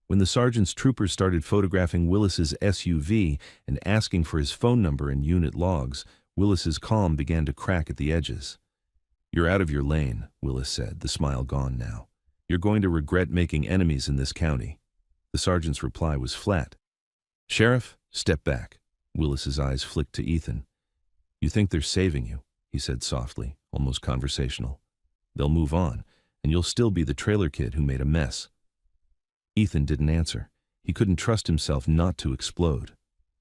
When the sergeant's troopers started photographing Willis's SUV and asking for his phone number and unit logs, Willis's calm began to crack at the edges. You're out of your lane, Willis said, the smile gone now. You're going to regret making enemies in this county. The sergeant's reply was flat. Sheriff, step back. Willis's eyes flicked to Ethan. You think they're saving you, he said softly, almost conversational. They'll move on, and you'll still be the trailer kid who made a mess. Ethan didn't answer. He couldn't trust himself not to explode.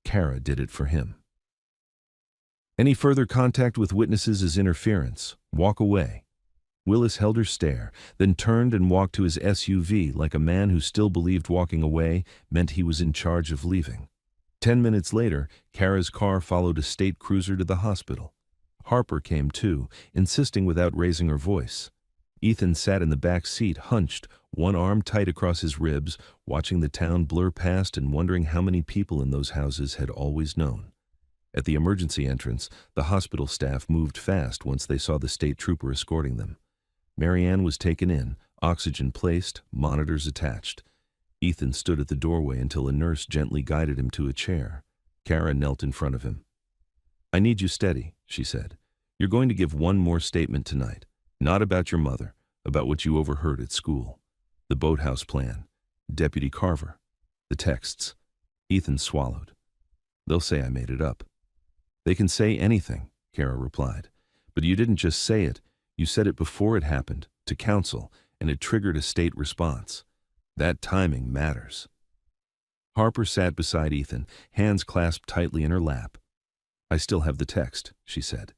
Kara did it for him. Any further contact with witnesses is interference. Walk away. Willis held her stare, then turned and walked to his SUV like a man who still believed walking away meant he was in charge of leaving. 10 minutes later, Kara's car followed a state cruiser to the hospital. Harper came too, insisting without raising her voice. Ethan sat in the back seat, hunched, one arm tight across his ribs, watching the town blur past and wondering how many people in those houses had always known. At the emergency entrance, the hospital staff moved fast once they saw the state trooper escorting them. Marianne was taken in, oxygen placed, monitors attached. Ethan stood at the doorway until a nurse gently guided him to a chair. Kara knelt in front of him. "I need you steady," she said. "You're going to give one more statement tonight. Not about your mother, about what you overheard at school. The boathouse plan, Deputy Carver, the texts." Ethan swallowed. "They'll say I made it up." "They can say anything," Kara replied. "But you didn't just say it. You said it before it happened, to counsel, and it triggered a state response. That timing matters." Harper sat beside Ethan, hands clasped tightly in her lap. "I still have the text," she said.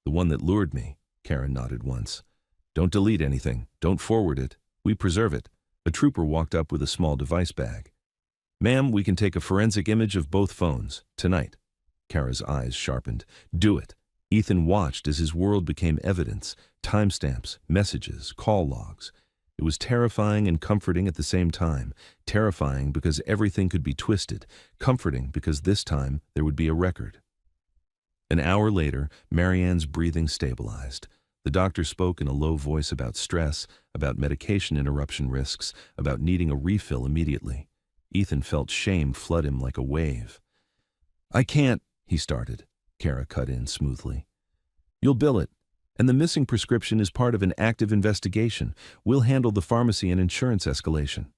"The one that lured me," Kara nodded once. "Don't delete anything. Don't forward it. We preserve it." A trooper walked up with a small device bag. "Ma'am, we can take a forensic image of both phones, tonight." Kara's eyes sharpened. "Do it." Ethan watched as his world became evidence, timestamps, messages, call logs. It was terrifying and comforting at the same time. Terrifying because everything could be twisted, comforting because this time there would be a record. An hour later, Marianne's breathing stabilized. The doctor spoke in a low voice about stress, about medication interruption risks, about needing a refill immediately. Ethan felt shame flood him like a wave. "I can't," he started. Kara cut in smoothly. "You'll bill it. And the missing prescription is part of an active investigation. We'll handle the pharmacy and insurance escalation."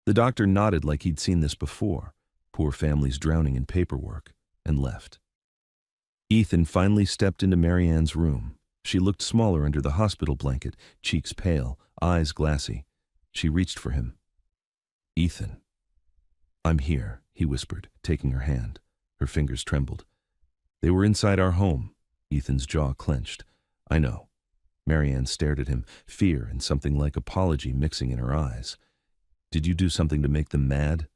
The doctor nodded like he'd seen this before. Poor families drowning in paperwork, and left. Ethan finally stepped into Marianne's room. She looked smaller under the hospital blanket, cheeks pale, eyes glassy. She reached for him. "Ethan." "I'm here," he whispered, taking her hand. Her fingers trembled. "They were inside our home." Ethan's jaw clenched. "I know." Marianne stared at him, fear and something like apology mixing in her eyes. "Did you do something to make them mad?"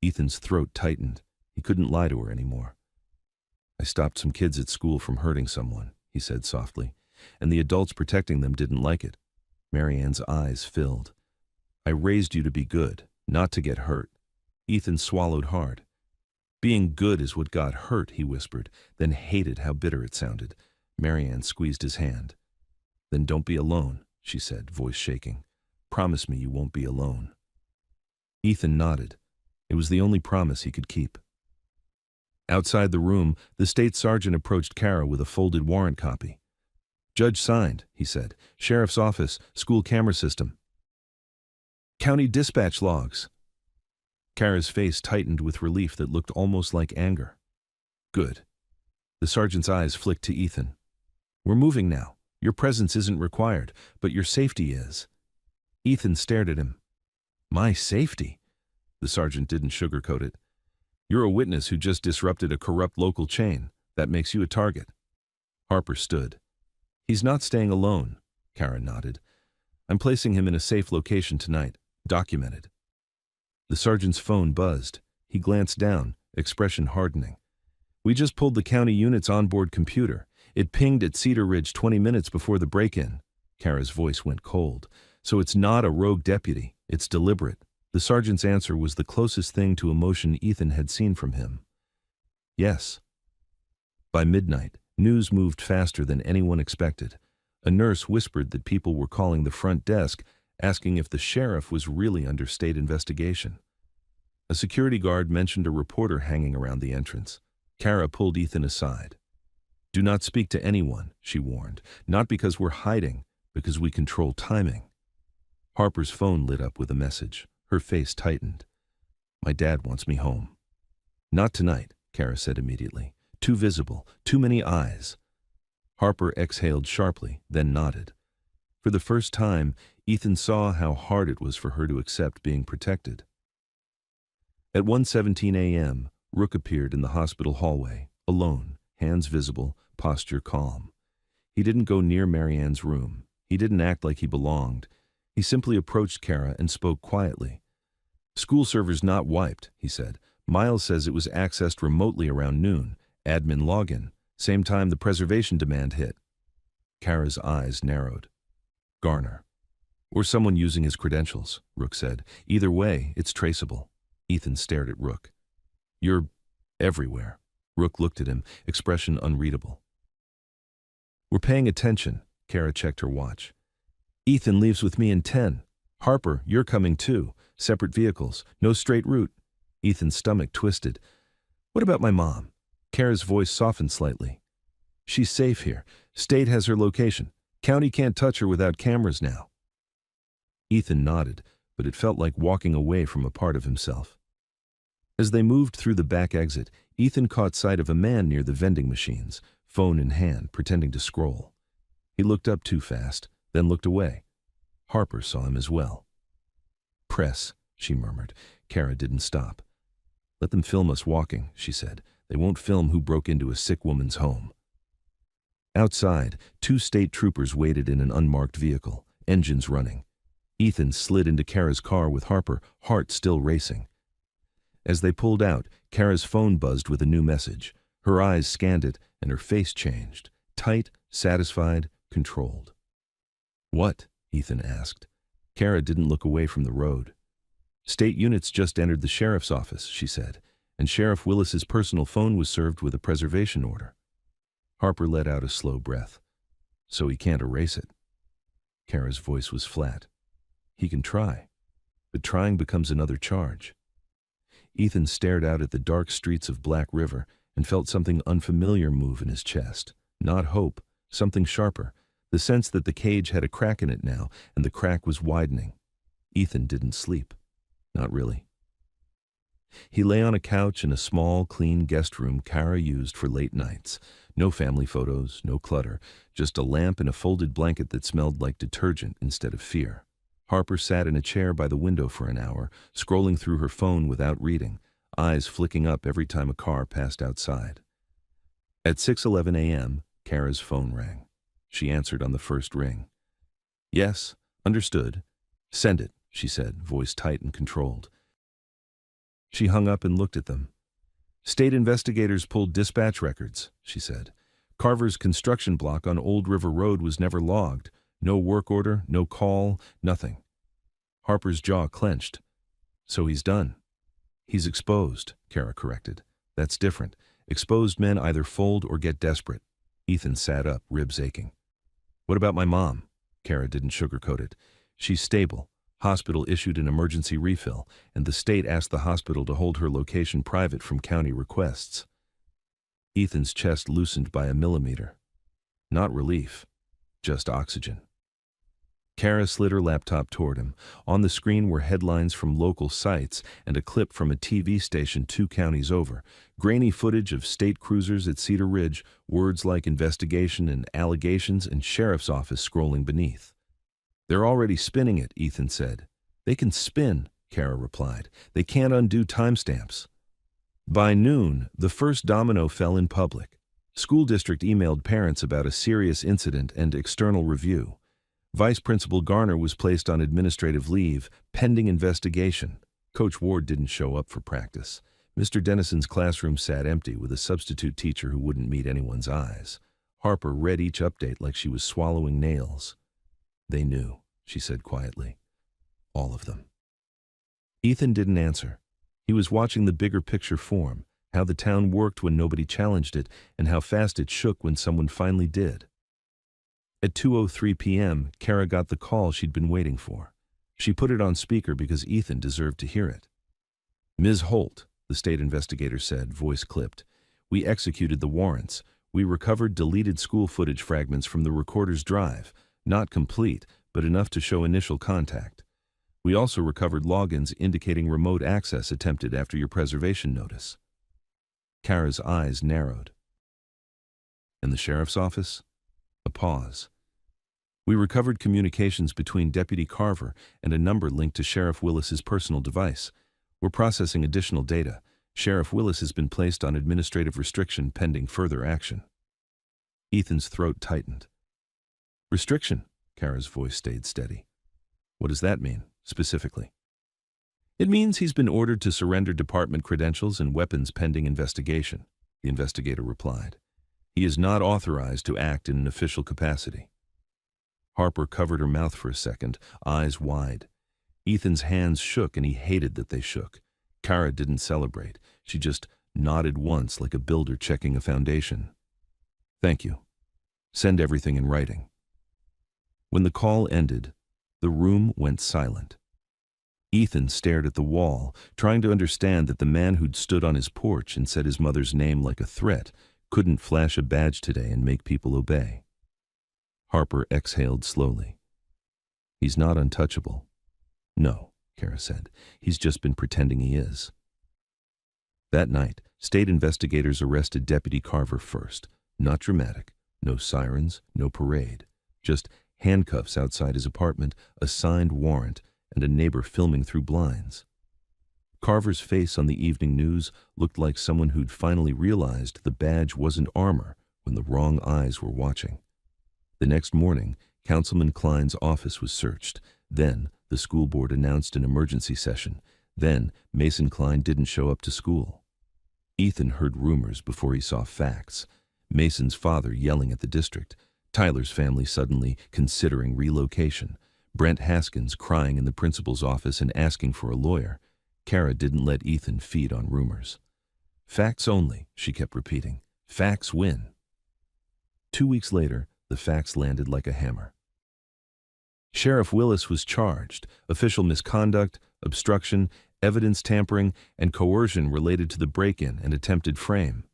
Ethan's throat tightened. He couldn't lie to her anymore. "I stopped some kids at school from hurting someone," he said softly, "and the adults protecting them didn't like it." Marianne's eyes filled. "I raised you to be good, not to get hurt." Ethan swallowed hard. "Being good is what got hurt," he whispered, then hated how bitter it sounded. Marianne squeezed his hand. "Then don't be alone," she said, voice shaking. "Promise me you won't be alone." Ethan nodded. It was the only promise he could keep. Outside the room, the state sergeant approached Kara with a folded warrant copy. "Judge signed," he said. "Sheriff's office, school camera system. County dispatch logs." Kara's face tightened with relief that looked almost like anger. "Good." The sergeant's eyes flicked to Ethan. "We're moving now. Your presence isn't required, but your safety is." Ethan stared at him. "My safety?" The sergeant didn't sugarcoat it. "You're a witness who just disrupted a corrupt local chain. That makes you a target." Harper stood. "He's not staying alone," Kara nodded. "I'm placing him in a safe location tonight. Documented." The sergeant's phone buzzed. He glanced down, expression hardening. "We just pulled the county unit's onboard computer. It pinged at Cedar Ridge 20 minutes before the break-in." Kara's voice went cold. "So it's not a rogue deputy. It's deliberate." The sergeant's answer was the closest thing to emotion Ethan had seen from him. "Yes." By midnight, news moved faster than anyone expected. A nurse whispered that people were calling the front desk, asking if the sheriff was really under state investigation. A security guard mentioned a reporter hanging around the entrance. Kara pulled Ethan aside. "Do not speak to anyone," she warned. "Not because we're hiding, because we control timing." Harper's phone lit up with a message. Her face tightened. "My dad wants me home." "Not tonight," Kara said immediately. "Too visible, too many eyes." Harper exhaled sharply, then nodded. For the first time, Ethan saw how hard it was for her to accept being protected. At 1:17 a.m., Rook appeared in the hospital hallway, alone, hands visible, posture calm. He didn't go near Marianne's room. He didn't act like he belonged. He simply approached Kara and spoke quietly. "School server's not wiped," he said. "Miles says it was accessed remotely around noon. Admin login. Same time the preservation demand hit." Kara's eyes narrowed. "Garner. Or someone using his credentials," Rook said. "Either way, it's traceable." Ethan stared at Rook. "You're everywhere." Rook looked at him, expression unreadable. "We're paying attention." Kara checked her watch. "Ethan leaves with me in 10. Harper, you're coming too. Separate vehicles. No straight route." Ethan's stomach twisted. "What about my mom?" Kara's voice softened slightly. "She's safe here. State has her location. County can't touch her without cameras now." Ethan nodded, but it felt like walking away from a part of himself. As they moved through the back exit, Ethan caught sight of a man near the vending machines, phone in hand, pretending to scroll. He looked up too fast, then looked away. Harper saw him as well. "Press," she murmured. Kara didn't stop. "Let them film us walking," she said. "They won't film who broke into a sick woman's home." Outside, 2 state troopers waited in an unmarked vehicle, engines running. Ethan slid into Kara's car with Harper, heart still racing. As they pulled out, Kara's phone buzzed with a new message. Her eyes scanned it, and her face changed. Tight, satisfied, controlled. "What?" Ethan asked. Kara didn't look away from the road. "State units just entered the sheriff's office," she said, and Sheriff Willis's personal phone was served with a preservation order. Harper let out a slow breath. "So he can't erase it." Kara's voice was flat. "He can try, but trying becomes another charge." Ethan stared out at the dark streets of Black River and felt something unfamiliar move in his chest. Not hope, something sharper, the sense that the cage had a crack in it now, and the crack was widening. Ethan didn't sleep. Not really. He lay on a couch in a small, clean guest room Kara used for late nights. No family photos, no clutter, just a lamp and a folded blanket that smelled like detergent instead of fear. Harper sat in a chair by the window for an hour, scrolling through her phone without reading, eyes flicking up every time a car passed outside. At 6:11 a.m., Kara's phone rang. She answered on the first ring. "Yes, understood. Send it," she said, voice tight and controlled. She hung up and looked at them. "State investigators pulled dispatch records," she said. "Carver's construction block on Old River Road was never logged. No work order, no call, nothing." Harper's jaw clenched. "So he's done." "He's exposed," Kara corrected. "That's different. Exposed men either fold or get desperate." Ethan sat up, ribs aching. "What about my mom?" Kara didn't sugarcoat it. "She's stable. Hospital issued an emergency refill, and the state asked the hospital to hold her location private from county requests." Ethan's chest loosened by a millimeter. Not relief, just oxygen. Kara slid her laptop toward him. On the screen were headlines from local sites and a clip from a TV station 2 counties over. Grainy footage of state cruisers at Cedar Ridge, words like investigation and allegations, and sheriff's office scrolling beneath. "They're already spinning it," Ethan said. "They can spin," Kara replied. "They can't undo timestamps." By noon, the first domino fell in public. School district emailed parents about a serious incident and external review. Vice Principal Garner was placed on administrative leave, pending investigation. Coach Ward didn't show up for practice. Mr. Dennison's classroom sat empty with a substitute teacher who wouldn't meet anyone's eyes. Harper read each update like she was swallowing nails. "They knew," she said quietly. "All of them." Ethan didn't answer. He was watching the bigger picture form, how the town worked when nobody challenged it, and how fast it shook when someone finally did. At 2:03 p.m., Kara got the call she'd been waiting for. She put it on speaker because Ethan deserved to hear it. "Ms. Holt," the state investigator said, voice clipped. "We executed the warrants. We recovered deleted school footage fragments from the recorder's drive. Not complete, but enough to show initial contact. We also recovered logins indicating remote access attempted after your preservation notice." Kara's eyes narrowed. "And the sheriff's office?" A pause. We recovered communications between Deputy Carver and a number linked to Sheriff Willis's personal device. We're processing additional data. Sheriff Willis has been placed on administrative restriction pending further action. Ethan's throat tightened. Restriction? Kara's voice stayed steady. What does that mean, specifically? It means he's been ordered to surrender department credentials and weapons pending investigation, the investigator replied. He is not authorized to act in an official capacity. Harper covered her mouth for a second, eyes wide. Ethan's hands shook, and he hated that they shook. Kara didn't celebrate. She just nodded once like a builder checking a foundation. Thank you. Send everything in writing. When the call ended, the room went silent. Ethan stared at the wall, trying to understand that the man who'd stood on his porch and said his mother's name like a threat couldn't flash a badge today and make people obey. Harper exhaled slowly. He's not untouchable. No, Kara said. He's just been pretending he is. That night, state investigators arrested Deputy Carver first. Not dramatic. No sirens, no parade. Just handcuffs outside his apartment, a signed warrant, and a neighbor filming through blinds. Carver's face on the evening news looked like someone who'd finally realized the badge wasn't armor when the wrong eyes were watching. The next morning, Councilman Klein's office was searched. Then, the school board announced an emergency session. Then, Mason Klein didn't show up to school. Ethan heard rumors before he saw facts. Mason's father yelling at the district. Tyler's family suddenly considering relocation. Brent Haskins crying in the principal's office and asking for a lawyer. Kara didn't let Ethan feed on rumors. Facts only, she kept repeating. Facts win. 2 weeks later, the facts landed like a hammer. Sheriff Willis was charged. Official misconduct, obstruction, evidence tampering, and coercion related to the break-in and attempted frame.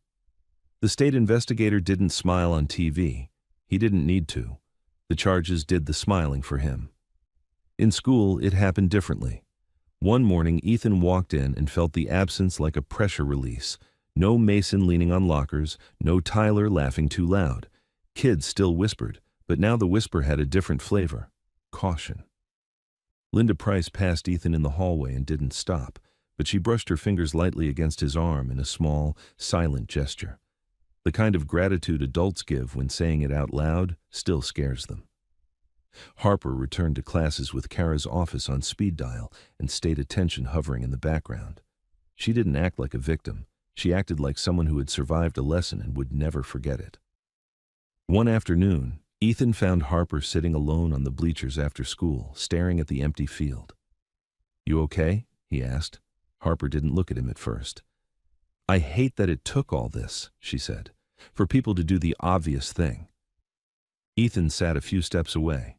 The state investigator didn't smile on TV. He didn't need to. The charges did the smiling for him. In school, it happened differently. One morning, Ethan walked in and felt the absence like a pressure release. No Mason leaning on lockers, no Tyler laughing too loud. Kids still whispered, but now the whisper had a different flavor. Caution. Linda Price passed Ethan in the hallway and didn't stop, but she brushed her fingers lightly against his arm in a small, silent gesture. The kind of gratitude adults give when saying it out loud still scares them. Harper returned to classes with Kara's office on speed dial and state attention hovering in the background. She didn't act like a victim. She acted like someone who had survived a lesson and would never forget it. One afternoon, Ethan found Harper sitting alone on the bleachers after school, staring at the empty field. "You okay?" he asked. Harper didn't look at him at first. "I hate that it took all this," she said, "for people to do the obvious thing." Ethan sat a few steps away.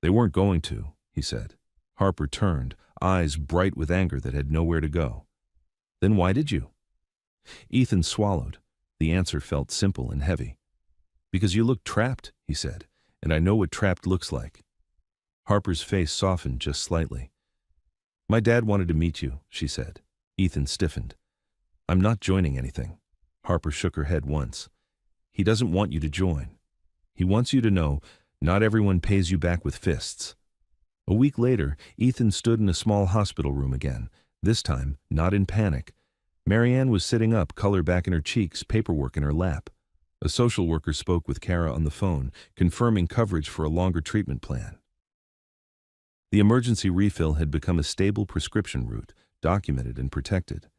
"They weren't going to," he said. Harper turned, eyes bright with anger that had nowhere to go. "Then why did you?" Ethan swallowed. The answer felt simple and heavy. "Because you look trapped," he said, "and I know what trapped looks like." Harper's face softened just slightly. "My dad wanted to meet you," she said. Ethan stiffened. "I'm not joining anything." Harper shook her head once. "He doesn't want you to join. He wants you to know not everyone pays you back with fists." A week later, Ethan stood in a small hospital room again, this time not in panic. Marianne was sitting up, color back in her cheeks, paperwork in her lap. A social worker spoke with Kara on the phone, confirming coverage for a longer treatment plan. The emergency refill had become a stable prescription route, documented and protected.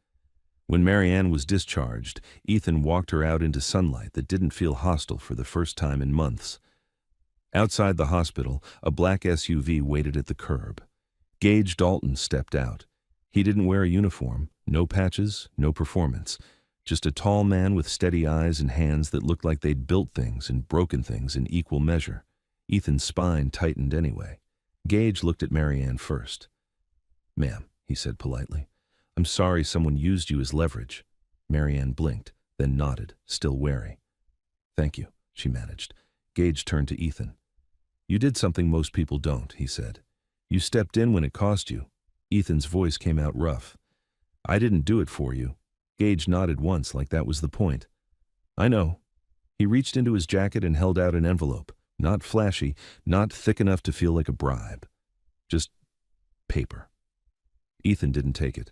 When Marianne was discharged, Ethan walked her out into sunlight that didn't feel hostile for the first time in months. Outside the hospital, a black SUV waited at the curb. Gage Dalton stepped out. He didn't wear a uniform, no patches, no performance. Just a tall man with steady eyes and hands that looked like they'd built things and broken things in equal measure. Ethan's spine tightened anyway. Gage looked at Marianne first. "Ma'am," he said politely, "I'm sorry someone used you as leverage." Marianne blinked, then nodded, still wary. "Thank you," she managed. Gage turned to Ethan. "You did something most people don't," he said. "You stepped in when it cost you." Ethan's voice came out rough. "I didn't do it for you." Gage nodded once like that was the point. "I know." He reached into his jacket and held out an envelope. Not flashy, not thick enough to feel like a bribe. Just paper. Ethan didn't take it.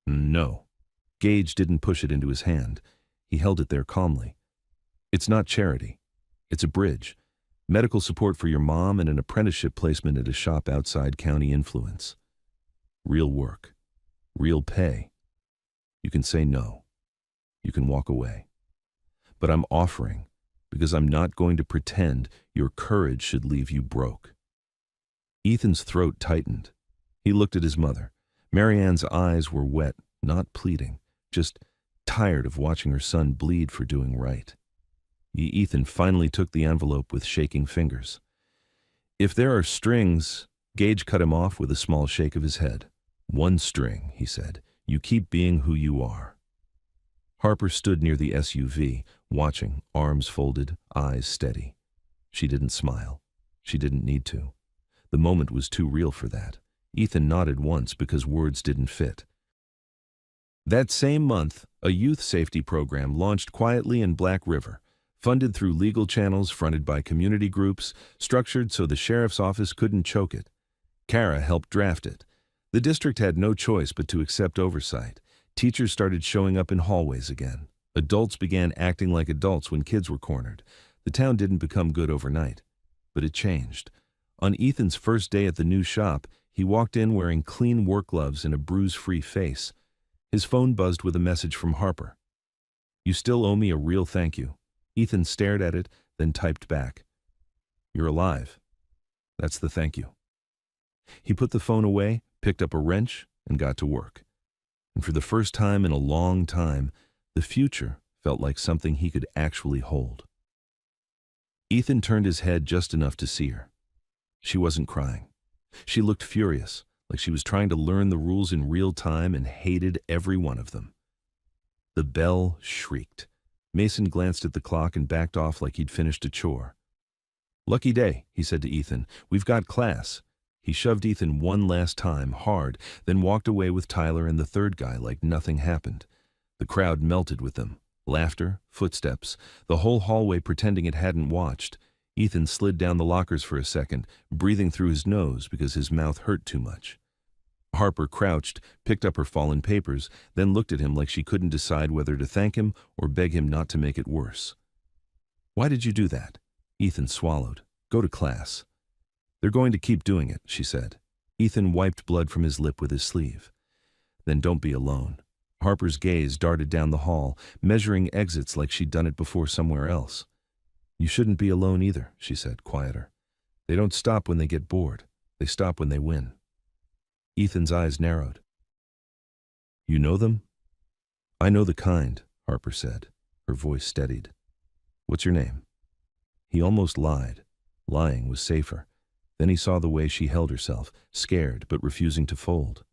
No. Gage didn't push it into his hand. He held it there calmly. It's not charity. It's a bridge. Medical support for your mom and an apprenticeship placement at a shop outside county influence. Real work. Real pay. You can say no. You can walk away. But I'm offering, because I'm not going to pretend your courage should leave you broke. Ethan's throat tightened. He looked at his mother. Marianne's eyes were wet, not pleading, just tired of watching her son bleed for doing right. Ethan finally took the envelope with shaking fingers. If there are strings, Gage cut him off with a small shake of his head. One string, he said. You keep being who you are. Harper stood near the SUV, watching, arms folded, eyes steady. She didn't smile. She didn't need to. The moment was too real for that. Ethan nodded once because words didn't fit. That same month, a youth safety program launched quietly in Black River, funded through legal channels fronted by community groups, structured so the sheriff's office couldn't choke it. Kara helped draft it. The district had no choice but to accept oversight. Teachers started showing up in hallways again. Adults began acting like adults when kids were cornered. The town didn't become good overnight, but it changed. On Ethan's first day at the new shop, he walked in wearing clean work gloves and a bruise-free face. His phone buzzed with a message from Harper. You still owe me a real thank you. Ethan stared at it, then typed back. You're alive. That's the thank you. He put the phone away, picked up a wrench, and got to work. And for the first time in a long time, the future felt like something he could actually hold. Ethan turned his head just enough to see her. She wasn't crying. She looked furious, like she was trying to learn the rules in real time and hated every one of them. The bell shrieked. Mason glanced at the clock and backed off like he'd finished a chore. Lucky day, he said to Ethan. We've got class. He shoved Ethan one last time, hard, then walked away with Tyler and the third guy like nothing happened. The crowd melted with them. Laughter, footsteps, the whole hallway pretending it hadn't watched. Ethan slid down the lockers for a second, breathing through his nose because his mouth hurt too much. Harper crouched, picked up her fallen papers, then looked at him like she couldn't decide whether to thank him or beg him not to make it worse. Why did you do that? Ethan swallowed. Go to class. They're going to keep doing it, she said. Ethan wiped blood from his lip with his sleeve. Then don't be alone. Harper's gaze darted down the hall, measuring exits like she'd done it before somewhere else. You shouldn't be alone either, she said, quieter. They don't stop when they get bored. They stop when they win. Ethan's eyes narrowed. You know them? I know the kind, Harper said. Her voice steadied. What's your name? He almost lied. Lying was safer. Then he saw the way she held herself, scared but refusing to fold.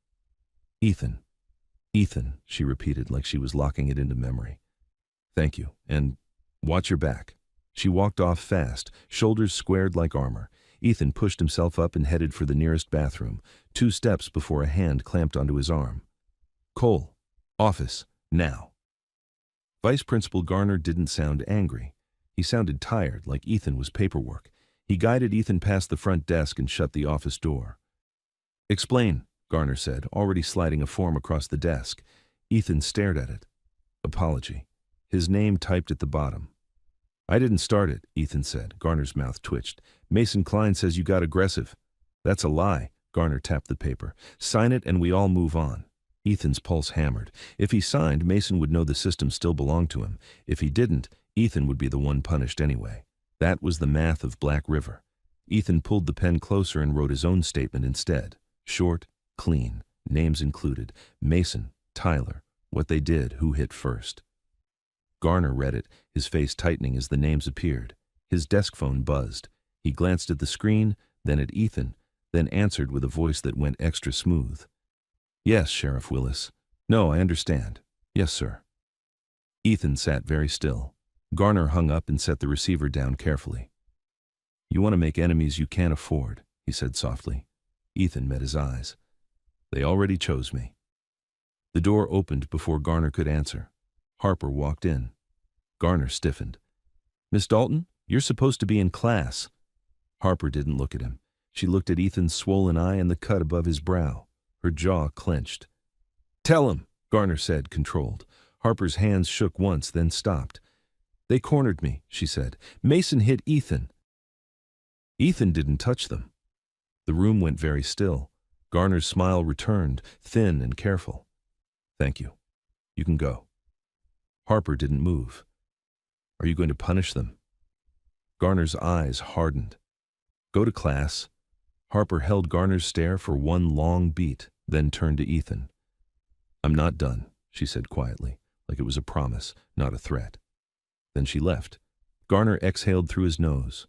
Ethan. Ethan, she repeated like she was locking it into memory. Thank you, and watch your back. She walked off fast, shoulders squared like armor. Ethan pushed himself up and headed for the nearest bathroom, 2 steps before a hand clamped onto his arm. Cole. Office. Now. Vice Principal Garner didn't sound angry. He sounded tired, like Ethan was paperwork. He guided Ethan past the front desk and shut the office door. Explain, Garner said, already sliding a form across the desk. Ethan stared at it. Apology. His name typed at the bottom. I didn't start it, Ethan said. Garner's mouth twitched. Mason Klein says you got aggressive. That's a lie. Garner tapped the paper. Sign it and we all move on. Ethan's pulse hammered. If he signed, Mason would know the system still belonged to him. If he didn't, Ethan would be the one punished anyway. That was the math of Black River. Ethan pulled the pen closer and wrote his own statement instead. Short, clean, names included. Mason, Tyler, what they did, who hit first. Garner read it, his face tightening as the names appeared. His desk phone buzzed. He glanced at the screen, then at Ethan, then answered with a voice that went extra smooth. Yes, Sheriff Willis. No, I understand. Yes, sir. Ethan sat very still. Garner hung up and set the receiver down carefully. You want to make enemies you can't afford, he said softly. Ethan met his eyes. They already chose me. The door opened before Garner could answer. Harper walked in. Garner stiffened. Miss Dalton, you're supposed to be in class. Harper didn't look at him. She looked at Ethan's swollen eye and the cut above his brow. Her jaw clenched. Tell him, Garner said, controlled. Harper's hands shook once, then stopped. They cornered me, she said. Mason hit Ethan. Ethan didn't touch them. The room went very still. Garner's smile returned, thin and careful. Thank you. You can go. Harper didn't move. Are you going to punish them? Garner's eyes hardened. Go to class. Harper held Garner's stare for one long beat, then turned to Ethan. I'm not done, she said quietly, like it was a promise, not a threat. Then she left. Garner exhaled through his nose.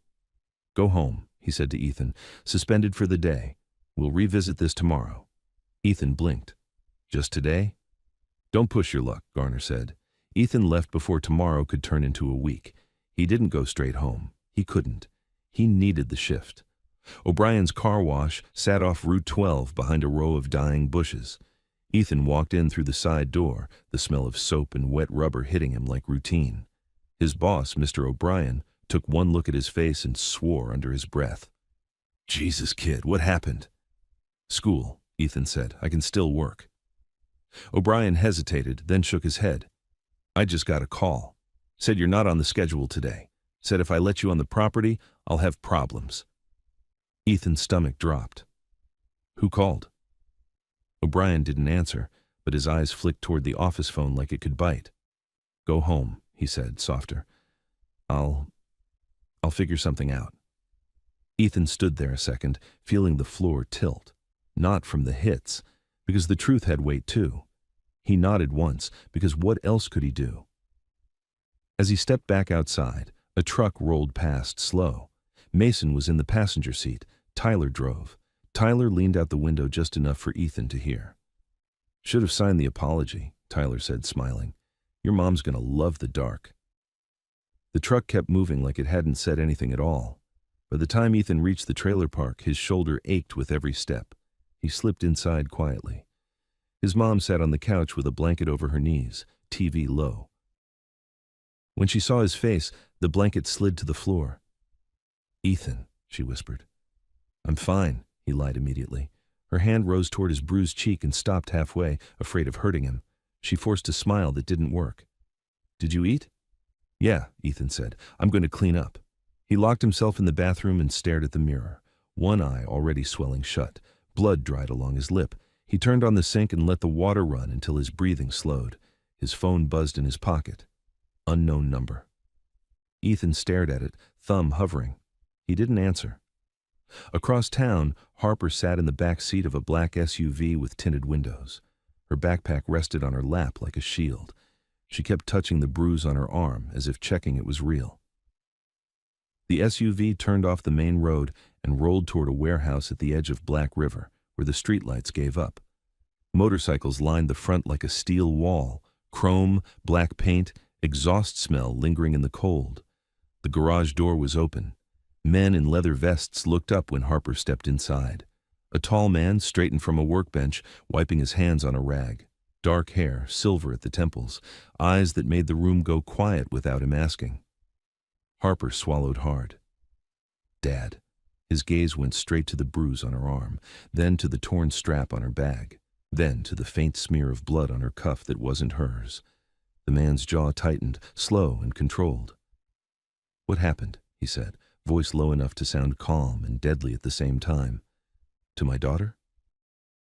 Go home, he said to Ethan, suspended for the day. We'll revisit this tomorrow. Ethan blinked. Just today? Don't push your luck, Garner said. Ethan left before tomorrow could turn into a week. He didn't go straight home. He couldn't. He needed the shift. O'Brien's car wash sat off Route 12 behind a row of dying bushes. Ethan walked in through the side door, the smell of soap and wet rubber hitting him like routine. His boss, Mr. O'Brien, took one look at his face and swore under his breath. Jesus, kid, what happened? School, Ethan said. I can still work. O'Brien hesitated, then shook his head. I just got a call. Said you're not on the schedule today. Said if I let you on the property, I'll have problems. Ethan's stomach dropped. Who called? O'Brien didn't answer, but his eyes flicked toward the office phone like it could bite. Go home, he said, softer. I'll figure something out. Ethan stood there a second, feeling the floor tilt. Not from the hits, because the truth had weight too. He nodded once, because what else could he do? As he stepped back outside, a truck rolled past slow. Mason was in the passenger seat. Tyler drove. Tyler leaned out the window just enough for Ethan to hear. Should have signed the apology, Tyler said, smiling. Your mom's gonna love the dark. The truck kept moving like it hadn't said anything at all. By the time Ethan reached the trailer park, his shoulder ached with every step. He slipped inside quietly. His mom sat on the couch with a blanket over her knees, TV low. When she saw his face, the blanket slid to the floor. Ethan, she whispered. I'm fine, he lied immediately. Her hand rose toward his bruised cheek and stopped halfway, afraid of hurting him. She forced a smile that didn't work. Did you eat? Yeah, Ethan said. I'm going to clean up. He locked himself in the bathroom and stared at the mirror, one eye already swelling shut. Blood dried along his lip. He turned on the sink and let the water run until his breathing slowed. His phone buzzed in his pocket. Unknown number. Ethan stared at it, thumb hovering. He didn't answer. Across town, Harper sat in the back seat of a black SUV with tinted windows. Her backpack rested on her lap like a shield. She kept touching the bruise on her arm as if checking it was real. The SUV turned off the main road and rolled toward a warehouse at the edge of Black River, where the streetlights gave up. Motorcycles lined the front like a steel wall, chrome, black paint, exhaust smell lingering in the cold. The garage door was open. Men in leather vests looked up when Harper stepped inside. A tall man straightened from a workbench, wiping his hands on a rag. Dark hair, silver at the temples, eyes that made the room go quiet without him asking. Harper swallowed hard. Dad. His gaze went straight to the bruise on her arm, then to the torn strap on her bag, then to the faint smear of blood on her cuff that wasn't hers. The man's jaw tightened, slow and controlled. What happened? He said, voice low enough to sound calm and deadly at the same time. To my daughter?